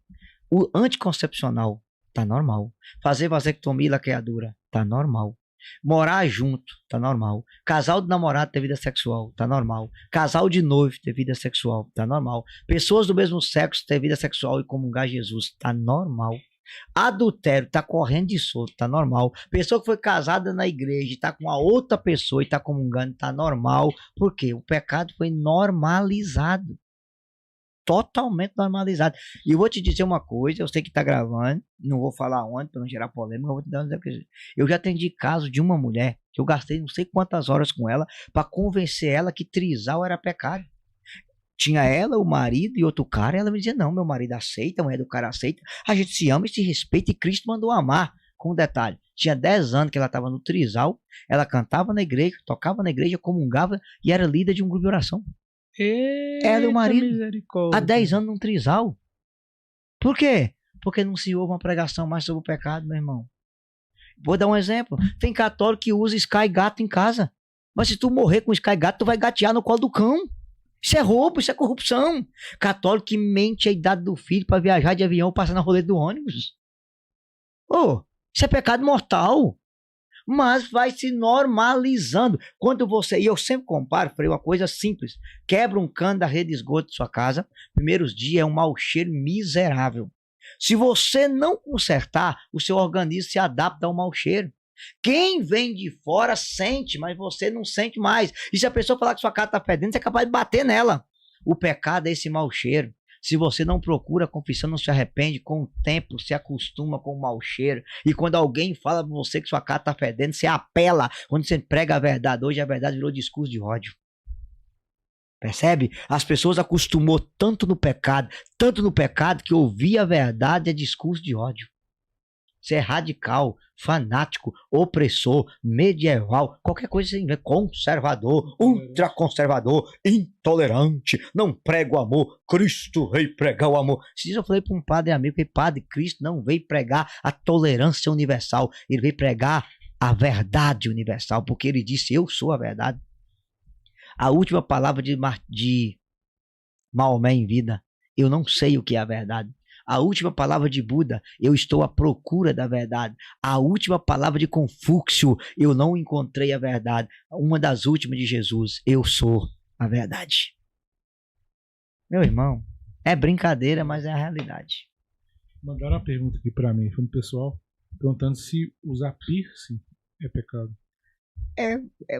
O anticoncepcional está normal. Fazer vasectomia e laqueadura está normal. Morar junto, tá normal. Casal de namorado ter vida sexual, tá normal. Casal de noivo ter vida sexual, tá normal. Pessoas do mesmo sexo ter vida sexual e comungar Jesus, tá normal. Adultério, tá correndo de solto, tá normal. Pessoa que foi casada na igreja e tá com a outra pessoa e tá comungando, tá normal. Por quê? O pecado foi normalizado. Totalmente normalizado. E eu vou te dizer uma coisa, eu sei que tá gravando, não vou falar onde para não gerar polêmica, eu vou te dar um exemplo. Eu já atendi caso de uma mulher que eu gastei não sei quantas horas com ela para convencer ela que trisal era pecado. Tinha ela, o marido e outro cara, e ela me dizia, não, meu marido aceita, a mulher do cara aceita, a gente se ama e se respeita e Cristo mandou amar. Com um detalhe, tinha 10 anos que ela estava no trisal, ela cantava na igreja, tocava na igreja, comungava e era líder de um grupo de oração. Ela e o marido, há 10 anos num trisal. Por quê? Porque não se ouve uma pregação mais sobre o pecado, meu irmão. Vou dar um exemplo. Tem católico que usa Sky Gato em casa. Mas se tu morrer com Sky Gato, tu vai gatear no colo do cão. Isso é roubo, isso é corrupção. Católico que mente a idade do filho para viajar de avião ou passar na roleta do ônibus. Isso é pecado mortal. Mas vai se normalizando. Quando você... E eu sempre comparo, falei uma coisa simples. Quebra um cano da rede de esgoto de sua casa. Primeiros dias é um mau cheiro miserável. Se você não consertar, o seu organismo se adapta ao mau cheiro. Quem vem de fora sente, mas você não sente mais. E se a pessoa falar que sua casa está fedendo, você é capaz de bater nela. O pecado é esse mau cheiro. Se você não procura a confissão, não se arrepende, com o tempo se acostuma com o mau cheiro. E quando alguém fala para você que sua casa está fedendo, você apela. Quando você prega a verdade, hoje a verdade virou discurso de ódio. Percebe? As pessoas acostumou tanto no pecado, que ouvir a verdade é discurso de ódio. Você é radical, fanático, opressor, medieval, qualquer coisa assim, conservador, ultraconservador, intolerante, não prega o amor, Cristo veio pregar o amor. Se eu falei para um padre amigo que Padre Cristo não veio pregar a tolerância universal, ele veio pregar a verdade universal, porque ele disse, eu sou a verdade. A última palavra de Maomé em vida, eu não sei o que é a verdade. A última palavra de Buda, eu estou à procura da verdade. A última palavra de Confúcio, eu não encontrei a verdade. Uma das últimas de Jesus, eu sou a verdade. Meu irmão, é brincadeira, mas é a realidade. Mandaram uma pergunta aqui pra mim, foi no pessoal, perguntando se usar piercing é pecado.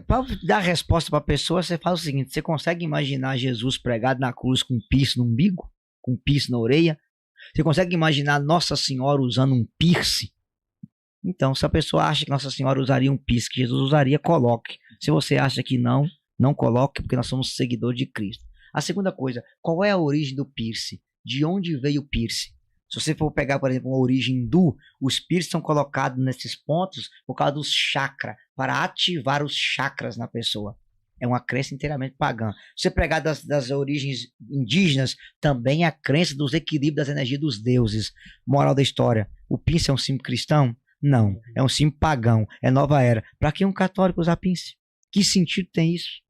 Para dar resposta para a pessoa, você faz o seguinte, você consegue imaginar Jesus pregado na cruz com um piercing no umbigo? Com um piercing na orelha? Você consegue imaginar Nossa Senhora usando um piercing? Então, se a pessoa acha que Nossa Senhora usaria um piercing, que Jesus usaria, coloque. Se você acha que não, não coloque, porque nós somos seguidores de Cristo. A segunda coisa, qual é a origem do piercing? De onde veio o piercing? Se você for pegar, por exemplo, uma origem hindu, os piercings são colocados nesses pontos por causa dos chakras, para ativar os chakras na pessoa. É uma crença inteiramente pagã. Se você pegar das origens indígenas, também é a crença dos equilíbrios das energias dos deuses. Moral da história, o piercing é um símbolo cristão? Não, é um símbolo pagão, é nova era. Para que um católico usar piercing? Que sentido tem isso?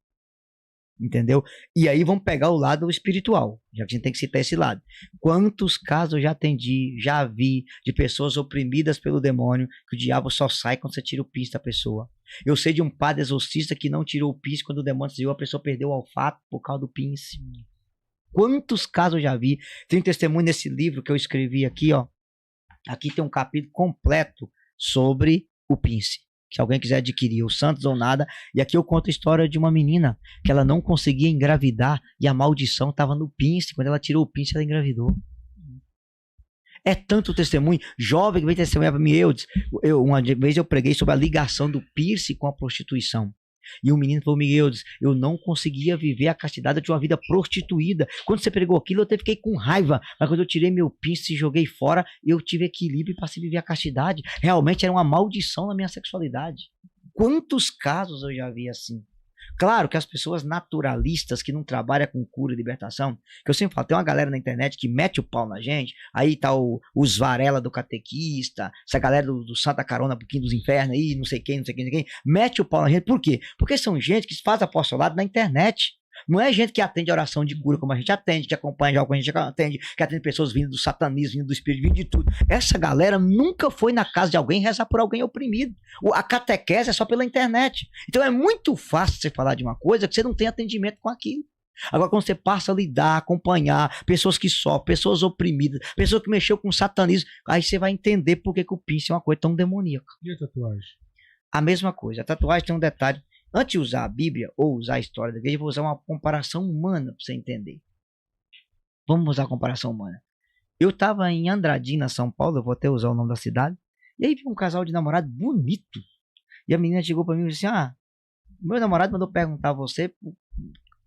Entendeu? E aí vamos pegar o lado espiritual, já que a gente tem que citar esse lado. Quantos casos eu já atendi, já vi de pessoas oprimidas pelo demônio, que o diabo só sai quando você tira o piercing da pessoa. Eu sei de um padre exorcista que não tirou o piercing quando o demônio saiu, a pessoa perdeu o olfato por causa do piercing. Quantos casos eu já vi? Tem testemunho nesse livro que eu escrevi aqui, ó. Aqui tem um capítulo completo sobre o piercing. Se alguém quiser adquirir o Santos ou nada. E aqui eu conto a história de uma menina que ela não conseguia engravidar e a maldição estava no piercing. Quando ela tirou o piercing, ela engravidou. É tanto testemunho. Jovem que veio testemunhar para mim. Uma vez eu preguei sobre a ligação do piercing com a prostituição. E o menino falou, Miguel, eu não conseguia viver a castidade, eu tinha uma vida prostituída. Quando você pregou aquilo, eu fiquei com raiva. Mas quando eu tirei meu piercing e joguei fora, eu tive equilíbrio e passei a viver a castidade. Realmente era uma maldição na minha sexualidade. Quantos casos eu já vi assim? Claro que as pessoas naturalistas que não trabalham com cura e libertação, que eu sempre falo, tem uma galera na internet que mete o pau na gente, aí tá os Varela do catequista, essa galera do Santa Carona, pouquinho dos infernos aí, não sei quem, mete o pau na gente, por quê? Porque são gente que faz apostolado na internet. Não é gente que atende oração de cura como a gente atende, que acompanha já como a gente atende, que atende pessoas vindo do satanismo, vindo do espírito, vindo de tudo. Essa galera nunca foi na casa de alguém rezar por alguém oprimido. A catequese é só pela internet. Então é muito fácil você falar de uma coisa que você não tem atendimento com aquilo. Agora quando você passa a lidar, acompanhar pessoas que sofrem, pessoas oprimidas, pessoas que mexeu com satanismo, aí você vai entender por que o piercing é uma coisa tão demoníaca. E a tatuagem? A mesma coisa. A tatuagem tem um detalhe. Antes de usar a Bíblia ou usar a história da igreja, eu vou usar uma comparação humana para você entender. Vamos usar a comparação humana. Eu estava em Andradina, São Paulo, eu vou até usar o nome da cidade, e aí vi um casal de namorado bonito. E a menina chegou para mim e disse assim, meu namorado mandou perguntar a você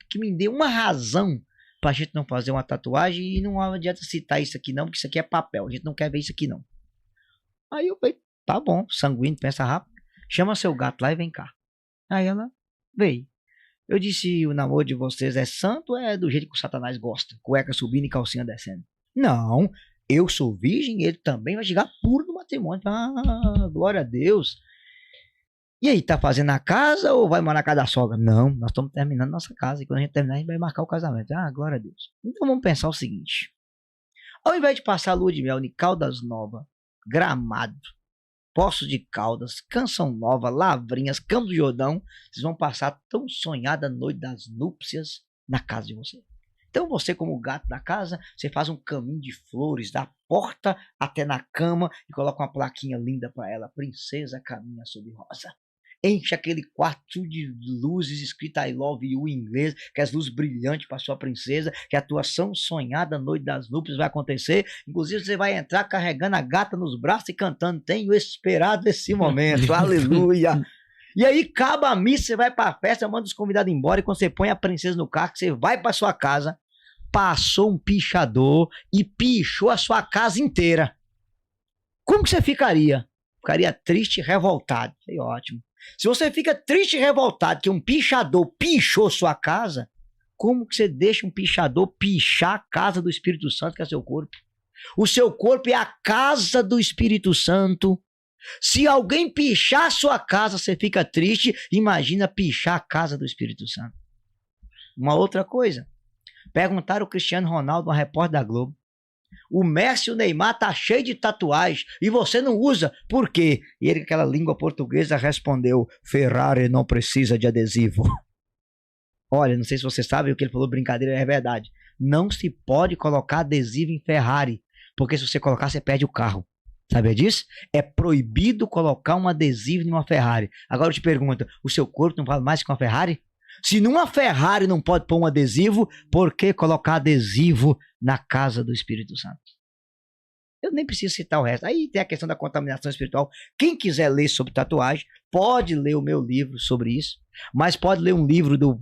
que me dê uma razão para a gente não fazer uma tatuagem e não adianta citar isso aqui não, porque isso aqui é papel, a gente não quer ver isso aqui não. Aí eu falei, Tá bom, sanguíneo, pensa rápido. Chama seu gato lá e vem cá. Aí ela veio. Eu disse, o namoro de vocês é santo ou é do jeito que o Satanás gosta? Cueca subindo e calcinha descendo. Não, eu sou virgem e ele também vai chegar puro no matrimônio. Ah, glória a Deus. E aí, tá fazendo a casa ou vai morar na casa da sogra? Não, nós estamos terminando nossa casa. E quando a gente terminar, a gente vai marcar o casamento. Ah, glória a Deus. Então vamos pensar o seguinte. Ao invés de passar a lua de mel em Caldas Novas, Gramado, Poços de Caldas, Canção Nova, Lavrinhas, Campos do Jordão, vocês vão passar a tão sonhada noite das núpcias na casa de vocês. Então você, como gato da casa, você faz um caminho de flores da porta até na cama e coloca uma plaquinha linda para ela. Princesa caminha sob rosa. Enche aquele quarto de luzes escrita I love you em inglês, que as luzes brilhantes para sua princesa, que a atuação sonhada noite das núpcias vai acontecer. Inclusive você vai entrar carregando a gata nos braços e cantando, tenho esperado esse momento, aleluia. E aí acaba a missa, você vai para a festa, manda os convidados embora, e quando você põe a princesa no carro, você vai para sua casa, passou um pichador e pichou a sua casa inteira. Como que você ficaria? Ficaria triste e revoltado. Foi ótimo. Se você fica triste e revoltado que um pichador pichou sua casa, como que você deixa um pichador pichar a casa do Espírito Santo, que é seu corpo? O seu corpo é a casa do Espírito Santo. Se alguém pichar a sua casa, você fica triste. Imagina pichar a casa do Espírito Santo. Uma outra coisa. Perguntaram ao Cristiano Ronaldo, uma repórter da Globo. O Messi e o Neymar tá cheio de tatuagem e você não usa, por quê? E ele, com aquela língua portuguesa, respondeu: Ferrari não precisa de adesivo. Olha, não sei se você sabe, o que ele falou, brincadeira, é verdade. Não se pode colocar adesivo em Ferrari, porque se você colocar, você perde o carro. Sabia disso? É proibido colocar um adesivo em uma Ferrari. Agora eu te pergunto, o seu corpo não vale mais que uma Ferrari? Se numa Ferrari não pode pôr um adesivo, por que colocar adesivo na casa do Espírito Santo? Eu nem preciso citar o resto. Aí tem a questão da contaminação espiritual. Quem quiser ler sobre tatuagem, pode ler o meu livro sobre isso, mas pode ler um livro do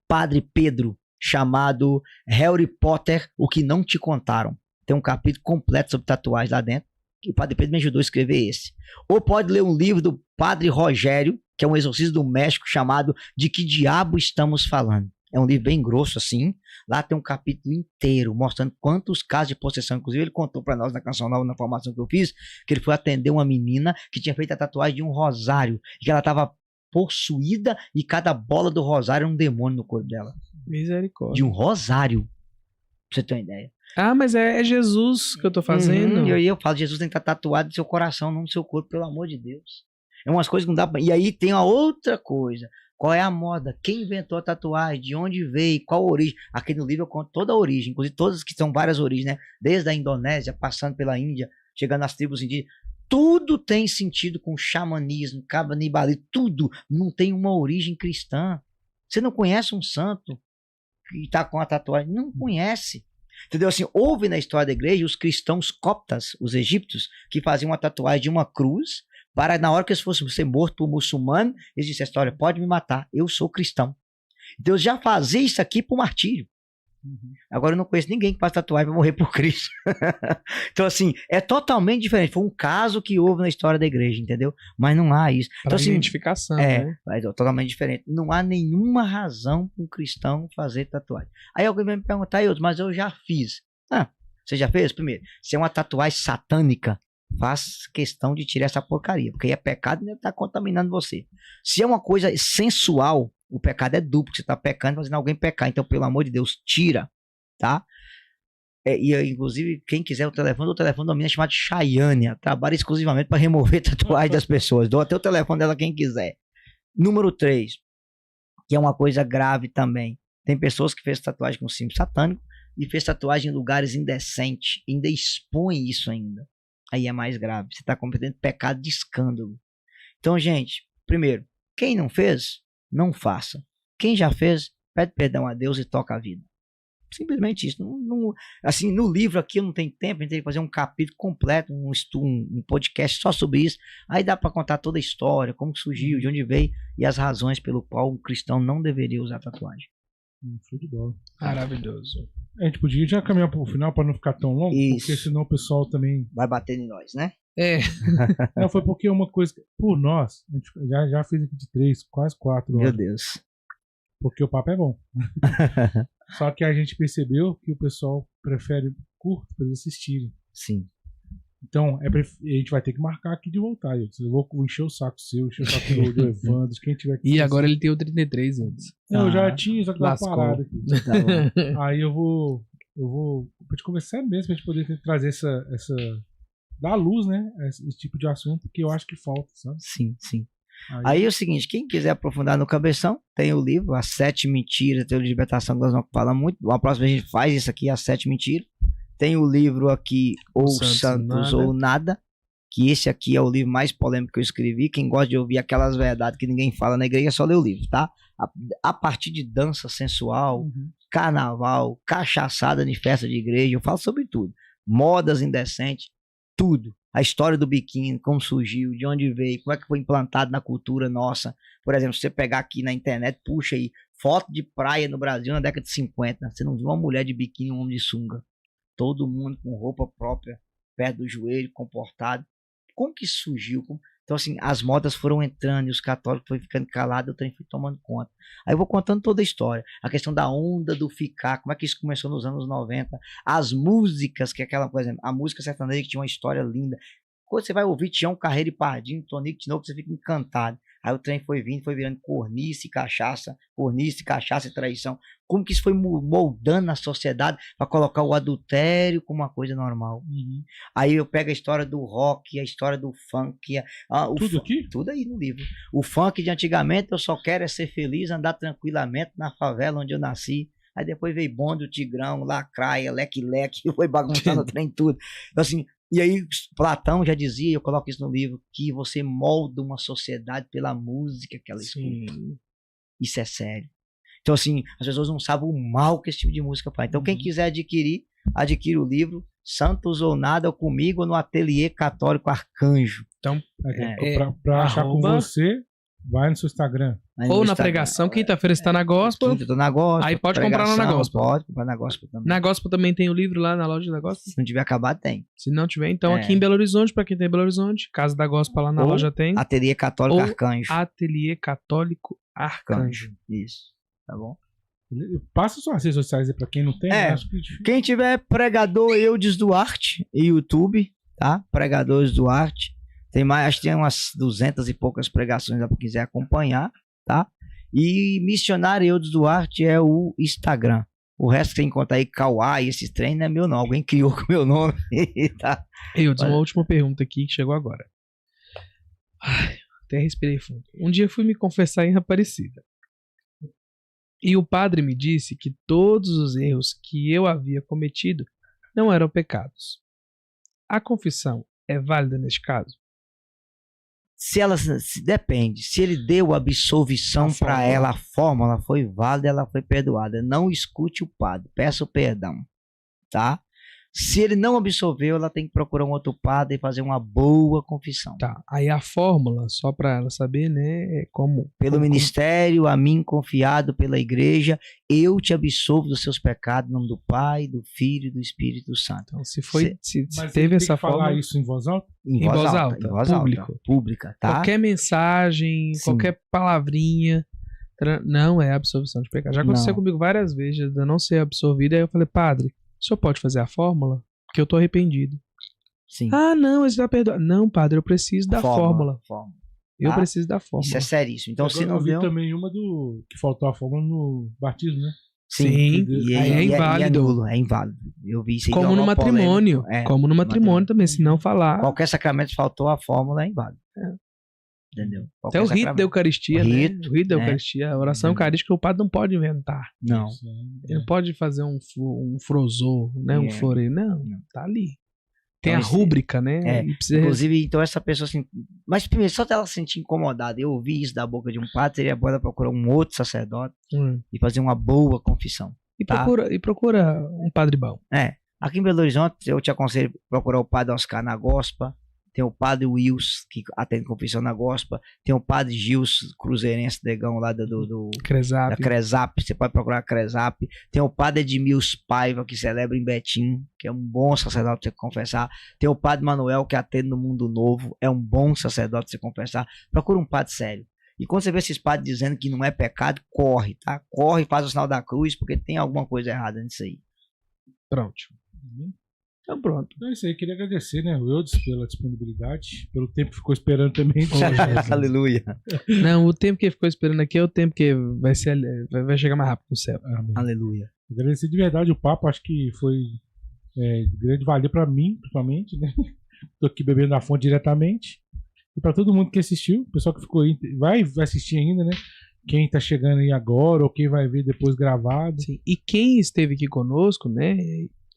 Padre Pedro, chamado Harry Potter, O que Não Te Contaram. Tem um capítulo completo sobre tatuagem lá dentro, e o Padre Pedro me ajudou a escrever esse. Ou pode ler um livro do Padre Rogério, que é um exorcista do México, chamado De Que Diabo Estamos Falando. É um livro bem grosso assim. Lá tem um capítulo inteiro mostrando quantos casos de possessão. Inclusive ele contou para nós na Canção Nova, na formação que eu fiz, que ele foi atender uma menina que tinha feito a tatuagem de um rosário, e que ela estava possuída e cada bola do rosário era um demônio no corpo dela. Misericórdia. De um rosário. Pra você ter uma ideia. Ah, mas é Jesus que eu tô fazendo. E aí eu falo, Jesus tem que estar tatuado no seu coração, não no seu corpo, pelo amor de Deus. É umas coisas que não dá pra... E aí tem uma outra coisa. Qual é a moda? Quem inventou a tatuagem? De onde veio? Qual a origem? Aqui no livro eu conto toda a origem, inclusive todas que são várias origens, né? Desde a Indonésia, passando pela Índia, chegando nas tribos indígenas. Tudo tem sentido com xamanismo, canibalismo, tudo. Não tem uma origem cristã. Você não conhece um santo que está com a tatuagem? Não conhece. Entendeu? Assim, houve na história da igreja os cristãos coptas, os egípcios, que faziam uma tatuagem de uma cruz, para na hora que eles fossem ser mortos por muçulmano, eles disseram: história, pode me matar, eu sou cristão. Deus já fazia isso aqui por martírio. Agora eu não conheço ninguém que faz tatuagem para morrer por Cristo. Então assim, é totalmente diferente. Foi um caso que houve na história da igreja, entendeu? Mas não há isso. Pra então, assim, identificação, né? É totalmente diferente. Não há nenhuma razão para um cristão fazer tatuagem. Aí alguém vai me perguntar, mas eu já fiz. Ah, você já fez? Primeiro, se é uma tatuagem satânica, faz questão de tirar essa porcaria, porque aí é pecado e deve estar contaminando você. Se é uma coisa sensual, o pecado é duplo, você está pecando, fazendo alguém pecar. Então, pelo amor de Deus, tira, tá? E inclusive, quem quiser o telefone da menina chamada Chayane, trabalha exclusivamente para remover tatuagem das pessoas. Dou até o telefone dela quem quiser. Número 3, que é uma coisa grave também. Tem pessoas que fez tatuagem com símbolo satânico e fez tatuagem em lugares indecentes, ainda expõe isso ainda. Aí é mais grave. Você está cometendo pecado de escândalo. Então, gente, primeiro, quem não fez, não faça. Quem já fez, pede perdão a Deus e toca a vida. Simplesmente isso. Assim, no livro aqui eu não tenho tempo, a gente tem que fazer um capítulo completo, um podcast só sobre isso. Aí dá para contar toda a história, como surgiu, de onde veio e as razões pelo qual um cristão não deveria usar tatuagem. Show de bola. Maravilhoso. A gente podia já caminhar pro final pra não ficar tão longo, Isso. porque senão o pessoal também... Vai bater em nós, né? É, Não, foi porque uma coisa... Por nós, a gente já fez aqui de 3, quase 4 Meu horas, Deus. porque o papo é bom. Só que a gente percebeu que o pessoal prefere curto pra eles assistirem. Sim. Então, a gente vai ter que marcar aqui de voltar. Eu vou encher o saco seu, encher o saco do Evandro, de quem tiver aqui. e agora ele tem o 33 antes. Não, eu já Ah, tinha, só que dá uma lascou. parada aqui. Tá bom. Aí eu vou pra te conversar mesmo, pra gente poder trazer essa dar à luz, né? Esse tipo de assunto que eu acho que falta, sabe? Sim, sim. Aí é o seguinte, quem quiser aprofundar no cabeção, tem o livro, As 7 Mentiras, tem o de libertação, que nós não falamos muito. A próxima a gente faz isso aqui, As 7 Mentiras. Tem o livro aqui, Ou Santos ou Nada, que esse aqui é o livro mais polêmico que eu escrevi. Quem gosta de ouvir aquelas verdades que ninguém fala na igreja, é só ler o livro, tá? A partir de dança sensual, carnaval, cachaçada em festa de igreja, eu falo sobre tudo. Modas indecentes, tudo. A história do biquíni, como surgiu, de onde veio, como é que foi implantado na cultura nossa. Por exemplo, se você pegar aqui na internet, puxa aí, foto de praia no Brasil na década de 50, você não viu uma mulher de biquíni, um homem de sunga. Todo mundo com roupa própria, perto do joelho, comportado. Como que isso surgiu? Então, assim, as modas foram entrando e os católicos foram ficando calados, eu também fui tomando conta. Aí eu vou contando toda a história. A questão da onda do ficar, como é que isso começou nos anos 90. As músicas, que é aquela, por exemplo, a música sertaneja que tinha uma história linda. Quando você vai ouvir Tião Carreiro e Pardinho, Tonico Tinoco, você fica encantado. Aí o trem foi vindo, foi virando cornice e cachaça e traição. Como que isso foi moldando a sociedade para colocar o adultério como uma coisa normal. Aí eu pego a história do rock, a história do funk. Tudo aqui? Tudo aí no livro. O funk de antigamente, eu só quero é ser feliz, andar tranquilamente na favela onde eu nasci. Aí depois veio Bonde, o Tigrão, Lacraia, Leque-Leque, foi bagunçando o trem tudo. Então, assim, e aí Platão já dizia, eu coloco isso no livro, que você molda uma sociedade pela música que ela escuta. Isso é sério. Então, assim, as pessoas não sabem o mal que esse tipo de música faz. Então, quem quiser adquire o livro, Santos ou Nada, ou comigo, ou no Ateliê Católico Arcanjo. Então, Pra achar com arroba- você, vai no seu Instagram. Aí ou no na Instagram, pregação, quinta-feira está na Gospel. Quinta, eu tô na Gospel. Aí pode comprar lá na pregação, Gospel. Pode comprar na Gospel também. Na Gospel também tem o livro lá na loja da Gospel. Se não tiver acabado, tem. Se não tiver, então É. aqui em Belo Horizonte, pra quem tem Belo Horizonte, Casa da Gospel lá na Ou loja tem. Ateliê Católico Ou Arcanjo. Ateliê Católico Arcanjo. Isso. Tá bom? Passa suas redes sociais aí pra quem não tem. É. Acho que Quem tiver Pregador Eudes Duarte e YouTube, tá? Pregadores Duarte. Tem mais, acho que tem umas 200 e poucas pregações lá pra quem quiser acompanhar, tá? E Missionário Eudes Duarte é o Instagram. O resto que você encontra aí, Kawaii, esses trem não é meu não. Alguém criou com o meu nome, tá? Eu uma última pergunta aqui que chegou agora. Ai, até respirei fundo. Um dia fui me confessar em Aparecida. E o padre me disse que todos os erros que eu havia cometido não eram pecados. A confissão é válida neste caso? Se ela depende, se ele deu absolvição A para fórmula. ela, a fórmula foi válida, ela foi perdoada. Não escute o padre, peça o perdão, tá? Se ele não absolveu, ela tem que procurar um outro padre e fazer uma boa confissão. Tá. Aí a fórmula, só para ela saber, né, é como Pelo ministério, a mim confiado pela igreja, eu te absolvo dos seus pecados, em nome do Pai, do Filho e do Espírito Santo. Então, se foi, se Mas teve ele essa tem que falar fórmula, isso em voz alta? Em voz voz alta, alta, em voz público. alta, pública, tá? qualquer mensagem, Sim. qualquer palavrinha, não é absolvição de pecado. Já aconteceu Não. comigo várias vezes de eu não ser absolvido, aí eu falei, padre, o senhor pode fazer a fórmula? Porque eu tô arrependido. Sim. Ah, não, você vai perdoar. Não, padre, eu preciso da fórmula. Fórmula. Eu tá? preciso da fórmula. Isso é seríssimo. Então, se Agora não eu vi deu... também uma que faltou a fórmula no batismo, né? Sim, E aí é inválido. nulo, é inválido. Eu vi isso aí. Como deu no uma matrimônio. polêmica. É, Como no matrimônio também, se não falar. Qualquer sacramento faltou a fórmula, é inválido. É. Entendeu? Até o Qualquer rito da Eucaristia, O né? rito, O rito da né? Eucaristia, a oração Uhum. eucarística, o padre não pode inventar. Não. Isso, né? Ele não pode fazer um frosô, né? Um É. flore. Não, Não. tá ali. Tem Então, a esse- rúbrica, né? é, E precisa Inclusive, então essa pessoa assim. Mas primeiro, só ela se sentir incomodada. Eu ouvi isso da boca de um padre, seria bom ela procurar um outro sacerdote e fazer uma boa confissão. E Tá. procura um padre bom. É. Aqui em Belo Horizonte, eu te aconselho a procurar o padre Oscar na Gospa, tem o padre Wilson, que atende confissão na gospel, tem o padre Gilson, cruzeirense, negão lá da Cresap. Cresap, você pode procurar a Cresap, tem o padre Edmilson Paiva, que celebra em Betim, que é um bom sacerdote pra você confessar, tem o padre Manuel, que atende no Mundo Novo, é um bom sacerdote pra você confessar, procura um padre sério. E quando você vê esses padres dizendo que não é pecado, corre, tá? Corre, faz o sinal da cruz, porque tem alguma coisa errada nisso aí. Pronto. Então pronto. Então é isso aí, queria agradecer, né, o Eudes pela disponibilidade, pelo tempo que ficou esperando também. Aleluia. Não, o tempo que ele ficou esperando aqui é o tempo que vai chegar mais rápido no céu. Amém. Aleluia. Agradecer de verdade o papo, acho que foi de grande valia pra mim, principalmente, né? Tô aqui bebendo da fonte diretamente. E pra todo mundo que assistiu, o pessoal que ficou aí, vai assistir ainda, né? Quem tá chegando aí agora, ou quem vai ver depois gravado. Sim. E quem esteve aqui conosco, né?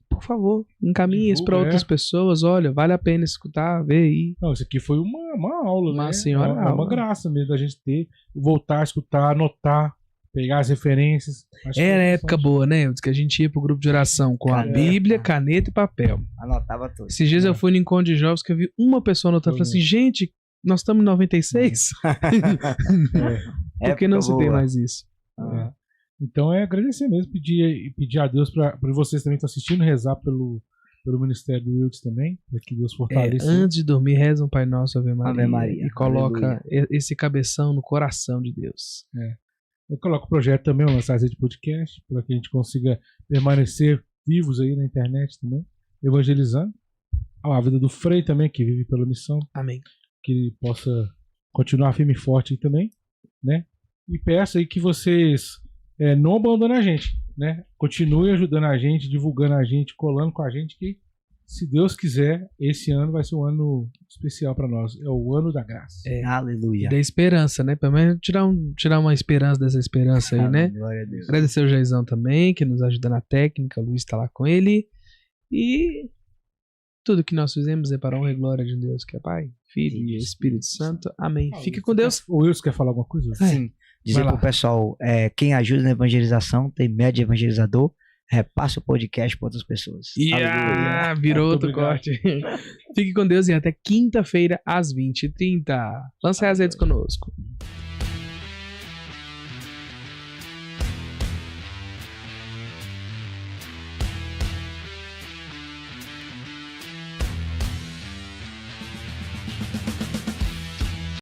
Por favor, encaminhe isso para outras pessoas. Olha, vale a pena escutar, ver aí. Não, isso aqui foi uma aula, Uma né? senhora aula. Uma graça mesmo da gente ter, voltar a escutar, anotar, pegar as referências. Era época boa, né? Que a gente ia pro grupo de oração com a Bíblia, caneta e papel. Anotava tudo. Esses dias eu fui no encontro de jovens que eu vi uma pessoa anotando. Falei assim, gente, nós estamos em 96? Por que não se tem mais isso? Então é agradecer mesmo, pedir a Deus para vocês também que estão assistindo, rezar pelo Ministério do Wildes também, para que Deus fortaleça. Antes de dormir, reza um Pai Nosso, Ave Maria, Ave Maria. E coloca esse cabeção no coração de Deus. Eu coloco o projeto também, o Lançar de Podcast, para que a gente consiga permanecer vivos aí na internet também, evangelizando. A vida do Frei também, que vive pela missão. Amém. Que ele possa continuar firme e forte aí também, né? E peço aí que vocês não abandonem a gente, né? Continue ajudando a gente, divulgando a gente, colando com a gente, que se Deus quiser, esse ano vai ser um ano especial para nós. É o ano da graça. Aleluia. Da esperança, né? Pelo menos tirar uma esperança dessa esperança aí, né? Glória a Deus. Agradecer o Jaizão também, que nos ajuda na técnica. O Luiz está lá com ele. E tudo que nós fizemos é para a honra e glória de Deus, que é Pai, Filho e Espírito Santo. Amém. Fique com Deus. O Wilson quer falar alguma coisa? Sim. Dizer pro pessoal, quem ajuda na evangelização, tem média evangelizador, repasse o podcast para outras pessoas. Virou outro corte. Fique com Deus e até quinta-feira às 20h30. Lance as redes conosco.